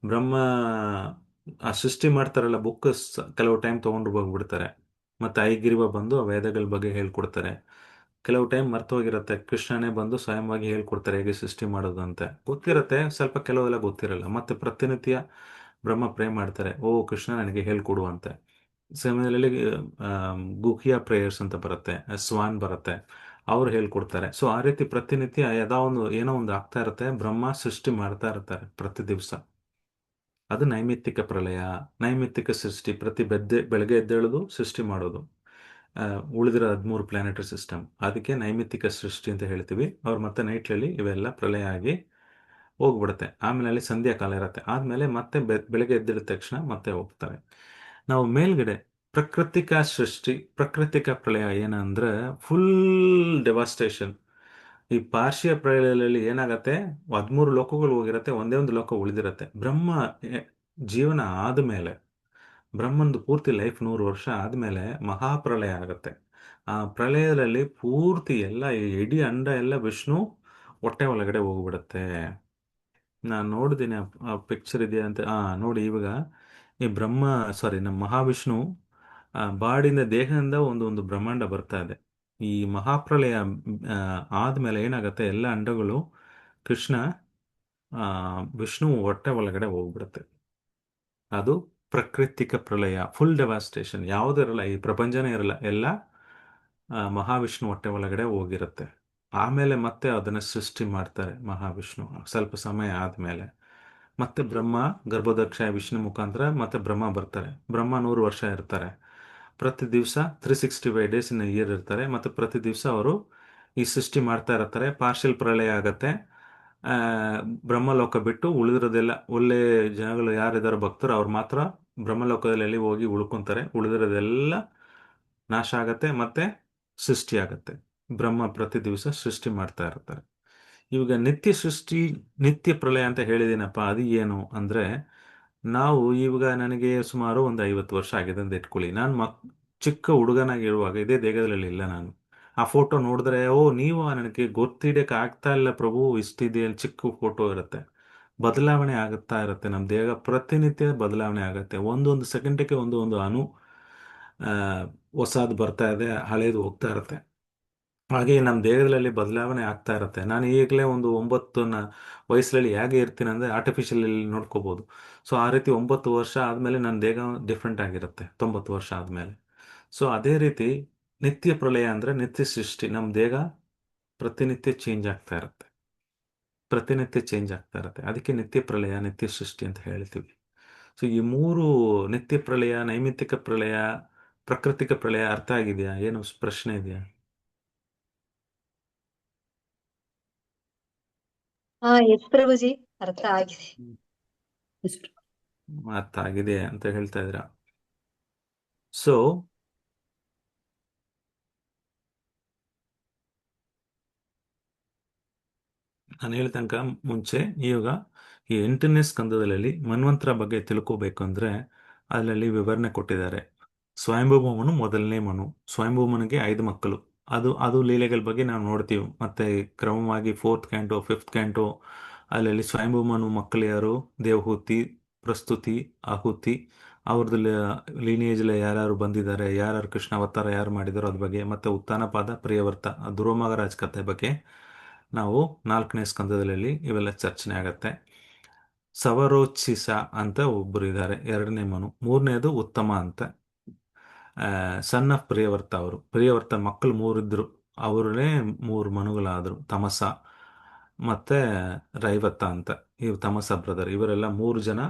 ಬ್ರಹ್ಮ ಆ ಸೃಷ್ಟಿ ಮಾಡ್ತಾರಲ್ಲ ಬುಕ್, ಕೆಲವು ಟೈಮ್ ತೊಗೊಂಡು ಹೋಗ್ಬಿಡ್ತಾರೆ. ಮತ್ತೆ ಐಗಿರಿವ ಬಂದು ಆ ವೇದಗಳ ಬಗ್ಗೆ ಹೇಳ್ಕೊಡ್ತಾರೆ. ಕೆಲವು ಟೈಮ್ ಮರ್ತೋಗಿರುತ್ತೆ, ಕೃಷ್ಣನೇ ಬಂದು ಸ್ವಯಂವಾಗಿ ಹೇಳ್ಕೊಡ್ತಾರೆ ಹೇಗೆ ಸೃಷ್ಟಿ ಮಾಡೋದು ಅಂತ. ಗೊತ್ತಿರುತ್ತೆ ಸ್ವಲ್ಪ, ಕೆಲವೆಲ್ಲ ಗೊತ್ತಿರಲ್ಲ. ಮತ್ತೆ ಪ್ರತಿನಿತ್ಯ ಬ್ರಹ್ಮ ಪ್ರೇ ಮಾಡ್ತಾರೆ, ಓ ಕೃಷ್ಣ ನನಗೆ ಹೇಳ್ಕೊಡು ಅಂತ. ಸಮಯದಲ್ಲಿ ಗುಹಿಯಾ ಪ್ರೇಯರ್ಸ್ ಅಂತ ಬರುತ್ತೆ, ಸ್ವಾನ್ ಬರುತ್ತೆ, ಅವ್ರು ಹೇಳ್ಕೊಡ್ತಾರೆ. ಸೊ ಆ ರೀತಿ ಪ್ರತಿನಿತ್ಯ ಏನೋ ಒಂದು ಆಗ್ತಾ ಇರುತ್ತೆ, ಬ್ರಹ್ಮ ಸೃಷ್ಟಿ ಮಾಡ್ತಾ ಇರ್ತಾರೆ ಪ್ರತಿ ದಿವಸ. ಅದು ನೈಮಿತ್ತಿಕ ಪ್ರಳಯ, ನೈಮಿತ್ತಿಕ ಸೃಷ್ಟಿ. ಬೆಳಗ್ಗೆ ಎದ್ದೇಳೋದು, ಸೃಷ್ಟಿ ಮಾಡೋದು. ಉಳಿದಿರೋ 13 ಪ್ಲಾನೆಟರಿ ಸಿಸ್ಟಮ್, ಅದಕ್ಕೆ ನೈಮಿತ್ತಿಕ ಸೃಷ್ಟಿ ಅಂತ ಹೇಳ್ತೀವಿ. ಅವ್ರು ಮತ್ತೆ ನೈಟ್ಲಲ್ಲಿ ಇವೆಲ್ಲ ಪ್ರಳಯ ಆಗಿ ಹೋಗ್ಬಿಡುತ್ತೆ. ಆಮೇಲೆ ಅಲ್ಲಿ ಸಂಧ್ಯಾ ಕಾಲ ಇರುತ್ತೆ, ಆದ್ಮೇಲೆ ಮತ್ತೆ ಬೆಳಗ್ಗೆ ಎದ್ದಿದ ತಕ್ಷಣ ಮತ್ತೆ ಹೋಗ್ತಾರೆ. ನಾವು ಮೇಲ್ಗಡೆ ಪ್ರಾಕೃತಿಕ ಸೃಷ್ಟಿ, ಪ್ರಾಕೃತಿಕ ಪ್ರಳಯ ಏನಂದ್ರೆ ಫುಲ್ ಡೆವಾಸ್ಟೇಷನ್. ಈ ಪಾರ್ಶ್ವ ಪ್ರಳಯದಲ್ಲಿ ಏನಾಗತ್ತೆ, 13 ಲೋಕಗಳು ಹೋಗಿರತ್ತೆ, ಒಂದೇ ಒಂದು ಲೋಕ ಉಳಿದಿರತ್ತೆ. ಬ್ರಹ್ಮ ಜೀವನ ಆದ್ಮೇಲೆ, ಬ್ರಹ್ಮಂದು ಪೂರ್ತಿ ಲೈಫ್ 100 ವರ್ಷ ಆದ್ಮೇಲೆ ಮಹಾಪ್ರಳಯ ಆಗತ್ತೆ. ಆ ಪ್ರಳಯದಲ್ಲಿ ಪೂರ್ತಿ ಎಲ್ಲ ಈ ಇಡೀ ಅಂಡ ಎಲ್ಲ ವಿಷ್ಣು ಹೊಟ್ಟೆ ಒಳಗಡೆ ಹೋಗ್ಬಿಡತ್ತೆ. ನಾನು ನೋಡಿದ್ದೀನಿ ಆ ಪಿಕ್ಚರ್ ಇದೆಯಾ ಅಂತ. ನೋಡಿ ಇವಾಗ ಈ ನಮ್ಮ ಮಹಾವಿಷ್ಣು ಬಾಡಿನ ದೇಹದಿಂದ ಒಂದು ಬ್ರಹ್ಮಾಂಡ ಬರ್ತಾ ಇದೆ. ಈ ಮಹಾಪ್ರಳಯ ಆದ್ಮೇಲೆ ಏನಾಗುತ್ತೆ, ಎಲ್ಲ ಅಂಡಗಳು ಕೃಷ್ಣ ವಿಷ್ಣು ಹೊಟ್ಟೆ ಒಳಗಡೆ ಹೋಗ್ಬಿಡುತ್ತೆ. ಅದು ಪ್ರಾಕೃತಿಕ ಪ್ರಳಯ, ಫುಲ್ ಡೆವಾಸ್ಟೇಷನ್. ಯಾವುದೂ ಇರಲ್ಲ, ಈ ಪ್ರಪಂಚನೇ ಇರಲ್ಲ, ಎಲ್ಲ ಮಹಾವಿಷ್ಣು ಹೊಟ್ಟೆ ಒಳಗಡೆ ಹೋಗಿರುತ್ತೆ. ಆಮೇಲೆ ಮತ್ತೆ ಅದನ್ನು ಸೃಷ್ಟಿ ಮಾಡ್ತಾರೆ ಮಹಾವಿಷ್ಣು ಸ್ವಲ್ಪ ಸಮಯ ಆದಮೇಲೆ. ಮತ್ತೆ ಬ್ರಹ್ಮ ಗರ್ಭದಕ್ಷ ವಿಷ್ಣು ಮುಖಾಂತರ ಮತ್ತೆ ಬ್ರಹ್ಮ ಬರ್ತಾರೆ. ಬ್ರಹ್ಮ 100 ವರ್ಷ ಇರ್ತಾರೆ. ಪ್ರತಿ ದಿವಸ 365 ಡೇಸ್ ಇನ್ ಇಯರ್ ಇರ್ತಾರೆ. ಮತ್ತೆ ಪ್ರತಿ ದಿವಸ ಅವರು ಈ ಸೃಷ್ಟಿ ಮಾಡ್ತಾ ಇರ್ತಾರೆ. ಪಾರ್ಷಿಯಲ್ ಪ್ರಳಯ ಆಗತ್ತೆ. ಆ, ಬ್ರಹ್ಮಲೋಕ ಬಿಟ್ಟು ಉಳಿದಿರೋದೆಲ್ಲ ಒಳ್ಳೆ ಜನಗಳು ಯಾರಿದಾರೋ ಭಕ್ತರು, ಅವ್ರು ಮಾತ್ರ ಬ್ರಹ್ಮಲೋಕದಲ್ಲಿ ಹೋಗಿ ಉಳ್ಕೊಂತಾರೆ. ಉಳಿದಿರೋದೆಲ್ಲ ನಾಶ ಆಗತ್ತೆ, ಮತ್ತೆ ಸೃಷ್ಟಿ ಆಗತ್ತೆ. ಬ್ರಹ್ಮ ಪ್ರತಿ ದಿವಸ ಸೃಷ್ಟಿ ಮಾಡ್ತಾ ಇರ್ತಾರೆ. ಇವಾಗ ನಿತ್ಯ ಸೃಷ್ಟಿ, ನಿತ್ಯ ಪ್ರಳಯ ಅಂತ ಹೇಳಿದ್ದೀನಪ್ಪ, ಅದು ಏನು ಅಂದ್ರೆ, ನಾವು ಇವಾಗ ನನಗೆ ಸುಮಾರು ಒಂದು 50 ವರ್ಷ ಆಗಿದೆ ಅಂತ ಇಟ್ಕೊಳ್ಳಿ. ನಾನು ಚಿಕ್ಕ ಹುಡುಗನಾಗಿರುವಾಗ ಇದೇ ದೇಹದಲ್ಲಿ ಇಲ್ಲ ನಾನು. ಆ ಫೋಟೋ ನೋಡಿದ್ರೆ, ಓ ನೀವು, ನನಗೆ ಗೊತ್ತಿಡಕ್ಕೆ ಆಗ್ತಾ ಇಲ್ಲ ಪ್ರಭು, ಇಷ್ಟಿದೆ, ಚಿಕ್ಕ ಫೋಟೋ ಇರುತ್ತೆ. ಬದಲಾವಣೆ ಆಗುತ್ತಾ ಇರುತ್ತೆ ನಮ್ಮ ದೇಹ, ಪ್ರತಿನಿತ್ಯ ಬದಲಾವಣೆ ಆಗುತ್ತೆ. ಒಂದೊಂದು ಸೆಕೆಂಡಕ್ಕೆ ಒಂದು ಅಣು ಹೊಸದು ಬರ್ತಾ ಇದೆ, ಹಳೇದು ಹೋಗ್ತಾ ಇರುತ್ತೆ. ಹಾಗೆ ನಮ್ಮ ದೇಹದಲ್ಲಿ ಬದಲಾವಣೆ ಆಗ್ತಾ ಇರುತ್ತೆ. ನಾನು ಈಗಲೇ ಒಂದು 9 ವಯಸ್ಸಲ್ಲಿ ಹೇಗೆ ಇರ್ತೀನಿ ಅಂದರೆ ಆರ್ಟಿಫಿಷಿಯಲ್ ನೋಡ್ಕೋಬೋದು. ಸೊ ಆ ರೀತಿ 9 ವರ್ಷ ಆದಮೇಲೆ ನನ್ನ ದೇಹ ಡಿಫ್ರೆಂಟ್ ಆಗಿರುತ್ತೆ, 90 ವರ್ಷ ಆದಮೇಲೆ. ಸೊ ಅದೇ ರೀತಿ ನಿತ್ಯ ಪ್ರಳಯ ಅಂದರೆ ನಿತ್ಯ ಸೃಷ್ಟಿ. ನಮ್ಮ ದೇಹ ಪ್ರತಿನಿತ್ಯ ಚೇಂಜ್ ಆಗ್ತಾ ಇರುತ್ತೆ. ಪ್ರತಿನಿತ್ಯ ಚೇಂಜ್ ಆಗ್ತಾ ಇರುತ್ತೆ. ಅದಕ್ಕೆ ನಿತ್ಯ ಪ್ರಳಯ, ನಿತ್ಯ ಸೃಷ್ಟಿ ಅಂತ ಹೇಳ್ತೀವಿ. ಸೊ ಈ ಮೂರು, ನಿತ್ಯ ಪ್ರಳಯ, ನೈಮಿತ್ತಿಕ ಪ್ರಳಯ, ಪ್ರಾಕೃತಿಕ ಪ್ರಳಯ ಅರ್ಥ ಆಗಿದೆಯಾ? ಏನು ಪ್ರಶ್ನೆ ಇದೆಯಾ? ಹಾ ಎಸ್ ಪ್ರಭುಜಿ, ಅರ್ಥ ಆಗಿದೆ. ಎಷ್ಟು ಅರ್ಥ ಆಗಿದೆ ಅಂತ ಹೇಳ್ತಾ ಇದ್ದೀರಾ. ಸೊ ನಾನು ಹೇಳಿದ ತನಕ ಮುಂಚೆ ಈಗ ಈ 8ನೇ ಸ್ಕಂದದಲ್ಲಿ ಮನ್ವಂತರ ಬಗ್ಗೆ ತಿಳ್ಕೋಬೇಕು ಅಂದ್ರೆ ಅದರಲ್ಲಿ ವಿವರಣೆ ಕೊಟ್ಟಿದ್ದಾರೆ. ಸ್ವಯಂಭೂಮನು ಮೊದಲನೇ ಮನು. ಸ್ವಯಂಭೂಮನಿಗೆ 5 ಮಕ್ಕಳು. ಅದು ಲೀಲೆಗಳ ಬಗ್ಗೆ ನಾವು ನೋಡ್ತೀವಿ. ಮತ್ತೆ ಕ್ರಮವಾಗಿ 4th ಕ್ಯಾಂಟೋ, 5th ಕ್ಯಾಂಟೋ ಅಲ್ಲಲ್ಲಿ ಸ್ವಯಂಭೂಮನು ಮಕ್ಕಳು ಯಾರು? ದೇವಹೂತಿ, ಪ್ರಸ್ತುತಿ, ಆಹುತಿ, ಅವ್ರದ್ದು ಲೀನಿಯೇಜಲ್ಲಿ ಯಾರ್ಯಾರು ಬಂದಿದ್ದಾರೆ, ಯಾರ್ಯಾರು ಕೃಷ್ಣ ಅವತಾರ ಯಾರು ಮಾಡಿದಾರೋ ಅದ್ರ ಬಗ್ಗೆ, ಮತ್ತೆ ಉತ್ಥಾನಪಾದ, ಪ್ರಿಯವರ್ತ, ಧ್ರುವಮಹಾರಾಜ್ ಕಥೆ ಬಗ್ಗೆ ನಾವು 4ನೇ ಸ್ಕಂದದಲ್ಲಿ ಇವೆಲ್ಲ ಚರ್ಚನೆ ಆಗತ್ತೆ. ಸವರೋಚ್ಛಿಸ ಅಂತ ಒಬ್ಬರು ಇದ್ದಾರೆ, 2ನೇ ಮನು. 3ನೇದು ಉತ್ತಮ ಅಂತ, ಸನ್ ಆಫ್ ಪ್ರಿಯವರ್ತ. ಅವರು ಪ್ರಿಯವರ್ತ ಮಕ್ಕಳು 3 ಇದ್ರು, ಅವರೇ 3 ಮನುಗಳಾದರು. ತಮಸ ಮತ್ತೆ ರೈವತ್ತ ಅಂತ, ಇವ್ ತಮಸ ಬ್ರದರ್. ಇವರೆಲ್ಲ 3 ಜನ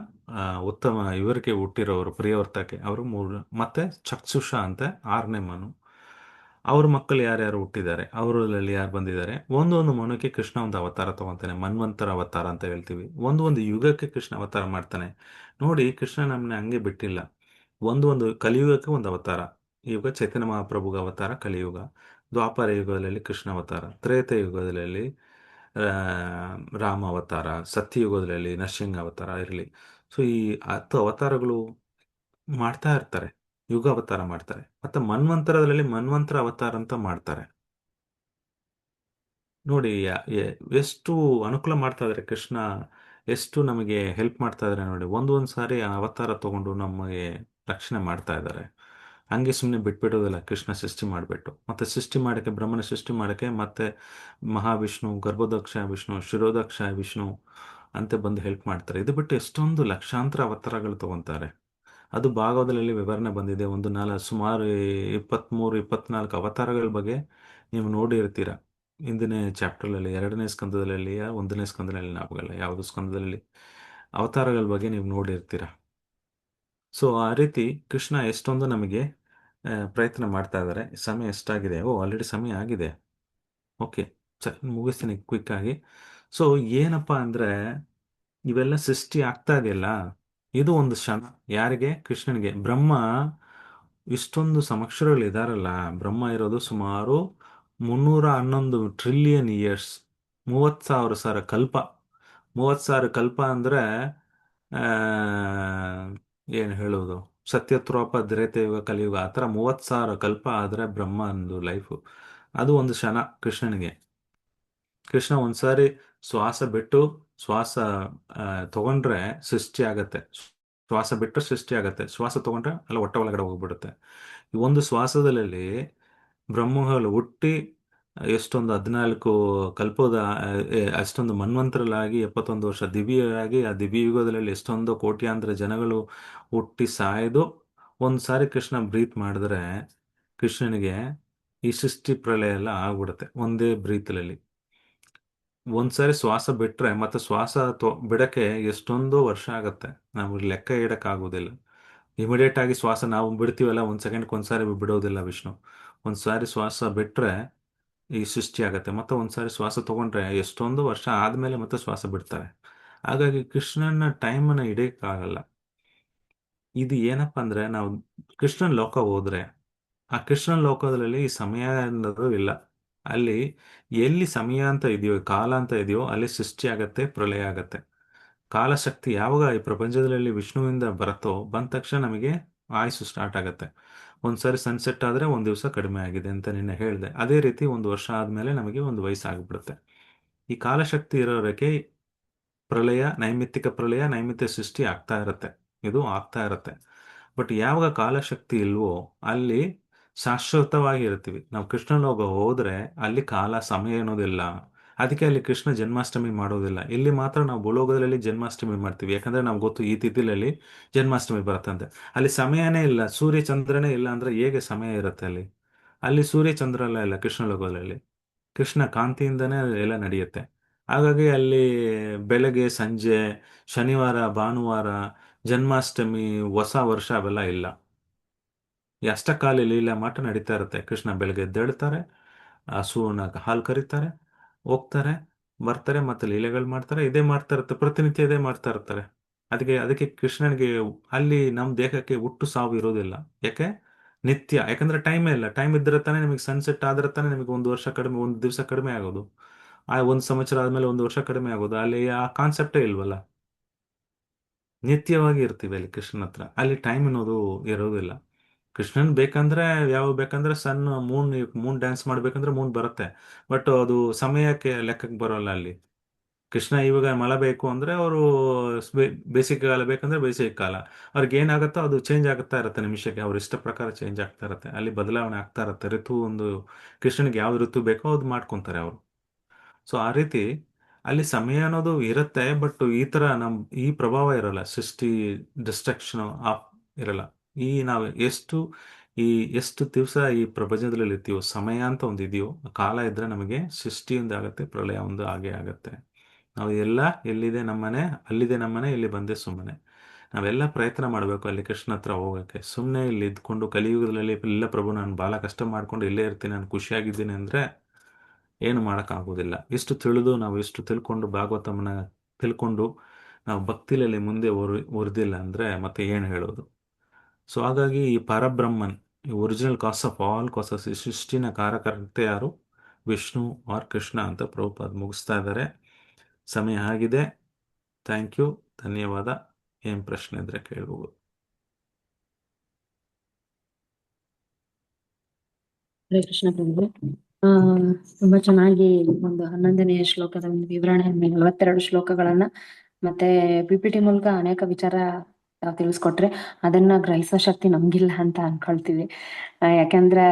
ಉತ್ತಮ ಇವರಿಗೆ ಹುಟ್ಟಿರೋರು, ಪ್ರಿಯವರ್ತಕ್ಕೆ. ಅವರು 3. ಮತ್ತೆ ಚಕ್ಷುಷ ಅಂತ 6ನೇ ಮನು. ಅವ್ರ ಮಕ್ಕಳು ಯಾರ್ಯಾರು ಹುಟ್ಟಿದ್ದಾರೆ, ಅವರಲ್ಲಿ ಯಾರು ಬಂದಿದ್ದಾರೆ. ಒಂದೊಂದು ಮನುಕ್ಕೆ ಕೃಷ್ಣ ಒಂದು ಅವತಾರ ತಗೊಂತಾನೆ, ಮನ್ವಂತರ ಅವತಾರ ಅಂತ ಹೇಳ್ತೀವಿ. ಒಂದು ಯುಗಕ್ಕೆ ಕೃಷ್ಣ ಅವತಾರ ಮಾಡ್ತಾನೆ. ನೋಡಿ, ಕೃಷ್ಣ ನಮ್ಮನ್ನ ಹಂಗೆ ಬಿಟ್ಟಿಲ್ಲ. ಒಂದು ಕಲಿಯುಗಕ್ಕೆ ಒಂದು ಅವತಾರ. ಯುಗ ಚೈತನ್ಯ ಮಹಾಪ್ರಭುಗ ಅವತಾರ ಕಲಿಯುಗ. ದ್ವಾಪರ ಯುಗದಲ್ಲಿ ಕೃಷ್ಣ ಅವತಾರ, ತ್ರೇತ ಯುಗದಲ್ಲಿ ರಾಮ ಅವತಾರ, ಸತ್ಯಯುಗದಲ್ಲಿ ನರಸಿಂಹ ಅವತಾರ ಇರಲಿ. ಸೊ ಈ 10 ಅವತಾರಗಳು ಮಾಡ್ತಾ ಇರ್ತಾರೆ. ಯುಗ ಅವತಾರ ಮಾಡ್ತಾರೆ. ಮತ್ತೆ ಮನ್ವಂತರದಲ್ಲಿ ಮನ್ವಂತರ ಅವತಾರ ಅಂತ ಮಾಡ್ತಾರೆ. ನೋಡಿ ಎಷ್ಟು ಅನುಕೂಲ ಮಾಡ್ತಾ ಇದಾರೆ ಕೃಷ್ಣ, ಎಷ್ಟು ನಮಗೆ ಹೆಲ್ಪ್ ಮಾಡ್ತಾ ಇದಾರೆ ನೋಡಿ. ಒಂದೊಂದು ಸಾರಿ ಅವತಾರ ತಗೊಂಡು ನಮಗೆ ರಕ್ಷಣೆ ಮಾಡ್ತಾ ಇದ್ದಾರೆ. ಹಂಗೆ ಸುಮ್ಮನೆ ಬಿಟ್ಬಿಡೋದಿಲ್ಲ. ಕೃಷ್ಣ ಸೃಷ್ಟಿ ಮಾಡಿಬಿಟ್ಟು, ಮತ್ತೆ ಸೃಷ್ಟಿ ಮಾಡೋಕ್ಕೆ, ಬ್ರಹ್ಮನ ಸೃಷ್ಟಿ ಮಾಡೋಕ್ಕೆ ಮತ್ತೆ ಮಹಾವಿಷ್ಣು, ಗರ್ಭೋದಕ್ಷ ವಿಷ್ಣು, ಶಿರೋದಕ್ಷ ವಿಷ್ಣು ಅಂತ ಬಂದು ಹೆಲ್ಪ್ ಮಾಡ್ತಾರೆ. ಇದು ಬಿಟ್ಟು ಎಷ್ಟೊಂದು ಲಕ್ಷಾಂತರ ಅವತಾರಗಳು ತಗೊಂತಾರೆ. ಅದು ಭಾಗವತದಲ್ಲಿ ವಿವರಣೆ ಬಂದಿದೆ. ಸುಮಾರು 23-24 ಅವತಾರಗಳ ಬಗ್ಗೆ ನೀವು ನೋಡಿರ್ತೀರ. ಹಿಂದಿನ ಚಾಪ್ಟರ್ನಲ್ಲಿ, 2ನೇ ಸ್ಕಂದದಲ್ಲಿ, 1ನೇ ಸ್ಕಂದದಲ್ಲಿ ನಾವುಗಲ್ಲ, ಯಾವುದು ಸ್ಕಂದದಲ್ಲಿ ಅವತಾರಗಳ ಬಗ್ಗೆ ನೀವು ನೋಡಿರ್ತೀರ. ಸೊ ಆ ರೀತಿ ಕೃಷ್ಣ ಎಷ್ಟೊಂದು ನಮಗೆ ಪ್ರಯತ್ನ ಮಾಡ್ತಾ ಇದ್ದಾರೆ. ಸಮಯ ಎಷ್ಟಾಗಿದೆ? ಆಲ್ರೆಡಿ ಸಮಯ ಆಗಿದೆ. ಓಕೆ, ಮುಗಿಸ್ತೀನಿ ಕ್ವಿಕ್ ಆಗಿ. ಸೊ ಏನಪ್ಪ ಅಂದ್ರೆ, ಇವೆಲ್ಲ ಸೃಷ್ಟಿ ಆಗ್ತಾ ಇದೆಯಲ್ಲ, ಇದು ಒಂದು ಕ್ಷಣ. ಯಾರಿಗೆ? ಕೃಷ್ಣನಿಗೆ. ಬ್ರಹ್ಮ ಇಷ್ಟೊಂದು ಸಮಕ್ಷರಗಳು ಇದಾರಲ್ಲ, ಬ್ರಹ್ಮ ಇರೋದು ಸುಮಾರು 311 ಟ್ರಿಲಿಯನ್ ಇಯರ್ಸ್, 30,000 ಕಲ್ಪ. 30,000 ಕಲ್ಪ ಅಂದ್ರೆ ಏನು ಹೇಳೋದು, ಸತ್ಯತ್ರೋಪ ಯುಗ ಕಲಿಯುಗ ಆ ಥರ 30,000 ಕಲ್ಪ ಆದರೆ ಬ್ರಹ್ಮಂದು ಲೈಫು. ಅದು ಒಂದು ಕ್ಷಣ ಕೃಷ್ಣನಿಗೆ. ಕೃಷ್ಣ ಒಂದ್ಸಾರಿ ಶ್ವಾಸ ಬಿಟ್ಟು ಶ್ವಾಸ ತಗೊಂಡ್ರೆ ಸೃಷ್ಟಿ ಆಗತ್ತೆ. ಶ್ವಾಸ ಬಿಟ್ಟರೆ ಸೃಷ್ಟಿ ಆಗತ್ತೆ. ಶ್ವಾಸ ತಗೊಂಡ್ರೆ ಅಲ್ಲ ಹೊಟ್ಟೆ ಒಳಗಡೆ ಹೋಗ್ಬಿಡುತ್ತೆ. ಈ ಒಂದು ಶ್ವಾಸದಲ್ಲಿ ಬ್ರಹ್ಮಗಳು ಹುಟ್ಟಿ ಎಷ್ಟೊಂದು 14 ಕಲ್ಪದ ಅಷ್ಟೊಂದು ಮನ್ವಂತರಲಾಗಿ 71 ವರ್ಷ ದಿವ್ಯರಾಗಿ, ಆ ದಿವ್ಯ ಯುಗದಲ್ಲಿ ಎಷ್ಟೊಂದು ಕೋಟ್ಯಾಂತರ ಜನಗಳು ಹುಟ್ಟಿ ಸಾಯ್ದು ಒಂದ್ಸಾರಿ ಕೃಷ್ಣ ಬ್ರೀತ್ ಮಾಡಿದ್ರೆ ಕೃಷ್ಣನಿಗೆ ಈ ಸೃಷ್ಟಿ ಪ್ರಳಯ ಎಲ್ಲ ಆಗ್ಬಿಡುತ್ತೆ ಒಂದೇ ಬ್ರೀತ್ನಲ್ಲಿ. ಒಂದ್ಸಾರಿ ಶ್ವಾಸ ಬಿಟ್ರೆ ಮತ್ತೆ ಶ್ವಾಸ ಬಿಡಕ್ಕೆ ಎಷ್ಟೊಂದೋ ವರ್ಷ ಆಗತ್ತೆ. ನಾವು ಲೆಕ್ಕ ಇಡಕ್ಕಾಗೋದಿಲ್ಲ. ಇಮಿಡಿಯೇಟ್ ಆಗಿ ಶ್ವಾಸ ನಾವು ಬಿಡ್ತೀವಲ್ಲ, 1 ಸೆಕೆಂಡ್ಗೆ ಒಂದ್ಸಾರಿ ಬಿಡೋದಿಲ್ಲ ವಿಷ್ಣು. ಒಂದ್ಸಾರಿ ಶ್ವಾಸ ಬಿಟ್ರೆ ಈ ಸೃಷ್ಟಿ ಆಗತ್ತೆ. ಮತ್ತೆ ಒಂದ್ಸಾರಿ ಶ್ವಾಸ ತಗೊಂಡ್ರೆ ಎಷ್ಟೊಂದು ವರ್ಷ ಆದ್ಮೇಲೆ ಮತ್ತೆ ಶ್ವಾಸ ಬಿಡ್ತಾರೆ. ಹಾಗಾಗಿ ಕೃಷ್ಣನ ಟೈಮನ್ನ ಹಿಡಿಯಕ್ಕಾಗಲ್ಲ. ಇದು ಏನಪ್ಪಾ ಅಂದ್ರೆ, ನಾವು ಕೃಷ್ಣನ್ ಲೋಕ ಹೋದ್ರೆ ಆ ಕೃಷ್ಣನ್ ಲೋಕದಲ್ಲಿ ಈ ಸಮಯ ಅನ್ನೋದು ಇಲ್ಲ. ಅಲ್ಲಿ ಎಲ್ಲಿ ಸಮಯ ಅಂತ ಇದೆಯೋ, ಕಾಲ ಅಂತ ಇದೆಯೋ, ಅಲ್ಲಿ ಸೃಷ್ಟಿ ಆಗತ್ತೆ, ಪ್ರಳಯ ಆಗತ್ತೆ. ಕಾಲಶಕ್ತಿ ಯಾವಾಗ ಈ ಪ್ರಪಂಚದಲ್ಲಿ ವಿಷ್ಣುವಿಂದ ಬರುತ್ತೋ, ಬಂದ ತಕ್ಷಣ ನಮಗೆ ಆಯುಸ್ಸು ಸ್ಟಾರ್ಟ್ ಆಗತ್ತೆ. ಒಂದ್ಸಾರಿ ಸನ್ಸೆಟ್ ಆದರೆ 1 ದಿವಸ ಕಡಿಮೆ ಆಗಿದೆ ಅಂತ ನಿನ್ನೆ ಹೇಳಿದೆ. ಅದೇ ರೀತಿ 1 ವರ್ಷ ಆದಮೇಲೆ ನಮಗೆ 1 ವಯಸ್ಸು ಆಗಿಬಿಡುತ್ತೆ. ಈ ಕಾಲಶಕ್ತಿ ಇರೋರಕ್ಕೆ ಪ್ರಳಯ, ನೈಮಿತ್ತಿಕ ಪ್ರಳಯ, ನೈಮಿತ್ಯ ಸೃಷ್ಟಿ ಆಗ್ತಾ ಇರುತ್ತೆ. ಇದು ಆಗ್ತಾ ಇರುತ್ತೆ. ಬಟ್ ಯಾವಾಗ ಕಾಲಶಕ್ತಿ ಇಲ್ವೋ ಅಲ್ಲಿ ಶಾಶ್ವತವಾಗಿ ಇರ್ತೀವಿ. ನಾವು ಕೃಷ್ಣ ಲೋಕ ಹೋದ್ರೆ ಅಲ್ಲಿ ಕಾಲ ಸಮಯ ಅನ್ನೋದಿಲ್ಲ. ಅದಕ್ಕೆ ಅಲ್ಲಿ ಕೃಷ್ಣ ಜನ್ಮಾಷ್ಟಮಿ ಮಾಡೋದಿಲ್ಲ. ಇಲ್ಲಿ ಮಾತ್ರ ನಾವು ಭೂಲೋಕದಲ್ಲಿ ಜನ್ಮಾಷ್ಟಮಿ ಮಾಡ್ತೀವಿ. ಯಾಕಂದ್ರೆ ನಾವು ಗೊತ್ತು ಈ ತಿಥಿಲಲ್ಲಿ ಜನ್ಮಾಷ್ಟಮಿ ಬರುತ್ತಂತೆ. ಅಲ್ಲಿ ಸಮಯನೇ ಇಲ್ಲ, ಸೂರ್ಯ ಚಂದ್ರನೇ ಇಲ್ಲ ಅಂದ್ರೆ ಹೇಗೆ ಸಮಯ ಇರುತ್ತೆ ಅಲ್ಲಿ? ಅಲ್ಲಿ ಸೂರ್ಯ ಚಂದ್ರ ಎಲ್ಲ ಇಲ್ಲ ಕೃಷ್ಣ ಲೋಕದಲ್ಲಿ. ಕೃಷ್ಣ ಕಾಂತಿಯಿಂದನೇ ಎಲ್ಲ ನಡೆಯುತ್ತೆ. ಹಾಗಾಗಿ ಅಲ್ಲಿ ಬೆಳಗ್ಗೆ ಸಂಜೆ, ಶನಿವಾರ ಭಾನುವಾರ, ಜನ್ಮಾಷ್ಟಮಿ, ಹೊಸ ವರ್ಷ ಅವೆಲ್ಲ ಇಲ್ಲ. ಈ ಅಷ್ಟಕಾಲಿ ಲೀಲಾ ಮಾತ್ರ ನಡೀತಾ ಇರುತ್ತೆ. ಕೃಷ್ಣ ಬೆಳಗ್ಗೆ ಎದ್ದೇಳ್ತಾರೆ, ಹಸುವನ್ನ ಹಾಲು ಕರೀತಾರೆ, ಹೋಗ್ತಾರೆ, ಬರ್ತಾರೆ, ಮತ್ತೆ ಲೀಲೆಗಳು ಮಾಡ್ತಾರೆ. ಇದೇ ಮಾಡ್ತಾ ಇರುತ್ತೆ, ಪ್ರತಿನಿತ್ಯ ಇದೇ ಮಾಡ್ತಾ ಇರ್ತಾರೆ. ಅದಕ್ಕೆ ಅದಕ್ಕೆ ಕೃಷ್ಣನಿಗೆ ಅಲ್ಲಿ ನಮ್ಮ ದೇಹಕ್ಕೆ ಹುಟ್ಟು ಸಾವು ಇರೋದಿಲ್ಲ. ಯಾಕೆ? ನಿತ್ಯ. ಯಾಕಂದ್ರೆ ಟೈಮೇ ಇಲ್ಲ. ಟೈಮ್ ಇದ್ರೆ ತಾನೇ ನಿಮಗೆ ಸನ್ಸೆಟ್ ಆದ್ರೆ ತಾನೇ ನಿಮಗೆ ಒಂದು ವರ್ಷ ಕಡಿಮೆ, ಒಂದು ದಿವಸ ಕಡಿಮೆ ಆಗೋದು. ಆ ಒಂದು ಸಂವತ್ಸರ ಆದ್ಮೇಲೆ ಒಂದು ವರ್ಷ ಕಡಿಮೆ ಆಗೋದು. ಅಲ್ಲಿ ಆ ಕಾನ್ಸೆಪ್ಟೇ ಇಲ್ವಲ್ಲ. ನಿತ್ಯವಾಗಿ ಇರ್ತೀವಿ ಅಲ್ಲಿ ಕೃಷ್ಣನ ಹತ್ರ. ಅಲ್ಲಿ ಟೈಮ್ ಅನ್ನೋದು ಇರೋದಿಲ್ಲ. ಕೃಷ್ಣನ್ ಬೇಕಂದ್ರೆ ಯಾವಾಗ ಬೇಕಂದ್ರೆ ಸಣ್ಣ ಮೂನ್ ಡ್ಯಾನ್ಸ್ ಮಾಡ್ಬೇಕಂದ್ರೆ ಮೂನ್ ಬರುತ್ತೆ. ಬಟ್ ಅದು ಸಮಯಕ್ಕೆ ಲೆಕ್ಕಕ್ಕೆ ಬರೋಲ್ಲ ಅಲ್ಲಿ. ಕೃಷ್ಣ ಇವಾಗ ಮಳೆ ಬೇಕು ಅಂದ್ರೆ ಅವರು ಬೇಸಿಗೆ ಕಾಲ ಬೇಕಂದ್ರೆ ಬೇಸಿಗೆ ಕಾಲ. ಅವ್ರಿಗೆ ಏನಾಗುತ್ತೋ ಅದು ಚೇಂಜ್ ಆಗ್ತಾ ಇರುತ್ತೆ ನಿಮಿಷಕ್ಕೆ. ಅವ್ರ ಇಷ್ಟ ಪ್ರಕಾರ ಚೇಂಜ್ ಆಗ್ತಾ ಇರುತ್ತೆ. ಅಲ್ಲಿ ಬದಲಾವಣೆ ಆಗ್ತಾ ಇರುತ್ತೆ. ಋತು ಒಂದು ಕೃಷ್ಣನಿಗೆ ಯಾವ್ದು ಋತು ಬೇಕೋ ಅದು ಮಾಡ್ಕೊಂತಾರೆ ಅವರು. ಸೊ ಆ ರೀತಿ ಅಲ್ಲಿ ಸಮಯ ಅನ್ನೋದು ಇರುತ್ತೆ. ಬಟ್ ಈ ತರ ಈ ಪ್ರಭಾವ ಇರಲ್ಲ. ಸೃಷ್ಟಿ ಡಿಸ್ಟ್ರಕ್ಷನ್ ಆಫ್ ಇರಲ್ಲ. ಈ ನಾವು ಈ ಎಷ್ಟು ದಿವಸ ಈ ಪ್ರಪಂಚದಲ್ಲಿ ಇರ್ತೀವೋ, ಸಮಯ ಅಂತ ಒಂದು ಇದೆಯೋ, ಕಾಲ ಇದ್ರೆ ನಮಗೆ ಸೃಷ್ಟಿ ಒಂದು ಆಗುತ್ತೆ, ಪ್ರಳಯ ಒಂದು ಹಾಗೆ ಆಗತ್ತೆ. ನಾವು ಎಲ್ಲಿದೆ ನಮ್ಮನೆ, ಅಲ್ಲಿದೆ ನಮ್ಮನೆ, ಇಲ್ಲಿ ಬಂದೆ ಸುಮ್ಮನೆ. ನಾವೆಲ್ಲ ಪ್ರಯತ್ನ ಮಾಡಬೇಕು ಅಲ್ಲಿ ಕೃಷ್ಣ ಹತ್ರ ಹೋಗಕ್ಕೆ. ಸುಮ್ಮನೆ ಇಲ್ಲಿ ಇದ್ಕೊಂಡು ಕಲಿಯುಗದಲ್ಲಿ ಇಲ್ಲ ಪ್ರಭು ನಾನು ಭಾಳ ಕಷ್ಟ ಮಾಡ್ಕೊಂಡು ಇಲ್ಲೇ ಇರ್ತೀನಿ, ನಾನು ಖುಷಿಯಾಗಿದ್ದೀನಿ ಅಂದ್ರೆ ಏನು ಮಾಡೋಕ್ಕಾಗೋದಿಲ್ಲ. ಇಷ್ಟು ತಿಳ್ಕೊಂಡು ಭಾಗವತಮನ್ನ ತಿಳ್ಕೊಂಡು ನಾವು ಭಕ್ತಿಲಲ್ಲಿ ಮುಂದೆ ಒರ್ದಿಲ್ಲ ಅಂದ್ರೆ ಮತ್ತೆ ಏನು ಹೇಳೋದು? ಸೊ ಹಾಗಾಗಿ ಈ ಪರಬ್ರಹ್ಮನ್, ಈ original cause of all causes, ಈ ಸೃಷ್ಟಿನ ಕಾರಕರ್ತೆ ಯಾರು? ವಿಷ್ಣು ಆರ್ ಕೃಷ್ಣ ಅಂತ ಪ್ರಭುಪಾದ್ ಮುಗಿಸ್ತಾ ಇದ್ದಾರೆ. ಸಮಯ ಆಗಿದೆ. ಥ್ಯಾಂಕ್ ಯು, ಧನ್ಯವಾದ. ಏನ್ ಪ್ರಶ್ನೆ ಇದ್ರೆ ಕೇಳ್ಬೋದು. ಹರೇ ಕೃಷ್ಣ ಪ್ರಭು. ಆ ತುಂಬಾ ಚೆನ್ನಾಗಿ ಒಂದು 11ನೇ ಶ್ಲೋಕದ ಒಂದು ವಿವರಣೆ, 42 ಶ್ಲೋಕಗಳನ್ನ ಮತ್ತೆ PPT ಮೂಲಕ ಅನೇಕ ವಿಚಾರ ತಿಳಿಸ್ಕೊಟ್ರೆ ಅದನ್ನ ಗ್ರಹಿಸೋ ಶಕ್ತಿ ನಮ್ಗಿಲ್ಲ ಅಂತ ಅನ್ಕೊಳ್ತೀವಿ. ಯಾಕಂದ್ರೆ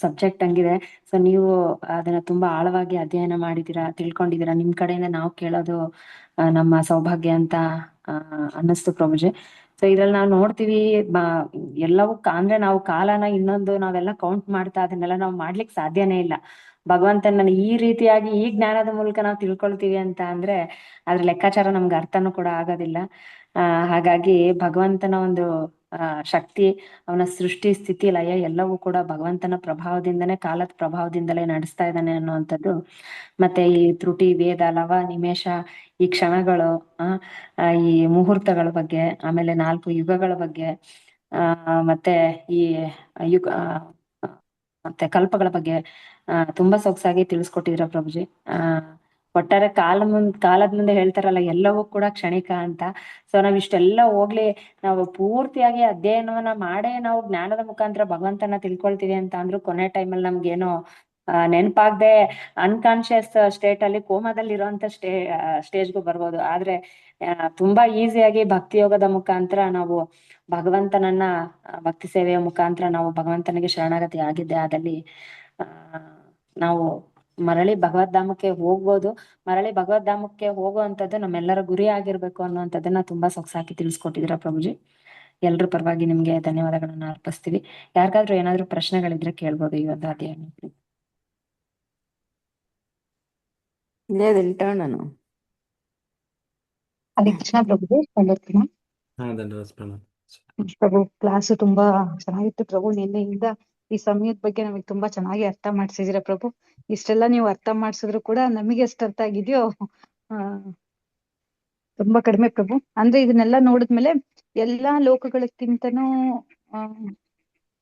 ಸಬ್ಜೆಕ್ಟ್ ಹಂಗಿದೆ. ಸೊ ನೀವು ಅದನ್ನ ತುಂಬಾ ಆಳವಾಗಿ ಅಧ್ಯಯನ ಮಾಡಿದೀರಾ, ತಿಳ್ಕೊಂಡಿದೀರಾ. ನಿಮ್ ಕಡೆಯಿಂದ ನಾವು ಕೇಳೋದು ನಮ್ಮ ಸೌಭಾಗ್ಯ ಅಂತ ಅನ್ನಿಸ್ತು ಪ್ರಭುಜಿ. ಸೊ ಇದ್ರಲ್ಲಿ ನಾವು ನೋಡ್ತೀವಿ, ಎಲ್ಲವೂ ಅಂದ್ರೆ ನಾವು ಕಾಲನ ಇನ್ನೊಂದು ನಾವೆಲ್ಲ ಕೌಂಟ್ ಮಾಡ್ತಾ ಅದನ್ನೆಲ್ಲ ನಾವು ಮಾಡ್ಲಿಕ್ಕೆ ಸಾಧ್ಯನೇ ಇಲ್ಲ. ಭಗವಂತನ ಈ ರೀತಿಯಾಗಿ ಈ ಜ್ಞಾನದ ಮೂಲಕ ನಾವು ತಿಳ್ಕೊಳ್ತೀವಿ ಅಂತ ಅಂದ್ರೆ ಅದ್ರ ಲೆಕ್ಕಾಚಾರ ನಮ್ಗೆ ಅರ್ಥನೂ ಕೂಡ ಆಗೋದಿಲ್ಲ. ಹಾಗಾಗಿ ಭಗವಂತನ ಒಂದು ಶಕ್ತಿ, ಅವನ ಸೃಷ್ಟಿ ಸ್ಥಿತಿ ಲಯ ಎಲ್ಲವೂ ಕೂಡ ಭಗವಂತನ ಪ್ರಭಾವದಿಂದನೇ, ಕಾಲದ ಪ್ರಭಾವದಿಂದಲೇ ನಡೆಸ್ತಾ ಇದ್ದಾನೆ ಅನ್ನುವಂಥದ್ದು. ಮತ್ತೆ ಈ ತ್ರುಟಿ ವೇದ ಲವ ನಿಮೇಶ, ಈ ಕ್ಷಣಗಳು, ಈ ಮುಹೂರ್ತಗಳ ಬಗ್ಗೆ, ಆಮೇಲೆ 4 ಯುಗಗಳ ಬಗ್ಗೆ, ಮತ್ತೆ ಈ ಯುಗ ಮತ್ತೆ ಕಲ್ಪಗಳ ಬಗ್ಗೆ ತುಂಬಾ ಸೊಗಸಾಗಿ ತಿಳಿಸ್ಕೊಟ್ಟಿದ್ರ ಪ್ರಭುಜಿ. ಒಟ್ಟಾರೆ ಕಾಲದ ಮುಂದೆ ಹೇಳ್ತಾರಲ್ಲ ಎಲ್ಲವೂ ಕೂಡ ಕ್ಷಣಿಕ ಅಂತ. ಸೊ ನಾವ್ ಇಷ್ಟೆಲ್ಲ ಹೋಗ್ಲಿ, ನಾವು ಪೂರ್ತಿಯಾಗಿ ಅಧ್ಯಯನವನ್ನ ಮಾಡೇ ನಾವು ಜ್ಞಾನದ ಮುಖಾಂತರ ಭಗವಂತನ ತಿಳ್ಕೊಳ್ತೀವಿ ಅಂತ ಅಂದ್ರು ಕೊನೆ ಟೈಮಲ್ಲಿ ನಮ್ಗೇನೋ ನೆನಪಾಗದೆ ಅನ್ಕಾನ್ಶಿಯಸ್ ಸ್ಟೇಟ್ ಅಲ್ಲಿ ಕೋಮಾದಲ್ಲಿ ಇರುವಂತ ಸ್ಟೇಜ್ಗೂ ಬರ್ಬೋದು. ಆದ್ರೆ ತುಂಬಾ ಈಸಿಯಾಗಿ ಭಕ್ತಿ ಯೋಗದ ಮುಖಾಂತರ ನಾವು ಭಗವಂತನನ್ನ, ಭಕ್ತಿ ಸೇವೆಯ ಮುಖಾಂತರ ನಾವು ಭಗವಂತನಿಗೆ ಶರಣಾಗತಿ ಆಗಿದ್ದೆ ಆದಲ್ಲಿ ನಾವು ಮರಳಿ ಭಗವದ್ಧಾಮಕ್ಕೆ ಹೋಗ್ಬೋದು. ಮರಳಿ ಭಗವದ್ಧಾಮಕ್ಕೆ ಹೋಗುವಂತದ್ದು ನಮ್ಮೆಲ್ಲರ ಗುರಿ ಆಗಿರ್ಬೇಕು ಅನ್ನುವಂಥದ್ದನ್ನ ತುಂಬಾ ಸೊಗಸಾಗಿ ತಿಳಿಸ್ಕೊಟ್ಟಿದ್ದೀರಾ ಪ್ರಭುಜಿ. ಎಲ್ರ ಪರವಾಗಿ ನಿಮ್ಗೆ ಧನ್ಯವಾದಗಳನ್ನ ಅರ್ಪಿಸ್ತೀವಿ. ಯಾರಿಗಾದ್ರೂ ಏನಾದ್ರು ಪ್ರಶ್ನೆಗಳಿದ್ರೆ ಕೇಳ್ಬೋದು ಈ ಒಂದು ಅಧ್ಯಯನ. లేదు ನಾನು ಹರೇ ಕೃಷ್ಣ ಪ್ರಭು. ಧನ್ಯವಾದ ಪ್ರಭು ಕ್ಲಾಸ್ ತುಂಬಾ ಚೆನ್ನಾಗಿತ್ತು ಪ್ರಭು. ನಿನ್ನೆಯಿಂದ ಈ ಸಮಯದ ಬಗ್ಗೆ ನಮಗೆ ತುಂಬಾ ಚೆನ್ನಾಗಿ ಅರ್ಥ ಮಾಡ್ಸಿದೀರ ಪ್ರಭು. ಇಷ್ಟೆಲ್ಲ ನೀವು ಅರ್ಥ ಮಾಡ್ಸಿದ್ರು ಕೂಡ ನಮಗೆ ಎಷ್ಟು ಅರ್ಥ ಆಗಿದೆಯೋ ತುಂಬಾ ಕಡಿಮೆ ಪ್ರಭು. ಅಂದ್ರೆ ಇದನ್ನೆಲ್ಲ ನೋಡಿದ್ಮೇಲೆ ಎಲ್ಲಾ ಲೋಕಗಳಕ್ಕಿಂತನೂ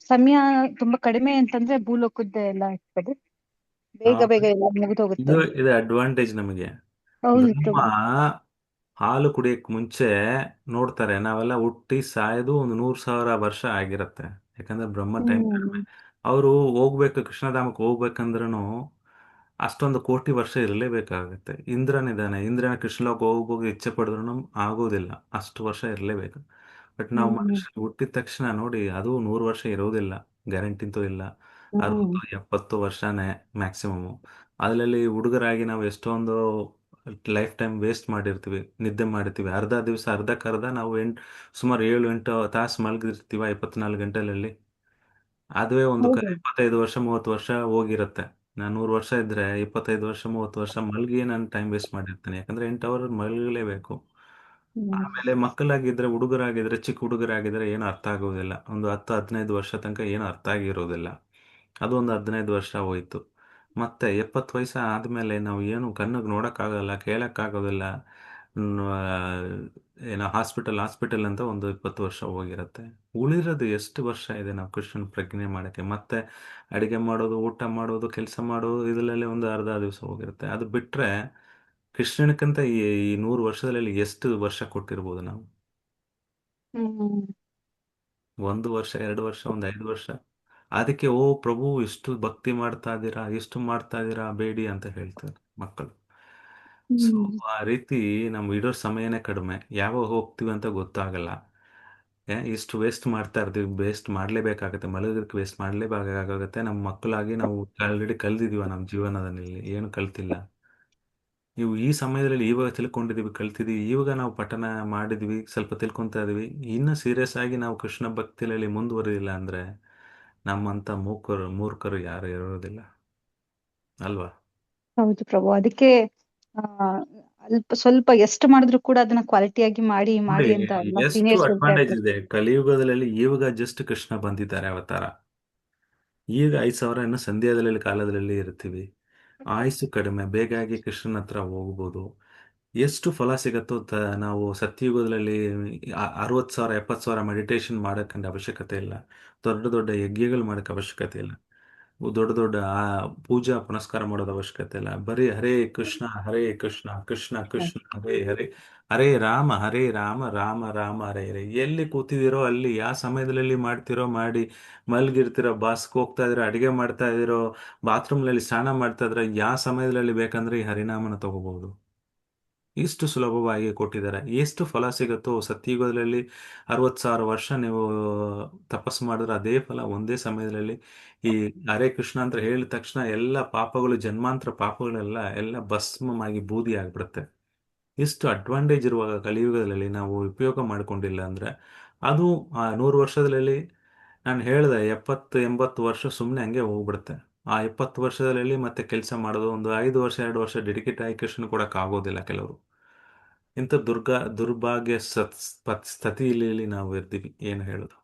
ಸಮಯ ತುಂಬಾ ಕಡಿಮೆ ಅಂತಂದ್ರೆ ಭೂಲೋಕದ್ದೇ ಎಲ್ಲ ಪ್ರಭು. ಬೇಗ ಬೇಗ ಎಲ್ಲ ಮುಗಿದೋಗುತ್ತೆ. ಇದು ಅಡ್ವಾಂಟೇಜ್ ನಮಗೆ. ಹೌದು ನಮ್ಮ ಪ್ರಭು. ಹಾಲು ಕುಡಿಯಕ್ ಮುಂಚೆ ನೋಡ್ತಾರೆ, ನಾವೆಲ್ಲ ಹುಟ್ಟಿ ಸಾಯೋದು ಒಂದು 100,000 ವರ್ಷ ಆಗಿರತ್ತೆ. ಯಾಕಂದ್ರೆ ಬ್ರಹ್ಮ ಟೈಮ್ ಕಡಿಮೆ. ಅವರು ಕೃಷ್ಣಧಾಮಕ್ಕೆ ಹೋಗ್ಬೇಕಂದ್ರೂ ಅಷ್ಟೊಂದು ಕೋಟಿ ವರ್ಷ ಇರಲೇಬೇಕಾಗತ್ತೆ. ಇಂದ್ರನಿದ್ದಾನೆ, ಇಂದ್ರನ ಕೃಷ್ಣಲೋಕ ಹೋಗಿ ಇಚ್ಛೆ ಪಡೆದ್ರು ಆಗೋದಿಲ್ಲ, ಅಷ್ಟು ವರ್ಷ ಇರಲೇಬೇಕು. ಬಟ್ ನಾವು ಮನುಷ್ಯ ಹುಟ್ಟಿದ ತಕ್ಷಣ ನೋಡಿ, ಅದು 100 ವರ್ಷ ಇರೋದಿಲ್ಲ, ಗ್ಯಾರಂಟಿಂತೂ ಇಲ್ಲ. 60-70 ವರ್ಷನೇ ಮ್ಯಾಕ್ಸಿಮಮ್. ಅದರಲ್ಲಿ ಹುಡುಗರಾಗಿ ನಾವು ಎಷ್ಟೊಂದು ಲೈಫ್ ಟೈಮ್ ವೇಸ್ಟ್ ಮಾಡಿರ್ತೀವಿ, ನಿದ್ದೆ ಮಾಡಿರ್ತೀವಿ. ಅರ್ಧ ದಿವಸ ಅರ್ಧಕ್ಕರ್ಧ ನಾವು ಸುಮಾರು 7-8 ತಾಸು ಮಲಗಿರ್ತೀವ 24 ಗಂಟೆಯಲ್ಲಿ. ಅದುವೇ ಒಂದು 25 ವರ್ಷ 30 ವರ್ಷ ಹೋಗಿರುತ್ತೆ. ನಾನು 100 ವರ್ಷ ಇದ್ರೆ 25 ವರ್ಷ 30 ವರ್ಷ ಮಲಗಿ ನಾನು ಟೈಮ್ ವೇಸ್ಟ್ ಮಾಡಿರ್ತೀನಿ. ಯಾಕಂದ್ರೆ 8 ಅವರ್ ಮಲಗಲೇಬೇಕು. ಆಮೇಲೆ ಮಕ್ಕಳಾಗಿದ್ರೆ, ಹುಡುಗರಾಗಿದ್ರೆ, ಚಿಕ್ಕ ಹುಡುಗರಾಗಿದ್ರೆ ಏನು ಅರ್ಥ ಆಗೋದಿಲ್ಲ. ಒಂದು 10-15 ವರ್ಷ ತನಕ ಏನು ಅರ್ಥ ಆಗಿರೋದಿಲ್ಲ. ಅದು ಒಂದು 15 ವರ್ಷ ಹೋಯ್ತು. ಮತ್ತೆ 70 ವಯಸ್ಸು ಆದ್ಮೇಲೆ ನಾವು ಏನು ಕಣ್ಣಿಗೆ ನೋಡಕ್ಕಾಗಲ್ಲ, ಕೇಳಕ್ಕಾಗೋದಿಲ್ಲ. ಆ, ಏನೋ ಹಾಸ್ಪಿಟಲ್ ಅಂತ ಒಂದು 20 ವರ್ಷ ಹೋಗಿರತ್ತೆ. ಉಳಿರೋದು ಎಷ್ಟು ವರ್ಷ ಇದೆ ನಾವು ಕೃಷ್ಣನ್ ಪ್ರಜ್ಞೆ ಮಾಡಕ್ಕೆ? ಮತ್ತೆ ಅಡಿಗೆ ಮಾಡೋದು, ಊಟ ಮಾಡೋದು, ಕೆಲಸ ಮಾಡೋದು, ಇದರಲ್ಲೇ ಒಂದು ಅರ್ಧ ದಿವಸ ಹೋಗಿರುತ್ತೆ. ಅದು ಬಿಟ್ರೆ ಕೃಷ್ಣನಕ್ಕಂತ ಈ 100 ವರ್ಷದಲ್ಲಿ ಎಷ್ಟು ವರ್ಷ ಕೊಟ್ಟಿರ್ಬೋದು ನಾವು? ಹ್ಮ್ 1 ವರ್ಷ, 2 ವರ್ಷ, ಒಂದು 5 ವರ್ಷ. ಅದಕ್ಕೆ ಓ ಪ್ರಭು ಇಷ್ಟು ಭಕ್ತಿ ಮಾಡ್ತಾ ಇದ್ದೀರಾ, ಇಷ್ಟು ಮಾಡ್ತಾ ಇದ್ದೀರಾ, ಬೇಡಿ ಅಂತ ಹೇಳ್ತಾರೆ ಮಕ್ಕಳು. ಸೊ ಹ್ಮ್ ಆ ರೀತಿ ನಮ್ ಇಡೋ ಸಮಯನೇ ಕಡಿಮೆ, ಯಾವಾಗ ಹೋಗ್ತೀವಿ ಅಂತ ಗೊತ್ತಾಗಲ್ಲ. ಇಷ್ಟು ವೇಸ್ಟ್ ಮಾಡ್ತಾ ಇರ್ತೀವಿ, ವೇಸ್ಟ್ ಮಾಡ್ಲೇಬೇಕಾಗತ್ತೆ, ಮಲಗೋದಕ್ಕೆ ವೇಸ್ಟ್ ಮಾಡ್ಲೇಬೇಕಾಗತ್ತೆ. ನಮ್ಮ ಮಕ್ಕಳಾಗಿ ನಾವು ಆಲ್ರೆಡಿ ಕಲ್ದಿದೀವ ನಮ್ಮ ಜೀವನದಲ್ಲಿ, ಏನು ಕಲ್ತಿಲ್ಲ. ನೀವು ಈ ಸಮಯದಲ್ಲಿ ಇವಾಗ ತಿಳ್ಕೊಂಡಿದೀವಿ, ಕಲ್ತಿದೀವಿ, ಇವಾಗ ನಾವು ಪಠನ ಮಾಡಿದ್ವಿ, ಸ್ವಲ್ಪ ತಿಳ್ಕೊಂತಾ ಇದೀವಿ. ಇನ್ನು ಸೀರಿಯಸ್ ಆಗಿ ನಾವು ಕೃಷ್ಣ ಭಕ್ತಿಯಲ್ಲಿ ಮುಂದುವರಿದಿಲ್ಲ ಅಂದ್ರೆ ನಮ್ಮಂತ ಮೂರ್ಖರು ಯಾರು ಇರೋದಿಲ್ಲ ಅಲ್ವಾ? ಹೌದು ಪ್ರಭು. ಅದಕ್ಕೆ ಆ ಅಲ್ಪ ಸ್ವಲ್ಪ ಎಷ್ಟು ಮಾಡಿದ್ರು ಕೂಡ ಅದನ್ನ ಕ್ವಾಲಿಟಿಯಾಗಿ ಮಾಡಿ ನೋಡಿ, ಮಾಡಿ ಅಂತ ಎಲ್ಲ ಎಷ್ಟು ಸೀನಿಯರ್ಸ್ ಹೇಳ್ತಾ ಅಡ್ವಾಂಟೇಜ್ ಇರ್ತಾರೆ. ಇದೆ ಕಲಿಯುಗದಲ್ಲಿ. ಇವಾಗ ಜಸ್ಟ್ ಕೃಷ್ಣ ಬಂದಿದ್ದಾರೆ ಅವತಾರ. ಈಗ 5 ಸಾವಿರ ಇನ್ನು ಸಂಧ್ಯಾದಲ್ಲಿ ಕಾಲದಲ್ಲಿ ಇರ್ತೀವಿ. ಆಯುಸ್ಸು ಕಡಿಮೆ, ಬೇಗಾಗಿ ಕೃಷ್ಣನ ಹತ್ರ ಹೋಗ್ಬೋದು. ಎಷ್ಟು ಫಲ ಸಿಗತ್ತೋ ನಾವು ಸತ್ಯಯುಗದಲ್ಲಿ 60 ಸಾವಿರ 70 ಸಾವಿರ ಮೆಡಿಟೇಷನ್ ಮಾಡಕ್ಕಂತ ಅವಶ್ಯಕತೆ ಇಲ್ಲ. ದೊಡ್ಡ ದೊಡ್ಡ ಯಜ್ಞಗಳು ಮಾಡಕ್ಕೆ ಅವಶ್ಯಕತೆ ಇಲ್ಲ. ದೊಡ್ಡ ದೊಡ್ಡ ಪೂಜಾ ಪುನಸ್ಕಾರ ಮಾಡೋದು ಅವಶ್ಯಕತೆ ಇಲ್ಲ. ಬರೀ ಹರೇ ಕೃಷ್ಣ ಹರೇ ಕೃಷ್ಣ ಕೃಷ್ಣ ಕೃಷ್ಣ ಹರೇ ಹರೇ, ಹರೇ ರಾಮ ಹರೇ ರಾಮ ರಾಮ ರಾಮ ಹರೇ ಹರೇ. ಎಲ್ಲಿ ಕೂತಿದ್ದೀರೋ ಅಲ್ಲಿ, ಯಾವ ಸಮಯದಲ್ಲಿ ಮಾಡ್ತಿರೋ ಮಾಡಿ, ಮಲ್ಗಿರ್ತಿರೋ, ಬಾಸ್ಗೆ ಹೋಗ್ತಾ ಇದ್ದೀರೋ, ಅಡಿಗೆ ಮಾಡ್ತಾ ಇದ್ದೀರೋ, ಬಾತ್ರೂಮ್ನಲ್ಲಿ ಸ್ನಾನ ಮಾಡ್ತಾ ಇದ್ರೆ, ಯಾವ ಸಮಯದಲ್ಲಿ ಬೇಕಂದ್ರೆ ಈ ಹರಿನಾಮನ ತಗೋಬಹುದು. ಇಷ್ಟು ಸುಲಭವಾಗಿ ಕೊಟ್ಟಿದ್ದಾರೆ. ಎಷ್ಟು ಫಲ ಸಿಗುತ್ತೋ ಸತ್ಯಯುಗದಲ್ಲಿ 60 ಸಾವಿರ ವರ್ಷ ನೀವು ತಪಸ್ಸು ಮಾಡಿದ್ರೆ ಅದೇ ಫಲ ಒಂದೇ ಸಮಯದಲ್ಲಿ. ಈ ಹರೇ ಕೃಷ್ಣ ಅಂತ ಹೇಳಿದ ತಕ್ಷಣ ಎಲ್ಲ ಪಾಪಗಳು, ಜನ್ಮಾಂತರ ಪಾಪಗಳೆಲ್ಲ ಎಲ್ಲ ಭಸ್ಮವಾಗಿ ಬೂದಿ ಆಗ್ಬಿಡುತ್ತೆ. ಇಷ್ಟು ಅಡ್ವಾಂಟೇಜ್ ಇರುವಾಗ ಕಲಿಯುಗದಲ್ಲಿ ನಾವು ಉಪಯೋಗ ಮಾಡಿಕೊಂಡಿಲ್ಲ ಅಂದ್ರೆ ಅದು ಆ 100 ವರ್ಷದಲ್ಲಿ, ನಾನು ಹೇಳ್ದೆ 70-80 ವರ್ಷ ಸುಮ್ಮನೆ ಹಂಗೆ ಹೋಗ್ಬಿಡುತ್ತೆ. ಆ 70 ವರ್ಷದಲ್ಲಿ ಮತ್ತೆ ಕೆಲಸ ಮಾಡೋದು, ಒಂದು 5 ವರ್ಷ 2 ವರ್ಷ ಡೆಡಿಕೇಟ್ ಆಗಿ ಕೃಷ್ಣ ಕೊಡಕ್ ಆಗೋದಿಲ್ಲ ಕೆಲವರು. ಇಂಥ ದುರ್ಭಾಗ್ಯ ಸ್ಥಿತಿಯಲ್ಲಿ ನಾವು ಇರ್ತೀವಿ, ಏನು ಹೇಳೋದು?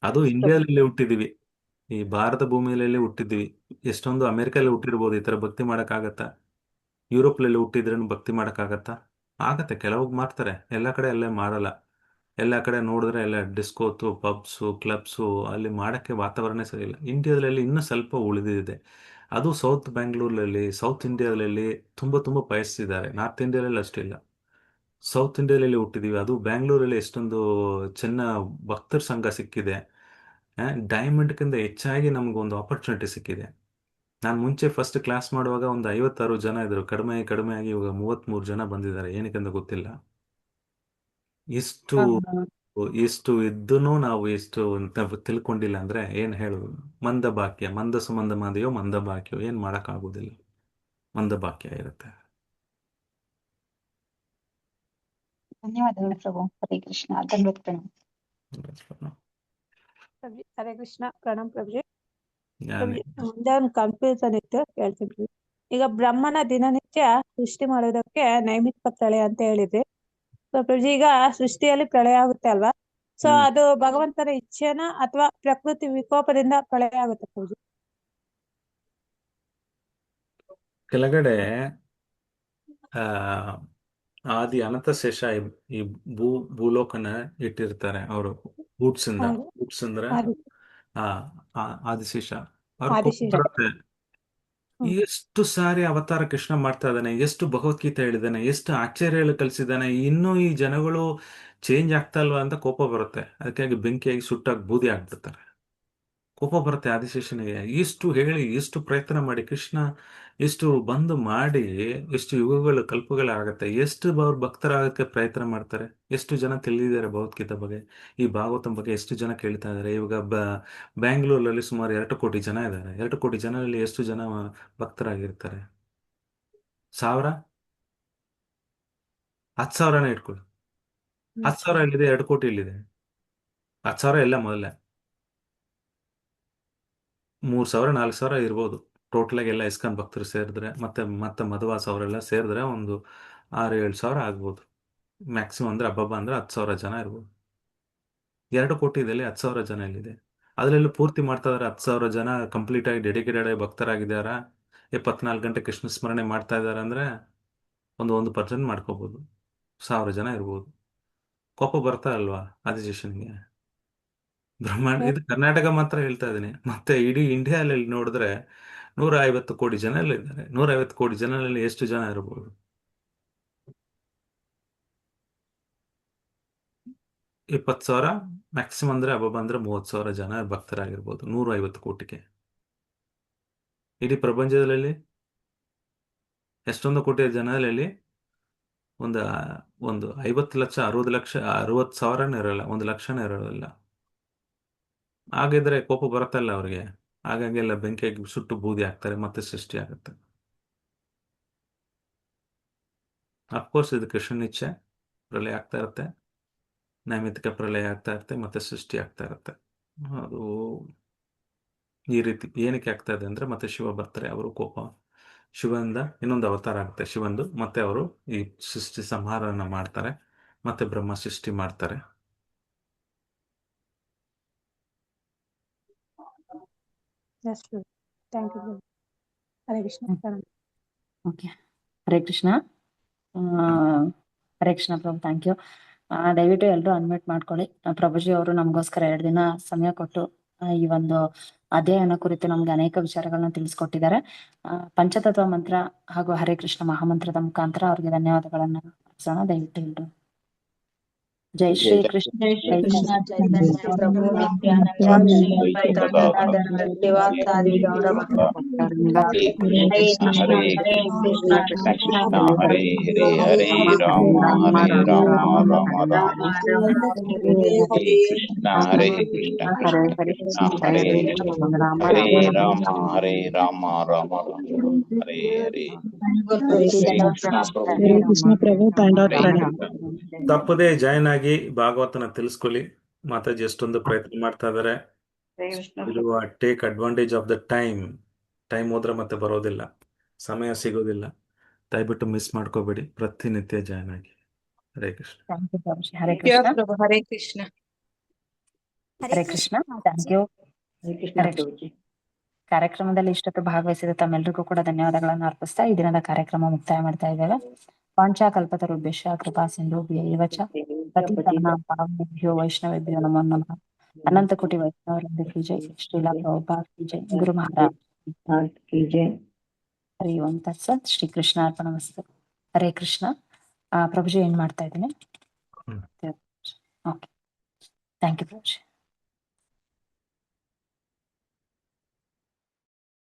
ಅದು ಇಂಡಿಯಾದಲ್ಲಿ ಹುಟ್ಟಿದೀವಿ, ಈ ಭಾರತ ಭೂಮಿಯಲ್ಲಿ ಹುಟ್ಟಿದ್ವಿ. ಎಷ್ಟೊಂದು ಅಮೆರಿಕಲ್ಲಿ ಹುಟ್ಟಿರ್ಬೋದು, ಈ ತರ ಭಕ್ತಿ ಮಾಡಕ್ಕಾಗತ್ತಾ? ಯುರೋಪ್ನಲ್ಲಿ ಹುಟ್ಟಿದ್ರೇನು ಭಕ್ತಿ ಮಾಡಕ್ಕಾಗತ್ತಾ? ಆಗತ್ತೆ, ಕೆಲವು ಮಾಡ್ತಾರೆ, ಎಲ್ಲ ಕಡೆ ಅಲ್ಲೇ ಮಾಡಲ್ಲ. ಎಲ್ಲ ಕಡೆ ನೋಡಿದ್ರೆ ಎಲ್ಲ ಡಿಸ್ಕೋತು, ಪಬ್ಸು, ಕ್ಲಬ್ಸು, ಅಲ್ಲಿ ಮಾಡಕ್ಕೆ ವಾತಾವರಣ ಸರಿ ಇಲ್ಲ. ಇಂಡಿಯಾದಲ್ಲಿ ಇನ್ನೂ ಸ್ವಲ್ಪ ಉಳಿದಿದೆ. ಅದು ಸೌತ್ ಬ್ಯಾಂಗ್ಳೂರಲ್ಲಿ, ಸೌತ್ ಇಂಡಿಯಾದಲ್ಲಿ ತುಂಬ ತುಂಬ ಬಯಸ್ತಿದ್ದಾರೆ. ನಾರ್ತ್ ಇಂಡಿಯಾದಲ್ಲಿ ಅಷ್ಟಿಲ್ಲ. ಸೌತ್ ಇಂಡಿಯಾದಲ್ಲಿ ಹುಟ್ಟಿದೀವಿ, ಅದು ಬ್ಯಾಂಗ್ಳೂರಲ್ಲಿ ಎಷ್ಟೊಂದು ಚೆನ್ನ ಭಕ್ತರ ಸಂಘ ಸಿಕ್ಕಿದೆ. ಡೈಮಂಡ್ಗಿಂತ ಹೆಚ್ಚಾಗಿ ನಮಗೊಂದು ಆಪರ್ಚುನಿಟಿ ಸಿಕ್ಕಿದೆ. ನಾನು ಮುಂಚೆ ಫಸ್ಟ್ ಕ್ಲಾಸ್ ಮಾಡುವಾಗ ಒಂದು 56 ಜನ ಇದ್ರು, ಕಡಿಮೆ ಕಡಿಮೆ ಆಗಿ ಇವಾಗ 33 ಜನ ಬಂದಿದ್ದಾರೆ. ಏನಕ್ಕೆಂತ ಗೊತ್ತಿಲ್ಲ. ಇಷ್ಟು ಇಷ್ಟು ಇದ್ದೂ ನಾವು ಇಷ್ಟು ತಿಳ್ಕೊಂಡಿಲ್ಲ ಅಂದ್ರೆ ಏನ್ ಹೇಳು? ಮಂದಭಾಗ್ಯ, ಮಂದ ಸುಮಂದ ಮಾದೆಯೋ ಮಂದಭಾಗ್ಯೋ, ಏನ್ ಮಾಡಕ್ಕಾಗೋದಿಲ್ಲ. ಮಂದಭಾಗ್ಯ ಇರುತ್ತೆ. ಧನ್ಯವಾದಗಳು ಪ್ರಭು. ಹರೇ ಕೃಷ್ಣ. ಧನ್ಯವಾದ ಪ್ರಣಾಮ. ಪ್ರಭು ಹರೇ ಕೃಷ್ಣ. ಪ್ರಣಾಮ್ ಪ್ರಭುಜಿ. ನಾನು ಪ್ರಭುಜಿ, ಮುಂದೆ ಒಂದು ಕನ್ಫ್ಯೂಷನ್ ಇತ್ತು, ಕೇಳ್ತೀನಿ ಪ್ರಭು. ಈಗ ಬ್ರಹ್ಮನ ದಿನನಿತ್ಯ ಸೃಷ್ಟಿ ಮಾಡೋದಕ್ಕೆ ನೈಮಿತ್ತಿಕ ಪ್ರಳಯ ಅಂತ ಹೇಳಿದ್ರಿ. ಸೊ ಪ್ರಭುಜಿ, ಈಗ ಸೃಷ್ಟಿಯಲ್ಲಿ ಪ್ರಳಯ ಆಗುತ್ತೆ ಅಲ್ವಾ? ಸೊ ಹ್ಮ್ ಅದು ಭಗವಂತನ ಇಚ್ಛೆನ ಅಥವಾ ಪ್ರಕೃತಿ ವಿಕೋಪದಿಂದ ಪ್ರಳಯ ಆಗುತ್ತೆ ಪ್ರಭುಜಿ? ಕೆಳಗಡೆ ಆ ಆದಿ ಅನಂತ ಶೇಷ ಈ ಭೂ ಭೂಲೋಕನ ಇಟ್ಟಿರ್ತಾರೆ ಅವರು. ಹೌದು. ಗೂಡ್ಸ್ ಅಂದ್ರೆ ಆದಿ ಆ ಆದಿಶೇಷ. ಅವ್ರ ಕೋಪ ಆದಿಶೇಷ. ಬರುತ್ತೆ. ಹ್ಮ್. ಎಷ್ಟು ಸಾರಿ ಅವತಾರ ಕೃಷ್ಣ ಮಾಡ್ತಾ ಇದ್ದಾನೆ, ಎಷ್ಟು ಭಗವದ್ಗೀತೆ ಹೇಳಿದ್ದಾನೆ, ಎಷ್ಟು ಆಚಾರ್ಯಗಳು ಕಲಿಸಿದ್ದಾನೆ, ಇನ್ನೂ ಈ ಜನಗಳು ಚೇಂಜ್ ಆಗ್ತಾ ಇಲ್ವಾ ಅಂತ ಕೋಪ ಬರುತ್ತೆ. ಅದಕ್ಕಾಗಿ ಬೆಂಕಿಯಾಗಿ ಸುಟ್ಟಾಗಿ ಬೂದಿ ಆಗ್ಬಿಡ್ತಾರೆ. ಕೋಪ ಬರುತ್ತೆ ಆದಿಶೇಷನಿಗೆ. ಇಷ್ಟು ಹೇಳಿ, ಇಷ್ಟು ಪ್ರಯತ್ನ ಮಾಡಿ ಕೃಷ್ಣ ಇಷ್ಟು ಬಂದು ಮಾಡಿ, ಎಷ್ಟು ಯುಗಗಳು ಕಲ್ಪಗಳಾಗತ್ತೆ, ಎಷ್ಟು ಅವ್ರ ಭಕ್ತರಾಗಕ್ಕೆ ಪ್ರಯತ್ನ ಮಾಡ್ತಾರೆ. ಎಷ್ಟು ಜನ ತಿಳಿದಿದ್ದಾರೆ ಭಗವದ್ಗೀತೆ ಬಗ್ಗೆ, ಈ ಭಾಗವತಂ ಬಗ್ಗೆ ಎಷ್ಟು ಜನ ಕೇಳ್ತಾ ಇದ್ದಾರೆ. ಇವಾಗ ಬ್ಯಾಂಗ್ಳೂರಲ್ಲಿ ಸುಮಾರು 2 ಕೋಟಿ ಜನ ಇದ್ದಾರೆ. 2 ಕೋಟಿ ಜನರಲ್ಲಿ ಎಷ್ಟು ಜನ ಭಕ್ತರಾಗಿರ್ತಾರೆ? 1000, 10,000ನೇ ಇಟ್ಕೊಳ್ಳಿ. 10,000 ಎಲ್ಲಿದೆ? 2 ಕೋಟಿ ಎಲ್ಲಿದೆ? 10,000 ಎಲ್ಲ ಮೊದಲೇ. 3,000 4,000 ಇರ್ಬೋದು ಟೋಟಲಾಗಿ ಎಲ್ಲ ಇಸ್ಕಾನ್ ಭಕ್ತರು ಸೇರಿದ್ರೆ, ಮತ್ತೆ ಮಧುವಾಸ ಅವರೆಲ್ಲ ಸೇರಿದ್ರೆ ಒಂದು 6-7 ಸಾವಿರ ಆಗ್ಬೋದು ಮ್ಯಾಕ್ಸಿಮಮ್. ಅಂದರೆ ಹಬ್ಬ ಅಂದರೆ 10,000 ಜನ ಇರ್ಬೋದು. 2 ಕೋಟಿ ಇದೆಯಲ್ಲಿ 10,000 ಜನ ಎಲ್ಲಿದೆ? ಅದರಲ್ಲೂ ಪೂರ್ತಿ ಮಾಡ್ತಾ ಇದ್ದಾರೆ. 10,000 ಜನ ಕಂಪ್ಲೀಟಾಗಿ ಡೆಡಿಕೇಟೆಡ್ ಆಗಿ ಭಕ್ತರಾಗಿದ್ದಾರಾ? 24 ಗಂಟೆ ಕೃಷ್ಣ ಸ್ಮರಣೆ ಮಾಡ್ತಾ ಇದ್ದಾರೆ ಅಂದರೆ ಒಂದು 1% ಮಾಡ್ಕೋಬೋದು, 1,000 ಜನ ಇರ್ಬೋದು. ಕೋಪ ಬರ್ತಾ ಅಲ್ವಾ ಆದಿಶೇಷನ್ಗೆ? ಬ್ರಹ್ಮಾಂಡ ಇದು ಕರ್ನಾಟಕ ಮಾತ್ರ ಹೇಳ್ತಾ ಇದ್ದೀನಿ, ಮತ್ತೆ ಇಡೀ ಇಂಡಿಯಾದಲ್ಲಿ ನೋಡಿದ್ರೆ 150 ಕೋಟಿ ಜನ ಇದ್ದಾರೆ. 150 ಕೋಟಿ ಜನರಲ್ಲಿ ಎಷ್ಟು ಜನ ಇರ್ಬೋದು? 20,000 ಮ್ಯಾಕ್ಸಿಮಮ್ ಅಂದರೆ ಹಬ್ಬ ಬಂದರೆ 30,000 ಜನ ಭಕ್ತರಾಗಿರ್ಬೋದು 150 ಕೋಟಿಗೆ. ಇಡೀ ಪ್ರಪಂಚದಲ್ಲಿ ಎಷ್ಟೊಂದು ಕೋಟಿ ಜನರಲ್ಲಿ ಒಂದು 50 ಲಕ್ಷ 60,000 ಇರಲ್ಲ, 1 ಲಕ್ಷನೇ ಇರೋದಿಲ್ಲ. ಹಾಗಿದ್ರೆ ಕೋಪ ಬರುತ್ತಲ್ಲ ಅವ್ರಿಗೆ, ಹಾಗಾಗೆಲ್ಲ ಬೆಂಕಿಯಾಗಿ ಸುಟ್ಟು ಬೂದಿ ಆಗ್ತಾರೆ, ಮತ್ತೆ ಸೃಷ್ಟಿ ಆಗುತ್ತೆ. ಅಫ್ಕೋರ್ಸ್ ಇದು ಕೃಷ್ಣನ ಇಚ್ಛೆ, ಪ್ರಳಯ ಆಗ್ತಾ ಇರುತ್ತೆ, ನೈಮಿತ್ತಿಕ ಪ್ರಳಯ ಆಗ್ತಾ ಇರುತ್ತೆ, ಮತ್ತೆ ಸೃಷ್ಟಿ ಆಗ್ತಾ ಇರುತ್ತೆ. ಅದು ಈ ರೀತಿ ಏನಕ್ಕೆ ಆಗ್ತಾ ಇದೆ ಅಂದರೆ, ಮತ್ತೆ ಶಿವ ಬರ್ತಾರೆ, ಅವರು ಕೋಪ ಶಿವನಿಂದ ಇನ್ನೊಂದು ಅವತಾರ ಆಗುತ್ತೆ ಶಿವಂದು, ಮತ್ತೆ ಅವರು ಈ ಸೃಷ್ಟಿ ಸಂಹಾರನ ಮಾಡ್ತಾರೆ, ಮತ್ತೆ ಬ್ರಹ್ಮ ಸೃಷ್ಟಿ ಮಾಡ್ತಾರೆ. Thank you. Hare Krishna. Okay, Hare Krishna. Hare Krishna ಪ್ರಭು, ಥ್ಯಾಂಕ್ ಯು. ದಯವಿಟ್ಟು ಎಲ್ಲರೂ ಅನ್ಮ್ಯೂಟ್ ಮಾಡ್ಕೊಳ್ಳಿ. ಪ್ರಭುಜಿ ಅವರು ನಮಗೋಸ್ಕರ 2 ದಿನ ಸಮಯ ಕೊಟ್ಟು ಈ ಒಂದು ಅಧ್ಯಯನ ಕುರಿತು ನಮ್ಗೆ ಅನೇಕ ವಿಚಾರಗಳನ್ನ ತಿಳಿಸ್ಕೊಟ್ಟಿದ್ದಾರೆ. ಪಂಚತತ್ವ ಮಂತ್ರ ಹಾಗೂ ಹರೇ ಕೃಷ್ಣ ಮಹಾಮಂತ್ರದ ಮುಖಾಂತರ ಅವ್ರಿಗೆ ಧನ್ಯವಾದಗಳನ್ನ ಅರ್ಪಿಸೋಣ. ದಯವಿಟ್ಟು ಎಲ್ಲರೂ ಜೈ ಶ್ರೀ ಕೃಷ್ಣ. ಜೈ ಶ್ರೀ ಕೃಷ್ಣ ಚೈತನ್ಯ ಪ್ರಭು ನಿತ್ಯಾನಂದ ಶ್ರೀ ಅದ್ವೈತ ಗದಾಧರ ಶಿವಾಚಾರ್ಯ ಗೌಡ ಭಕ್ತರಿಂದ ಹರೇ ಕೃಷ್ಣ ಹರೇ ಕೃಷ್ಣ ಕೃಷ್ಣ ಹರೇ ಹರೇ ಹರೇ ರಾಮ ಹರೇ ರಾಮ ರಾಮ ರಾಮ ಹರೇ ಕೃಷ್ಣ ಹರೇ ಕೃಷ್ಣ ಕೃಷ್ಣ ಹರೇ ಹರೇ ರಾಮ ಹರೇ ರಾಮ ರಾಮ ರಾಮ ಹರೇ ಹರೇ. ಕೃಷ್ಣ ಪ್ರಭು ತಪ್ಪದೇ ಜಾಯ್ನ್ ಆಗಿ ಭಾಗವತನ ತಿಳಿಸ್ಕೊಳ್ಳಿ. ಮಾತಾಜಿ ಎಷ್ಟೊಂದು ಪ್ರಯತ್ನ ಮಾಡ್ತಾ ಇದ್ದಾರೆ. Take advantage of the time ಹೋದ್ರೆ ಮತ್ತೆ ಬರೋದಿಲ್ಲ, ಸಮಯ ಸಿಗೋದಿಲ್ಲ. ದಯವಿಟ್ಟು ಮಿಸ್ ಮಾಡ್ಕೋಬೇಡಿ, ಪ್ರತಿನಿತ್ಯ ಜಾಯ್ನ್ ಆಗಿ. ಹರೇ ಕೃಷ್ಣ. ಹರೇ ಕೃಷ್ಣ. ಹರೇ ಕೃಷ್ಣ. ಹರೇ ಕೃಷ್ಣ. Thank you. ಹರೇ ಕೃಷ್ಣ. ಕಾರ್ಯಕ್ರಮದಲ್ಲಿ ಇಷ್ಟೊತ್ತು ಭಾಗವಹಿಸಿದ ತಮ್ಮೆಲ್ಲರಿಗೂ ಕೂಡ ಧನ್ಯವಾದಗಳನ್ನು ಅರ್ಪಿಸ್ತಾ ಈ ದಿನದ ಕಾರ್ಯಕ್ರಮ ಮುಕ್ತಾಯ ಮಾಡ್ತಾ ಇದ್ದೇವೆ. ಪಾಂಚಾಕಲ್ಪತರುಭ್ಯಶ್ಚ ಕೃಪಾ ಸಿಂಧುಭ್ಯೈವ ಚ ಪತಿತಾನಾಂ ಪಾವನೇಭ್ಯೋ ವೈಷ್ಣವೇಭ್ಯೋ ನಮೋ ನಮಃ. ಅನಂತ ಕೋಟಿ ವೈಷ್ಣವರಿಂದ ಕಿ ಜೈ. ಶ್ರೀಲಾ ಪ್ರಭುಪಾದ್ ಕಿ ಜೈ. ಗುರು ಮಹಾರಾಜ್ ಕಿ ಜೈ. ಹರಿ ಓಂ ತತ್ಸತ್. ಶ್ರೀ ಕೃಷ್ಣ ಅರ್ಪಣಮಸ್ತು. ಹರೇ ಕೃಷ್ಣ. ಪ್ರಭುಜಿ ಏನ್ ಮಾಡ್ತಾ ಇದ್ದೀನಿ. Okay, thank you ಪ್ರಭುಜಿ.